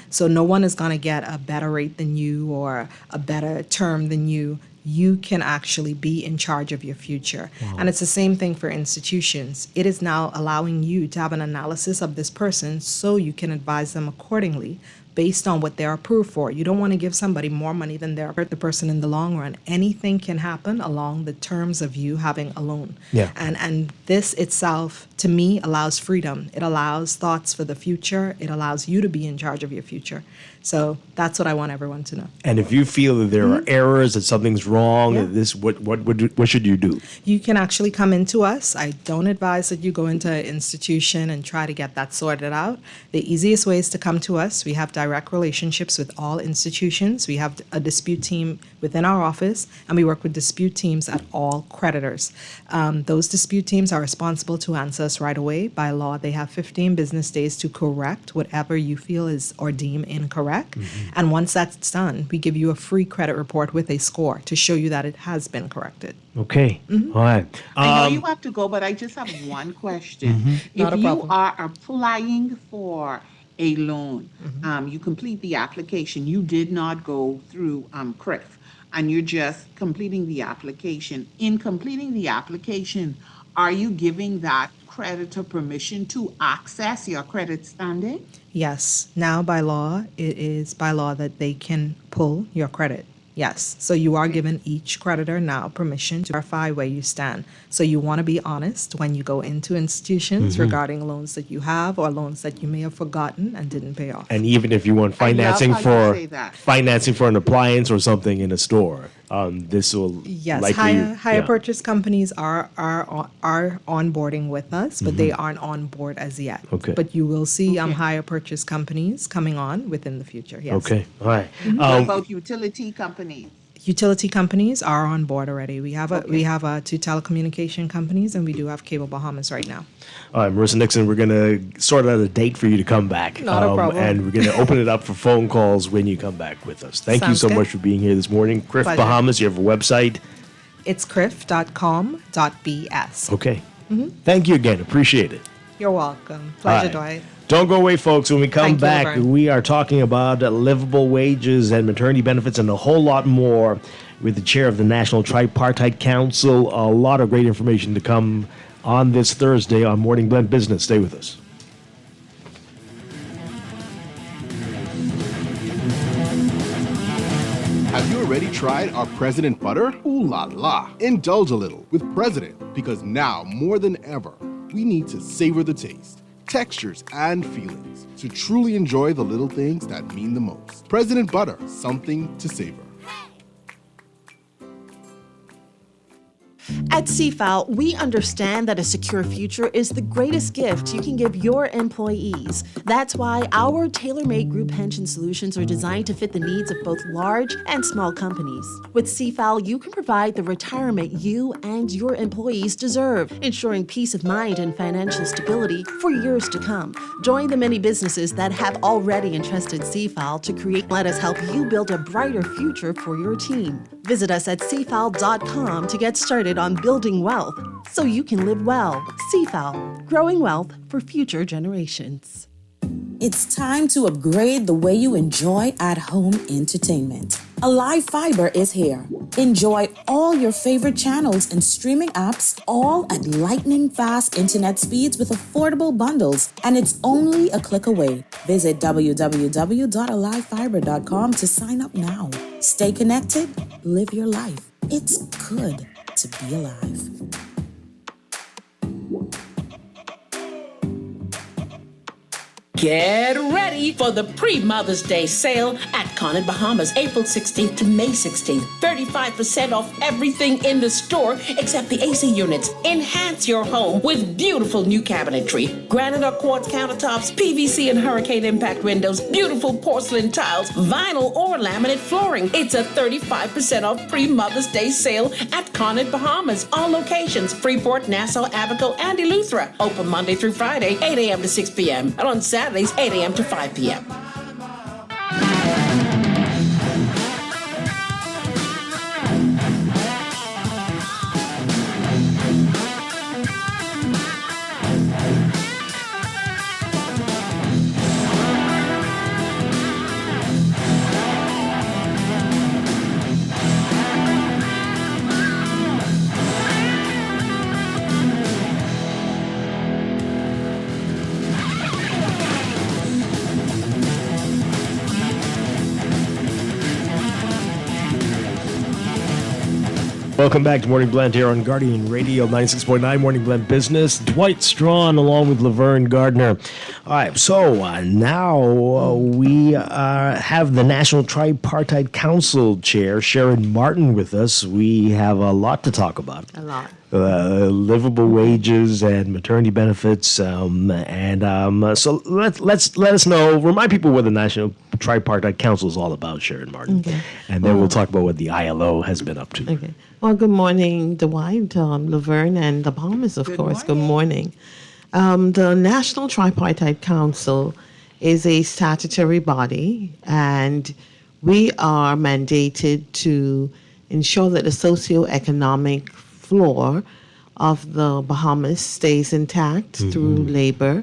So no one is going to get a better rate than you or a better term than you. You can actually be in charge of your future. Wow. And it's the same thing for institutions. It is now allowing you to have an analysis of this person so you can advise them accordingly based on what they're approved for. You don't want to give somebody more money than they're hurt the person in the long run. Anything can happen along the terms of you having a loan. Yeah. And this itself, to me, allows freedom. It allows thoughts for the future. It allows you to be in charge of your future. So that's what I want everyone to know. And if you feel that there are errors, that something's wrong, what should you do? You can actually come into us. I don't advise that you go into an institution and try to get that sorted out. The easiest way is to come to us. We have direct relationships with all institutions. We have a dispute team within our office, and we work with dispute teams at all creditors. Those dispute teams are responsible to answer us right away. By law, they have 15 business days to correct whatever you feel is or deem incorrect. And once that's done, we give you a free credit report with a score to show you that it has been corrected. Okay. All right. I know you have to go, but I just have one question. Not a If you problem. are applying for a loan, you complete the application, you did not go through CRIF, and you're just completing the application. In completing the application, are you giving that creditor permission to access your credit standing? Yes. Now by law, it is by law that they can pull your credit. Yes. So you are given each creditor now permission to verify where you stand. So you want to be honest when you go into institutions regarding loans that you have or loans that you may have forgotten and didn't pay off. And even if you want financing for an appliance or something in a store, this will Yes, likely higher purchase companies are onboarding with us, but they aren't on board as yet. Okay. But you will see higher purchase companies coming on within the future. Yes. Okay. All right. What about utility companies? Utility companies are on board already. We have two telecommunication companies, and we do have Cable Bahamas right now. All right, Marissa Nixon, we're going to sort out a date for you to come back. Not a problem. And we're going to open it up for phone calls when you come back with us. Thank you Sounds so good. much for being here this morning. CRIF Pleasure. Bahamas, you have a website. It's crif.com.bs. Okay. Thank you again. Appreciate it. You're welcome. Pleasure, All right. Dwight. Don't go away, folks. When we come Thank you, back, Laverne. we are talking about livable wages and maternity benefits and a whole lot more with the chair of the National Tripartite Council. A lot of great information to come on this Thursday on Morning Blend Business. Stay with us. Have you already tried our President butter? Ooh la la. Indulge a little with President, because now more than ever, we need to savor the taste, textures, and feelings to truly enjoy the little things that mean the most. President butter, something to savor. At CFAL, we understand that a secure future is the greatest gift you can give your employees. That's why our tailor-made group pension solutions are designed to fit the needs of both large and small companies. With CFAL, you can provide the retirement you and your employees deserve, ensuring peace of mind and financial stability for years to come. Join the many businesses that have already entrusted CFAL to create. Let us help you build a brighter future for your team. Visit us at cfal.com to get started on building wealth so you can live well. CFAL, growing wealth for future generations. It's time to upgrade the way you enjoy at-home entertainment. Alive Fiber is here. Enjoy all your favorite channels and streaming apps, all at lightning-fast internet speeds with affordable bundles, and it's only a click away. Visit www.alivefiber.com to sign up now. Stay connected, live your life. It's good to be alive. Get ready for the pre-Mother's Day sale at Conant Bahamas, April 16th to May 16th. 35% off everything in the store except the AC units. Enhance your home with beautiful new cabinetry, granite or quartz countertops, PVC and hurricane impact windows, beautiful porcelain tiles, vinyl or laminate flooring. It's a 35% off pre-Mother's Day sale at Conant Bahamas. All locations, Freeport, Nassau, Abaco, and Eleuthera. Open Monday through Friday, 8 a.m. to 6 p.m. And on Saturdays, 8 a.m. to 5 p.m. Welcome back to Morning Blend here on Guardian Radio 96.9 Morning Blend Business. Dwight Strachan along with Laverne Gardner. All right, so now we have the National Tripartite Council Chair, Sharon Martin, with us. We have a lot to talk about. A lot. Livable wages and maternity benefits, so let us know. Remind people what the National Tripartite Council is all about, Sharon Martin, Okay. and then we'll talk about what the ILO has been up to. Okay. Well, good morning, Dwight, Laverne, and the Bahamas, of course. Good morning. The National Tripartite Council is a statutory body, and we are mandated to ensure that the socioeconomic floor of the Bahamas stays intact through labor.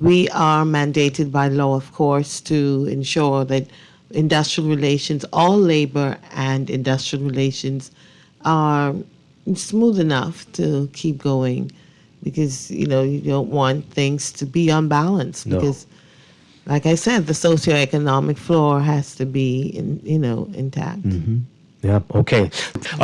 We are mandated by law, of course, to ensure that industrial relations, all labor and industrial relations, are smooth enough to keep going, because you don't want things to be unbalanced. No. Because, like I said, the socioeconomic floor has to be intact. Yeah. Okay.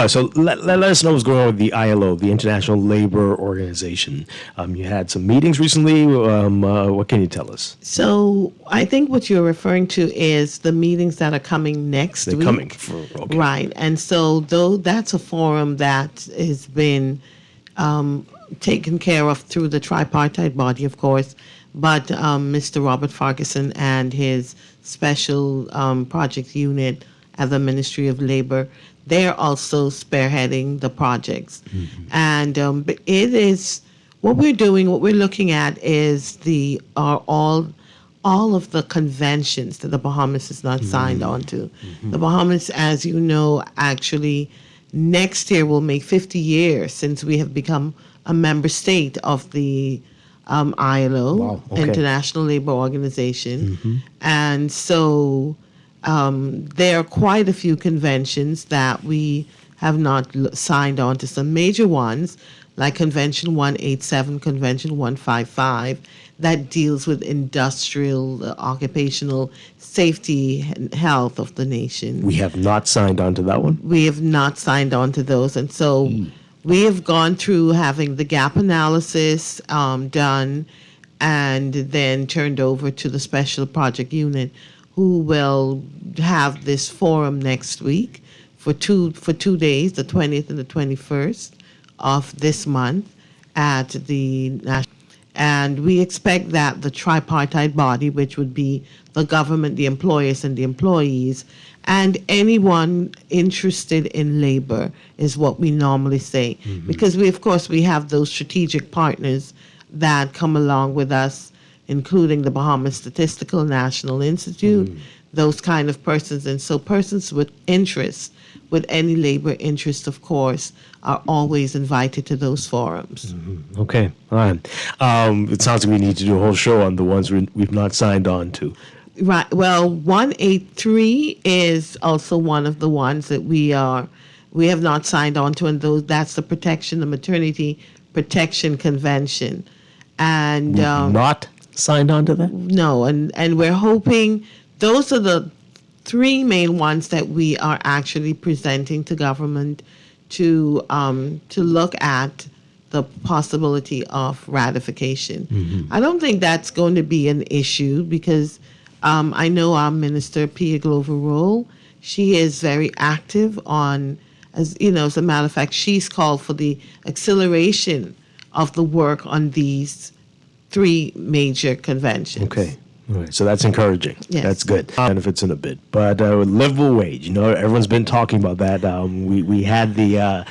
So let us know what's going on with the ILO, the International Labor Organization. You had some meetings recently. What can you tell us? So I think what you're referring to is the meetings that are coming next week. They're coming. Okay. Right. And so though that's a forum that has been taken care of through the tripartite body, of course, but Mr. Robert Farquharson and his special project unit at the Ministry of Labor, they're also spearheading the projects. And it is, what we're doing, what we're looking at is all of the conventions that the Bahamas is not signed on to. The Bahamas, as you know, actually next year will make 50 years since we have become a member state of the ILO, Wow, okay. International Labor Organization. And so there are quite a few conventions that we have not signed on to. Some major ones, like Convention 187, Convention 155, that deals with industrial, occupational safety and health of the nation. We have not signed on to that one. We have not signed on to those. And so we have gone through having the gap analysis done and then turned over to the special project unit, who will have this forum next week for two days, the 20th and the 21st of this month at the National. And we expect that the tripartite body, which would be the government, the employers, and the employees, and anyone interested in labor, is what we normally say. Because we, of course, we have those strategic partners that come along with us, including the Bahamas Statistical National Institute, those kind of persons. And so persons with interest, with any labor interest, of course, are always invited to those forums. Okay. All right. It sounds like we need to do a whole show on the ones we've not signed on to. Right. Well, 183 is also one of the ones that we have not signed on to, and that's the Maternity Protection Convention. And not signed on to that? No, and we're hoping those are the three main ones that we are actually presenting to government to look at the possibility of ratification. I don't think that's going to be an issue, because I know our minister, Pia Glover-Roll, she is very active on, as a matter of fact, she's called for the acceleration of the work on these three major conventions. Okay. All right. So that's encouraging. Yes. That's good. Benefits in a bit. But livable wage, everyone's been talking about that. We had the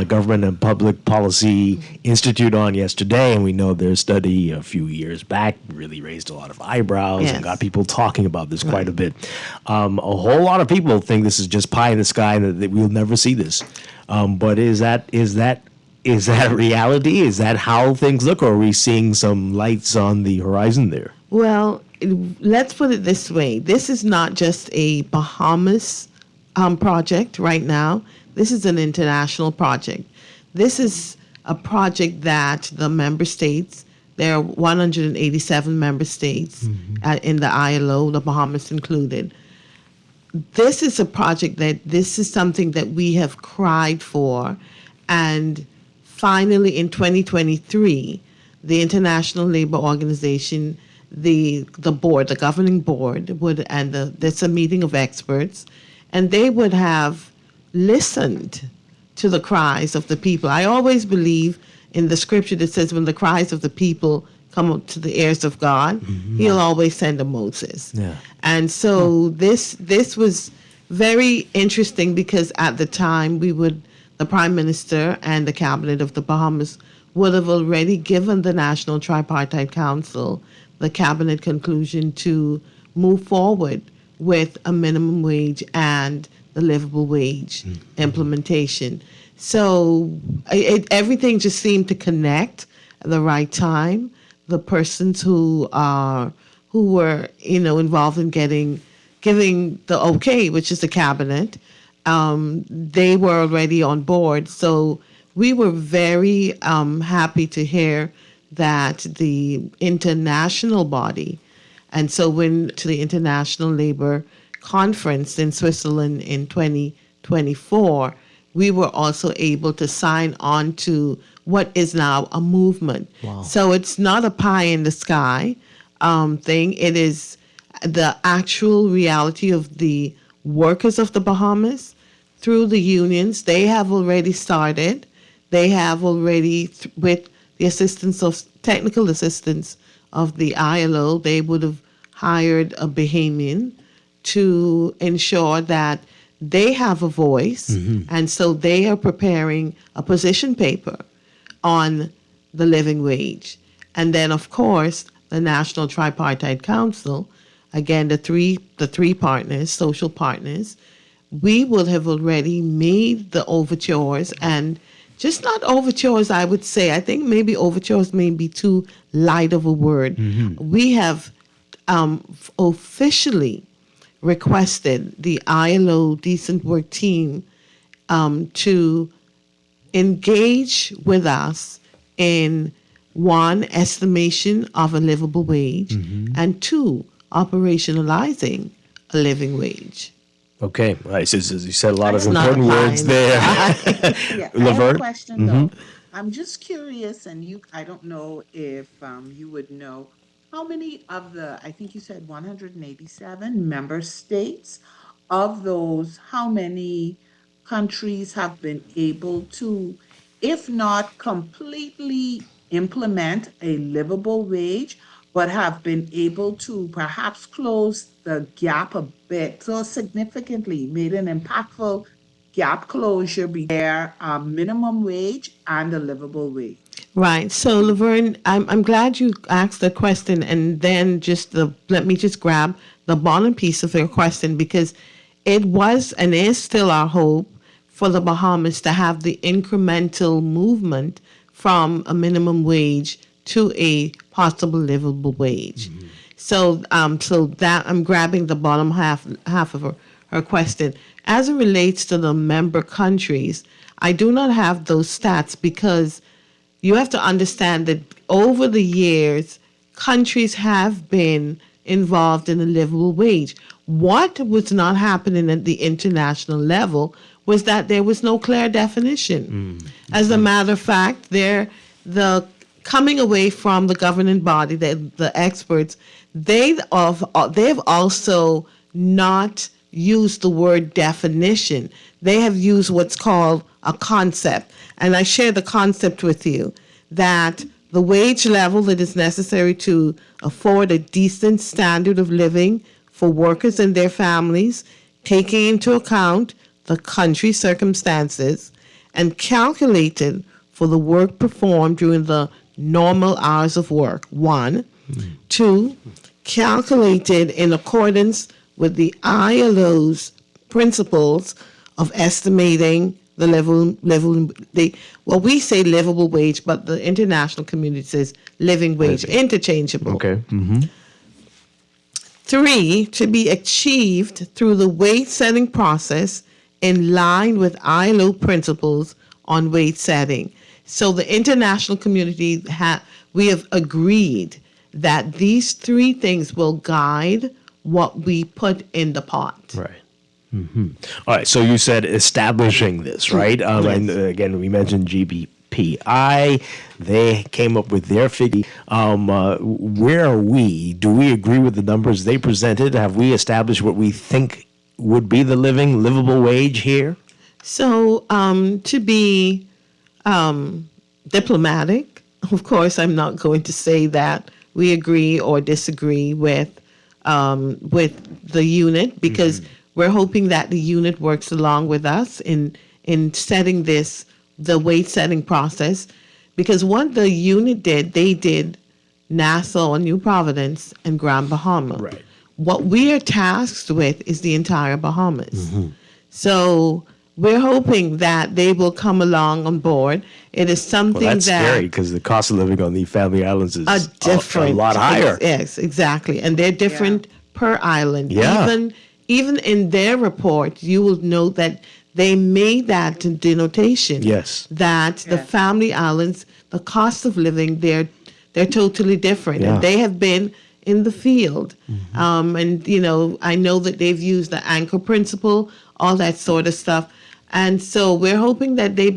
Government and Public Policy Institute on yesterday, and we know their study a few years back really raised a lot of eyebrows and got people talking about this quite a bit. A whole lot of people think this is just pie in the sky and that we'll never see this. But is that reality? Is that how things look, or are we seeing some lights on the horizon there? Well, let's put it this way. This is not just a Bahamas project right now. This is an international project. This is a project that the member states, there are 187 member states in the ILO, the Bahamas included, this is a project this is something that we have cried for. And finally, in 2023, the International Labor Organization, the board, the governing board, there's a meeting of experts, and they would have listened to the cries of the people. I always believe in the scripture that says when the cries of the people come up to the ears of God, he'll always send a Moses. Yeah. And so this was very interesting because at the time the Prime Minister and the Cabinet of the Bahamas would have already given the National Tripartite Council the Cabinet conclusion to move forward with a minimum wage and the livable wage implementation. So everything just seemed to connect at the right time. The persons who were involved in giving the okay, which is the Cabinet, they were already on board. So we were very happy to hear that the international body, and so when to the International Labor Conference in Switzerland in 2024, we were also able to sign on to what is now a movement. Wow. So it's not a pie in the sky thing. It is the actual reality of the workers of the Bahamas through the unions. They have already started. They have already, with the technical assistance of the ILO, they would have hired a Bahamian to ensure that they have a voice. And so they are preparing a position paper on the living wage. And then, of course, the National Tripartite Council, again, the three partners, social partners, we would have already made the overtures, and just not overtures, I would say. I think maybe overtures may be too light of a word. We have officially requested the ILO Decent Work Team to engage with us in, one, estimation of a livable wage, and two, operationalizing a living wage. Okay, right. So you said a lot of That's not important a pie words in the there. Yeah, I have a Laverne? question though. I'm just curious, and I don't know if you would know how many of I think you said 187 member states, of those, how many countries have been able to, if not completely implement a livable wage, but have been able to perhaps close the gap a bit, so significantly made an impactful gap closure between their minimum wage and the livable wage. Right. So, Laverne, I'm glad you asked the question, and then let me just grab the bottom piece of your question, because it was and is still our hope for the Bahamas to have the incremental movement from a minimum wage to a possible livable wage. So that I'm grabbing the bottom half of her question. As it relates to the member countries, I do not have those stats, because you have to understand that over the years, countries have been involved in a livable wage. What was not happening at the international level was that there was no clear definition. As a matter of fact, the coming away from the governing body, the experts, they've also not used the word definition. They have used what's called a concept. And I share the concept with you, that the wage level that is necessary to afford a decent standard of living for workers and their families, taking into account the country's circumstances, and calculated for the work performed during the normal hours of work, one. Two, calculated in accordance with the ILO's principles of estimating the we say livable wage, but the international community says living wage, interchangeable. Okay. Three, to be achieved through the wage setting process in line with ILO principles on wage setting. So the international community, we have agreed that these three things will guide what we put in the pot. Right. All right, so you said establishing this, right? And again, we mentioned GBPI. They came up with their figure. Where are we? Do we agree with the numbers they presented? Have we established what we think would be the livable wage here? So, to be diplomatic, of course, I'm not going to say that we agree or disagree with the unit, because we're hoping that the unit works along with us in setting the wage setting process. Because what the unit did, they did Nassau, New Providence, and Grand Bahama. Right. What we are tasked with is the entire Bahamas. So we're hoping that they will come along on board. It is something Well, that's that scary because the cost of living on the family islands is different, a lot higher. Yes, exactly, and they're different per island. Yeah. Even in their report, you will note that they made that denotation. Yes. That the family islands, the cost of living, they're totally different, Yeah. and they have been in the field. And I know that they've used the anchor principle, all that sort of stuff. And so we're hoping that they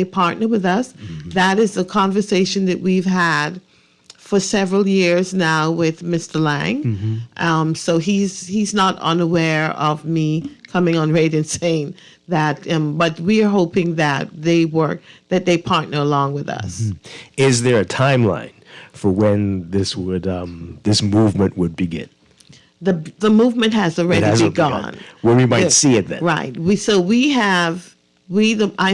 partner with us. That is a conversation that we've had for several years now with Mr. Lang. So he's not unaware of me coming on radio and saying that, but we are hoping that they partner along with us. Is there a timeline for when this movement would begin? The movement has already begun. When we might see it then. Right. I'm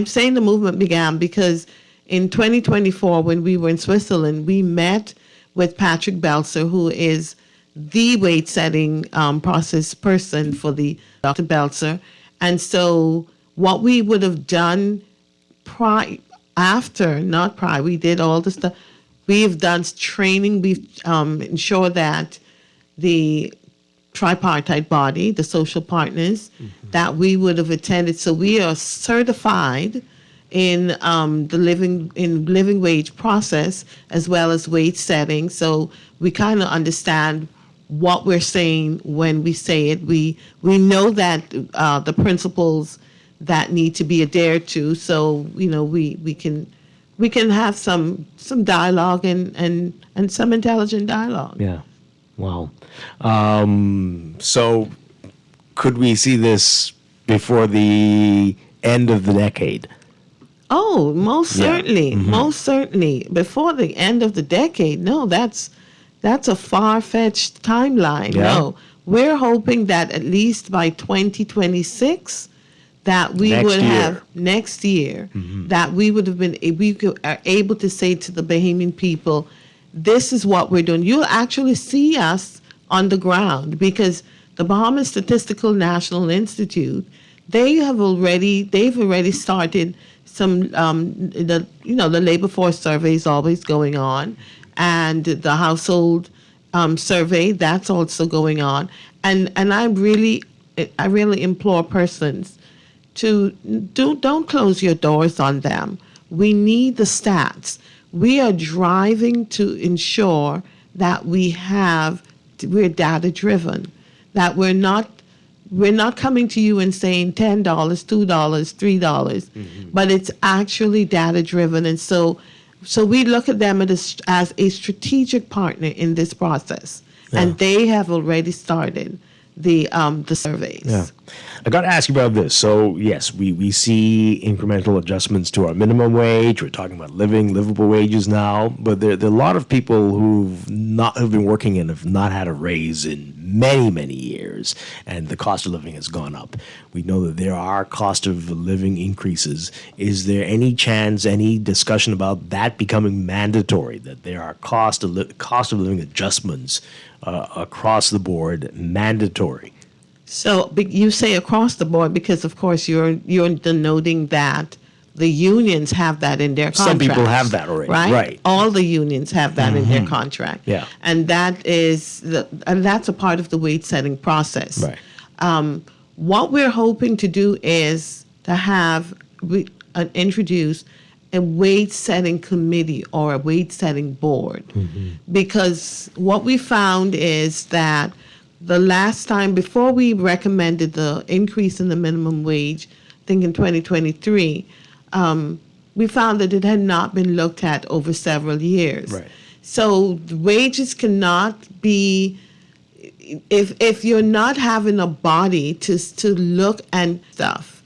saying the movement began because in 2024, when we were in Switzerland, we met with Patrick Belzer, who is the weight setting process person for the Dr. Belzer. And so what we would have done we did all the stuff. We've done training. We've ensured that the tripartite body, the social partners, that we would have attended. So we are certified in the living wage process as well as wage setting. So we kind of understand what we're saying when we say it. We know that the principles that need to be adhered to. So we can have some dialogue and some intelligent dialogue. Yeah. Wow. So could we see this before the end of the decade? Oh, most certainly. Most certainly. Before the end of the decade. No, that's a far-fetched timeline. Yeah. No. We're hoping that at least by 2026 that we next year that we would have been able to say to the Bahamian people, this is what we're doing. You'll actually see us on the ground, because the Bahamas Statistical National Institute, they've already started some the labor force survey is always going on, and the household survey, that's also going on, and I really implore persons to don't close your doors on them. We need the stats. We are driving to ensure that we're data driven, that we're not coming to you and saying $10, $2, $3, but it's actually data driven. And so we look at them as a strategic partner in this process, and they have already started the surveys. Yeah. I got to ask you about this. So, yes, we see incremental adjustments to our minimum wage. We're talking about livable wages now. But there are a lot of people who've been working and have not had a raise in many, many years, and the cost of living has gone up. We know that there are cost of living increases. Is there any chance, any discussion about that becoming mandatory, that there are cost of living adjustments across the board, mandatory? So you say across the board because, of course, you're denoting that the unions have that in their contract. Some people have that already, right? All the unions have that in their contract. Yeah, and that's a part of the wage setting process. Right. What we're hoping to do is to introduce a wage setting committee or a wage setting board, because what we found is that the last time before we recommended the increase in the minimum wage, I think in 2023, we found that it had not been looked at over several years. Right. So the wages cannot be, if you're not having a body to look and stuff,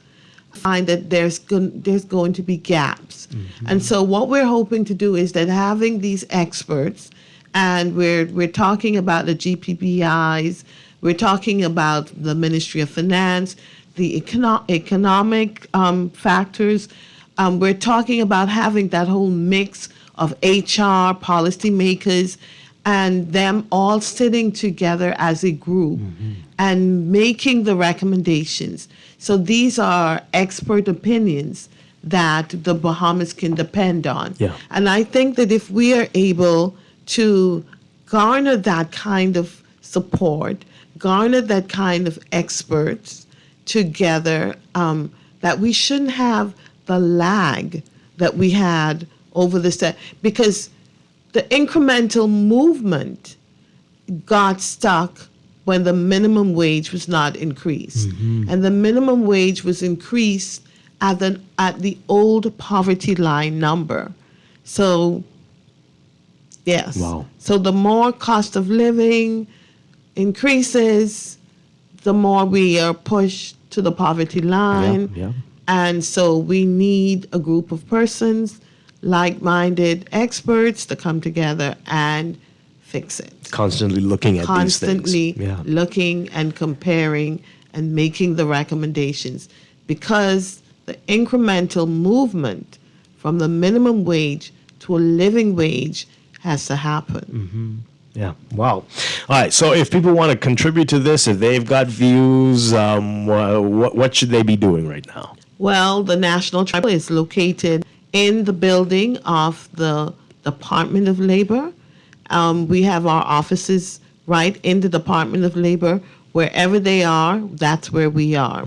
find that there's going to be gaps. And so what we're hoping to do is that having these experts, and we're talking about the GPPIs, we're talking about the Ministry of Finance, the economic factors. We're talking about having that whole mix of HR, policymakers, and them all sitting together as a group and making the recommendations. So these are expert opinions that the Bahamas can depend on. Yeah. And I think that if we are able to garner that kind of support, garner that kind of experts together, that we shouldn't have the lag that we had over the set, because the incremental movement got stuck when the minimum wage was not increased. And the minimum wage was increased at the old poverty line number. So, yes. Wow. So the more cost of living increases, the more we are pushed to the poverty line. Yeah. And so we need a group of persons, like-minded experts, to come together and fix it. Constantly looking at these things. Constantly Yeah. looking and comparing and making the recommendations, because the incremental movement from the minimum wage to a living wage has to happen. Yeah. Wow. All right. So if people want to contribute to this, if they've got views, what should they be doing right now? Well, the National Tribunal is located in the building of the Department of Labor. We have our offices right in the Department of Labor. Wherever they are, that's where we are.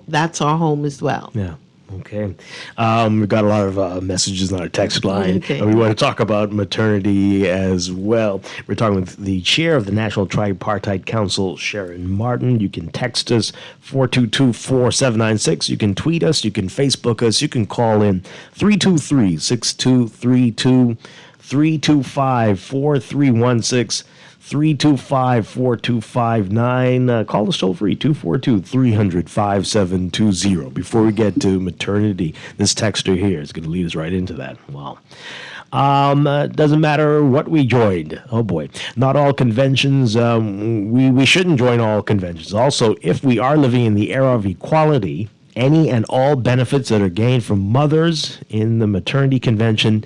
That's our home as well. Yeah. Okay. We've got a lot of messages on our text line. Okay. And we want to talk about maternity as well. We're talking with the chair of the National Tripartite Council, Sharon Martin. You can text us 422-4796. You can tweet us. You can Facebook us. You can call in 323-6232, 325-4316. 325-4259. Call us toll free, 242-300-5720. Before we get to maternity, this texter here is going to lead us right into that. Wow. Doesn't matter what we joined. Oh boy. Not all conventions. We shouldn't join all conventions. Also, if we are living in the era of equality, any and all benefits that are gained from mothers in the maternity convention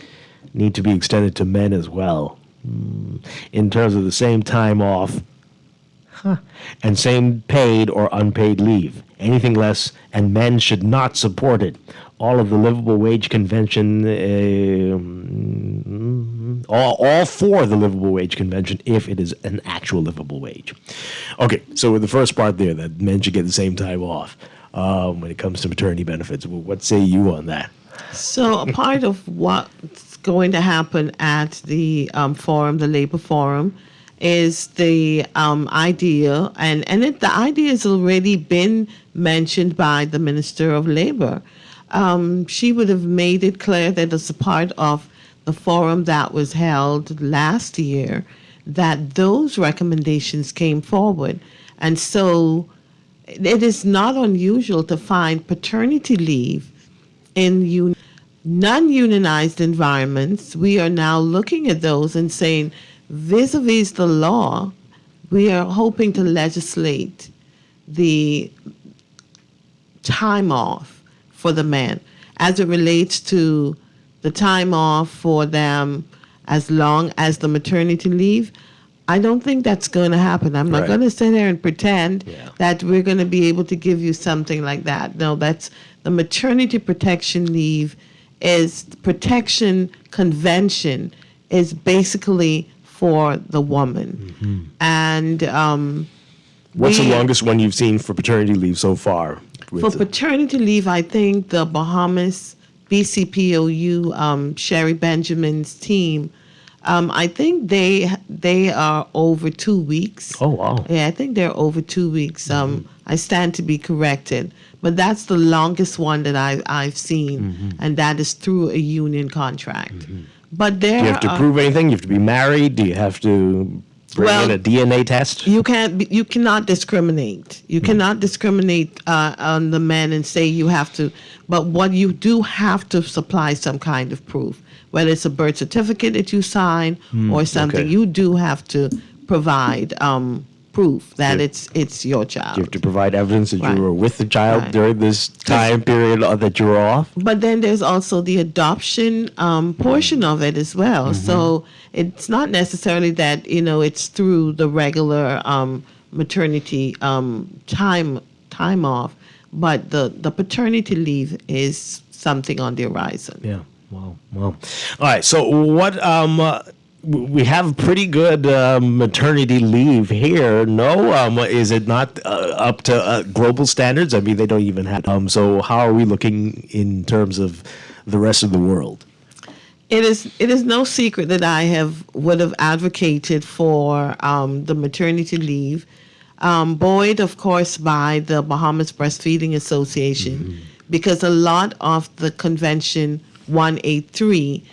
need to be extended to men as well. In terms of the same time off and same paid or unpaid leave. Anything less, and men should not support it. All of the livable wage convention, all for the livable wage convention if it is an actual livable wage. Okay, so with the first part there, that men should get the same time off when it comes to maternity benefits. Well, what say you on that? So a part of what's going to happen at the forum, the labor forum, is the idea, and the idea has already been mentioned by the Minister of Labor. She would have made it clear that as a part of the forum that was held last year, that those recommendations came forward. And so it is not unusual to find paternity leave in non-unionized environments. We are now looking at those and saying, vis-a-vis the law, we are hoping to legislate the time off for the men as it relates to the time off for them as long as the maternity leave. I don't think that's going to happen. I'm not going to sit here and pretend that we're going to be able to give you something like that. No, that's the maternity protection leave is protection convention is basically for the woman. Mm-hmm. And what's the longest one you've seen for paternity leave so far? For paternity leave, I think the Bahamas BCPOU, Sherry Benjamin's team, I think they are over 2 weeks. Oh, wow. Yeah, I think they're over 2 weeks. I stand to be corrected, but that's the longest one that I've seen, and that is through a union contract. But there, Do you have to prove anything? You have to be married? Do you have to bring in a DNA test? You cannot discriminate. You cannot discriminate on the men and say you have to. But what you do have to supply some kind of proof, whether it's a birth certificate that you sign or something. okay. You do have to provide proof that it's your child. You have to provide evidence that Right. you were with the child Right. during this time period that you were off. But then there's also the adoption portion of it as well. So it's not necessarily that it's through the regular maternity time off, but the paternity leave is something on the horizon. Yeah. Wow. All right. So what? We have pretty good maternity leave here. No, is it not up to global standards? I mean, they don't even have. So how are we looking in terms of the rest of the world? It is no secret that I would have advocated for the maternity leave, buoyed, of course, by the Bahamas Breastfeeding Association, because a lot of the Convention 183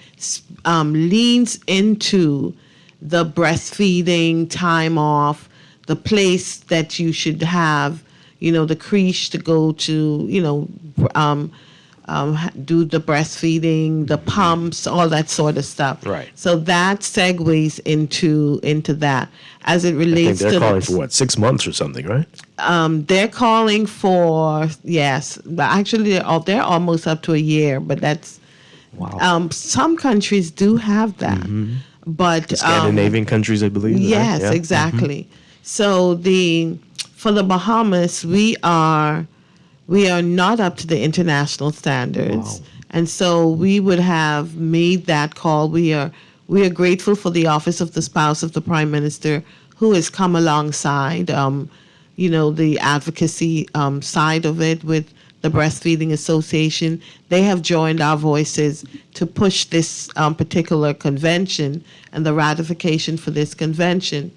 leans into the breastfeeding time off, the place that you should have, the creche to go to, do the breastfeeding, the pumps, all that sort of stuff. Right. So that segues into that as it I think relates they're to calling for what, 6 months or something, right? they're calling for but actually they're almost up to a year, but that's some countries do have that, but The Scandinavian countries, I believe. yes, right? Yeah. exactly. So for the Bahamas, we are not up to the international standards, and so we would have made that call. We are grateful for the Office of the Spouse of the Prime Minister, who has come alongside, the advocacy side of it with the Breastfeeding Association. They have joined our voices to push this particular convention and the ratification for this convention.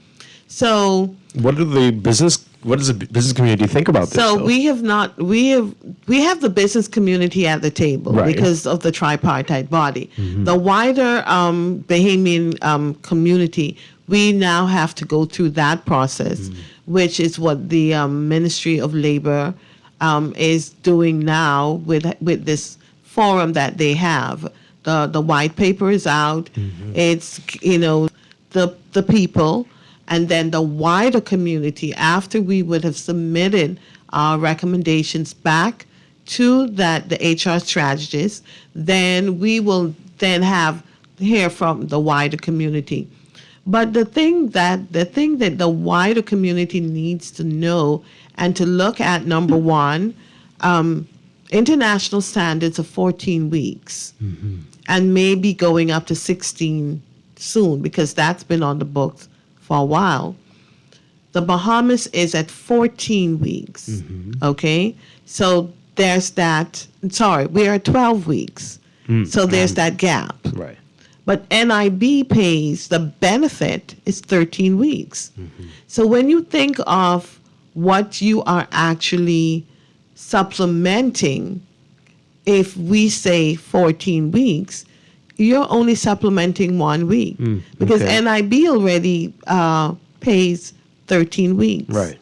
So What does the business community think about this? so though? we have the business community at the table Right. because of the tripartite body. The wider Bahamian community, we now have to go through that process, which is what the Ministry of Labor is doing now with this forum that they have. The white paper is out. It's the people. And then the wider community, after we would have submitted our recommendations back to the HR strategist, then we will then hear from the wider community. But the thing that the wider community needs to know and to look at, number one, international standards of 14 weeks, and maybe going up to 16 soon, because that's been on the books for a while. The Bahamas is at 14 weeks, okay? So there's that, we're at 12 weeks. So there's that gap. Right. But NIB pays, the benefit is 13 weeks. So when you think of what you are actually supplementing, if we say 14 weeks, you're only supplementing 1 week because okay. NIB already pays 13 weeks. Right.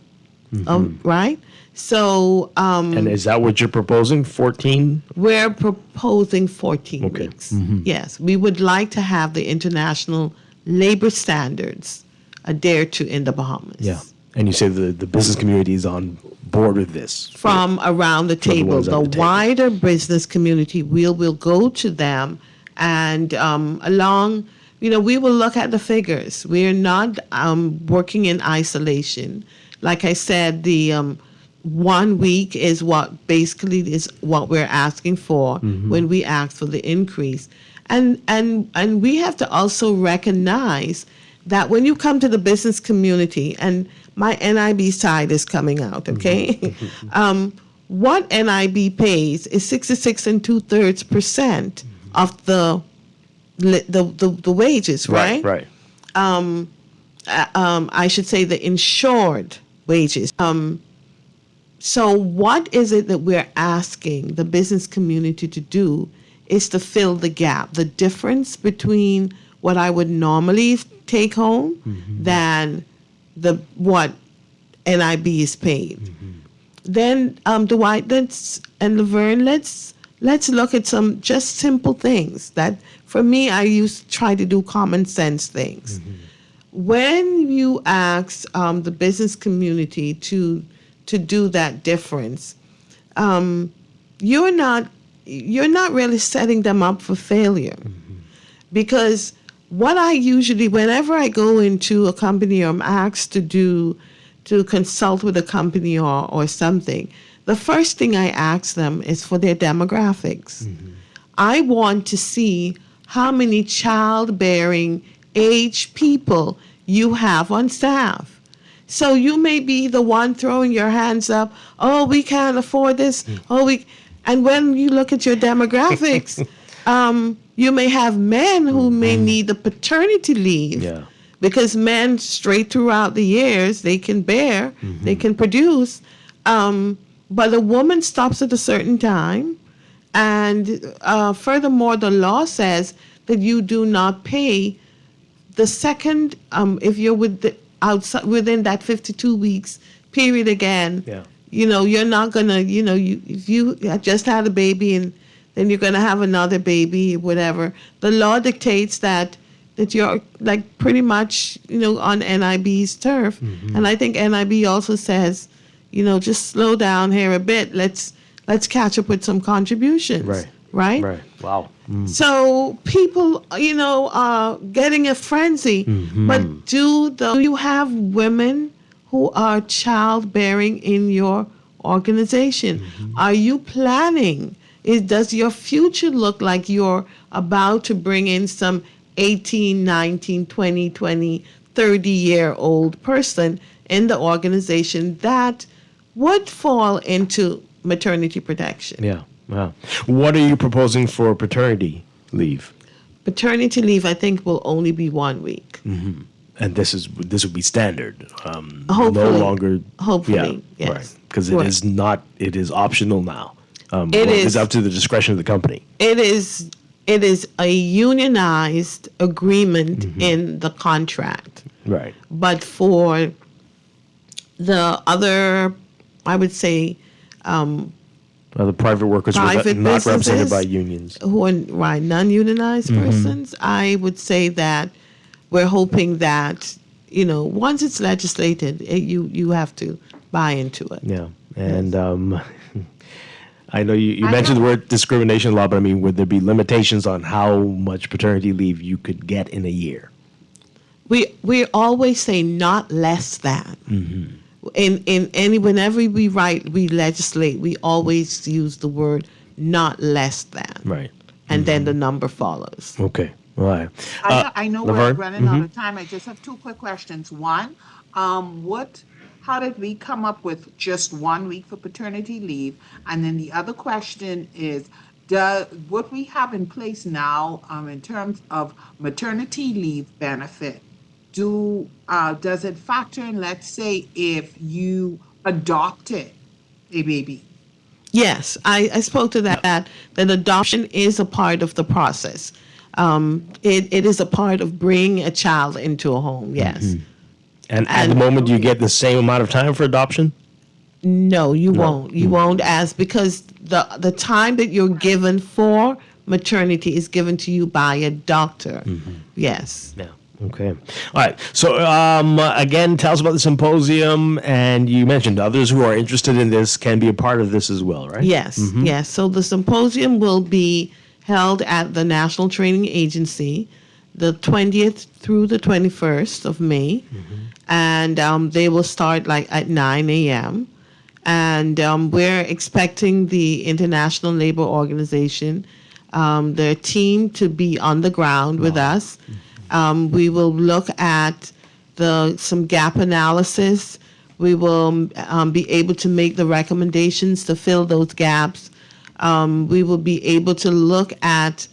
Right? So And is that what you're proposing? 14? we're proposing 14 Okay. weeks. Yes, we would like to have the international labor standards adhered to in the Bahamas. Yeah. And you say the business community is on board with this. From around the table, ones the at the table. wider business community, we'll go to them and along, we will look at the figures. We're not working in isolation. Like I said, the 1 week is what basically is what we're asking for when we ask for the increase. And we have to also recognize that when you come to the business community, and my NIB side is coming out, okay? What NIB pays is 66 2/3% of the the wages, right? Right. I should say the insured wages. So what is it that we're asking the business community to do is to fill the gap, the difference between what I would normally take home than what NIB is paid. Then Dwight and Laverne, let's look at some just simple things that for me I used to try to do common sense things. When you ask the business community to do that difference, you're not really setting them up for failure, because what I usually, whenever I go into a company or I'm asked to consult with a company or something, the first thing I ask them is for their demographics. I want to see how many childbearing age people you have on staff. So you may be the one throwing your hands up, oh, we can't afford this, and when you look at your demographics, you may have men who may need the paternity leave, because men straight throughout the years, they can bear, they can produce, but a woman stops at a certain time, and furthermore, the law says that you do not pay the second, if you're within that 52 weeks period again, you're not gonna, if you just had a baby and then you're gonna have another baby, whatever. The law dictates that you're like pretty much, on NIB's turf. And I think NIB also says, just slow down here a bit. Let's catch up with some contributions. Right? Wow. So people, are getting a frenzy. But do you have women who are childbearing in your organization? Are you planning? Does your future look like you're about to bring in some 18, 19, 20, 30-year-old person in the organization that would fall into maternity protection? Yeah. Wow. What are you proposing for paternity leave? Paternity leave, I think, will only be 1 week. And this would be standard. Hopefully. No longer. Hopefully, yes. Right. Because it is not. It is optional now. It's up to the discretion of the company. It is a unionized agreement in the contract. Right. But for the other, I would say, the private workers private were not represented businesses by unions. Who are non-unionized persons, I would say that we're hoping that, once it's legislated, you have to buy into it. Yeah. And I know you mentioned the word discrimination law, but I mean, would there be limitations on how much paternity leave you could get in a year? We always say not less than. Whenever we legislate, we always use the word not less than. Right. And then the number follows. Okay. All right. I know Laverne? we're running out of time. I just have two quick questions. One, how did we come up with just 1 week for paternity leave? And then the other question is, what we have in place now in terms of maternity leave benefit, does it factor in, let's say, if you adopted a baby? Yes, I spoke to that adoption is a part of the process. It is a part of bringing a child into a home, yes. And at the moment, do you get the same amount of time for adoption? No, you won't. You won't, because the time that you're given for maternity is given to you by a doctor. Yes. Yeah. Okay. All right. So again, tell us about the symposium, and you mentioned others who are interested in this can be a part of this as well, right? Yes. Yes. So the symposium will be held at the National Training Agency the 20th through the 21st of May. And they will start at 9 a.m. And we're expecting the International Labor Organization, their team, to be on the ground with us. We will look at some gap analysis. We will be able to make the recommendations to fill those gaps. We will be able to look at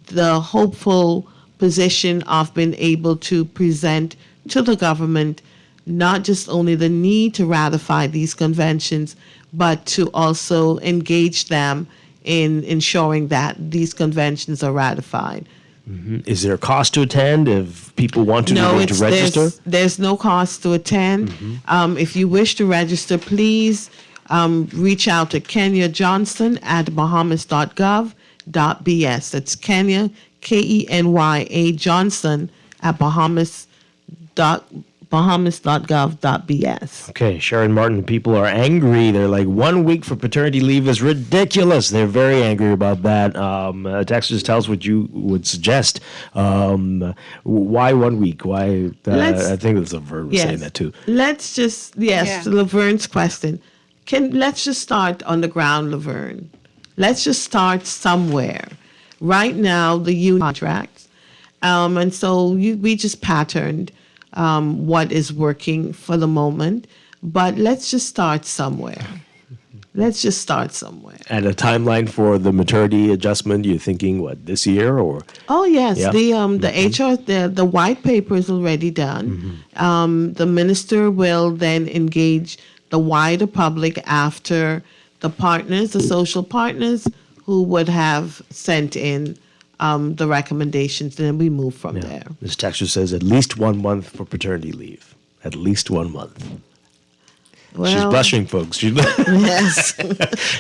the hopeful position of being able to present to the government not just only the need to ratify these conventions, but to also engage them in ensuring that these conventions are ratified. Mm-hmm. Is there a cost to attend if people want to, No, to register? There's no cost to attend. If you wish to register, please reach out to Kenya Johnson at bahamas.gov.bs. That's Kenya, Kenya Johnson at bahamas.gov.bs. Okay, Sharon Martin, people are angry. They're like, 1 week for paternity leave is ridiculous. They're very angry about that. Texas, tell us what you would suggest. Why 1 week? Why? I think it was Laverne was saying that too. Let's just, Laverne's question. Let's just start on the ground, Laverne. Let's just start somewhere. Right now, the union contracts. And so we just patterned what is working for the moment, but let's just start somewhere. Let's just start somewhere. And a timeline for the maternity adjustment, you're thinking, what, this year or? Oh, yes. Yeah. The HR, the white paper is already done. The minister will then engage the wider public after the partners, the social partners, who would have sent in the recommendations, and then we move from there. This texture says at least 1 month for paternity leave. At least 1 month. She's Well, blushing, folks. Yes.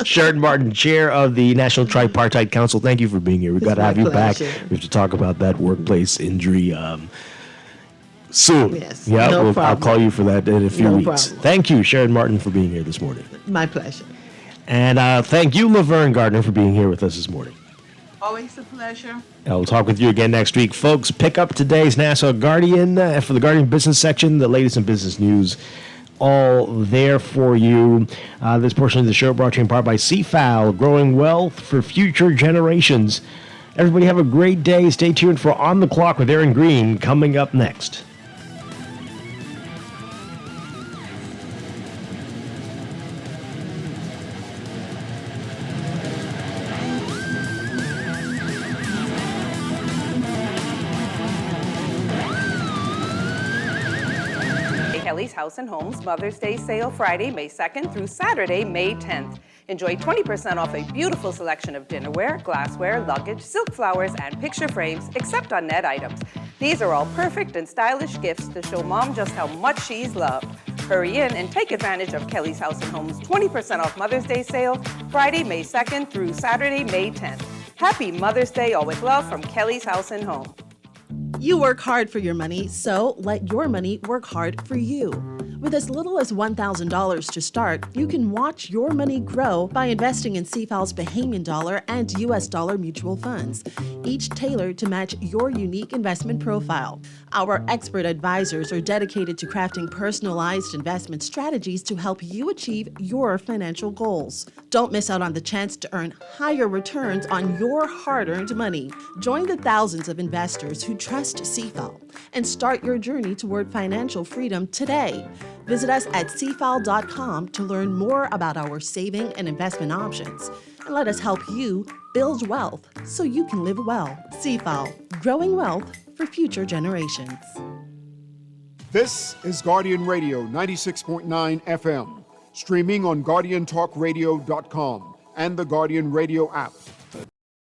Sharon Martin, chair of the National Tripartite Council, thank you for being here. We've got to my have you pleasure. back. We have to talk about that workplace injury soon. Yes, Yeah, no I'll problem. call you for that in a few No weeks. problem. Thank you, Sharon Martin, for being here this morning. My pleasure. And thank you, Laverne Gardner, for being here with us this morning. Always a pleasure. We'll talk with you again next week. Folks, pick up today's Nassau Guardian for the Guardian business section, the latest in business news, all there for you. This portion of the show brought to you in part by CFAL, growing wealth for future generations. Everybody have a great day. Stay tuned for On the Clock with Aaron Green coming up next. Kelly's House and Homes Mother's Day sale Friday, May 2nd through Saturday, May 10th. Enjoy 20% off a beautiful selection of dinnerware, glassware, luggage, silk flowers, and picture frames, except on net items. These are all perfect and stylish gifts to show mom just how much she's loved. Hurry in and take advantage of Kelly's House and Homes 20% off Mother's Day sale Friday, May 2nd through Saturday, May 10th. Happy Mother's Day, all with love from Kelly's House and Home. You work hard for your money, so let your money work hard for you. With as little as $1,000 to start, you can watch your money grow by investing in CFAL's Bahamian dollar and US dollar mutual funds, each tailored to match your unique investment profile. Our expert advisors are dedicated to crafting personalized investment strategies to help you achieve your financial goals. Don't miss out on the chance to earn higher returns on your hard-earned money. Join the thousands of investors who trust CFAL and start your journey toward financial freedom today. Visit us at cfal.com to learn more about our saving and investment options. And let us help you build wealth so you can live well. CFAL, growing wealth for future generations. This is Guardian Radio 96.9 FM, streaming on GuardianTalkRadio.com and the Guardian Radio app.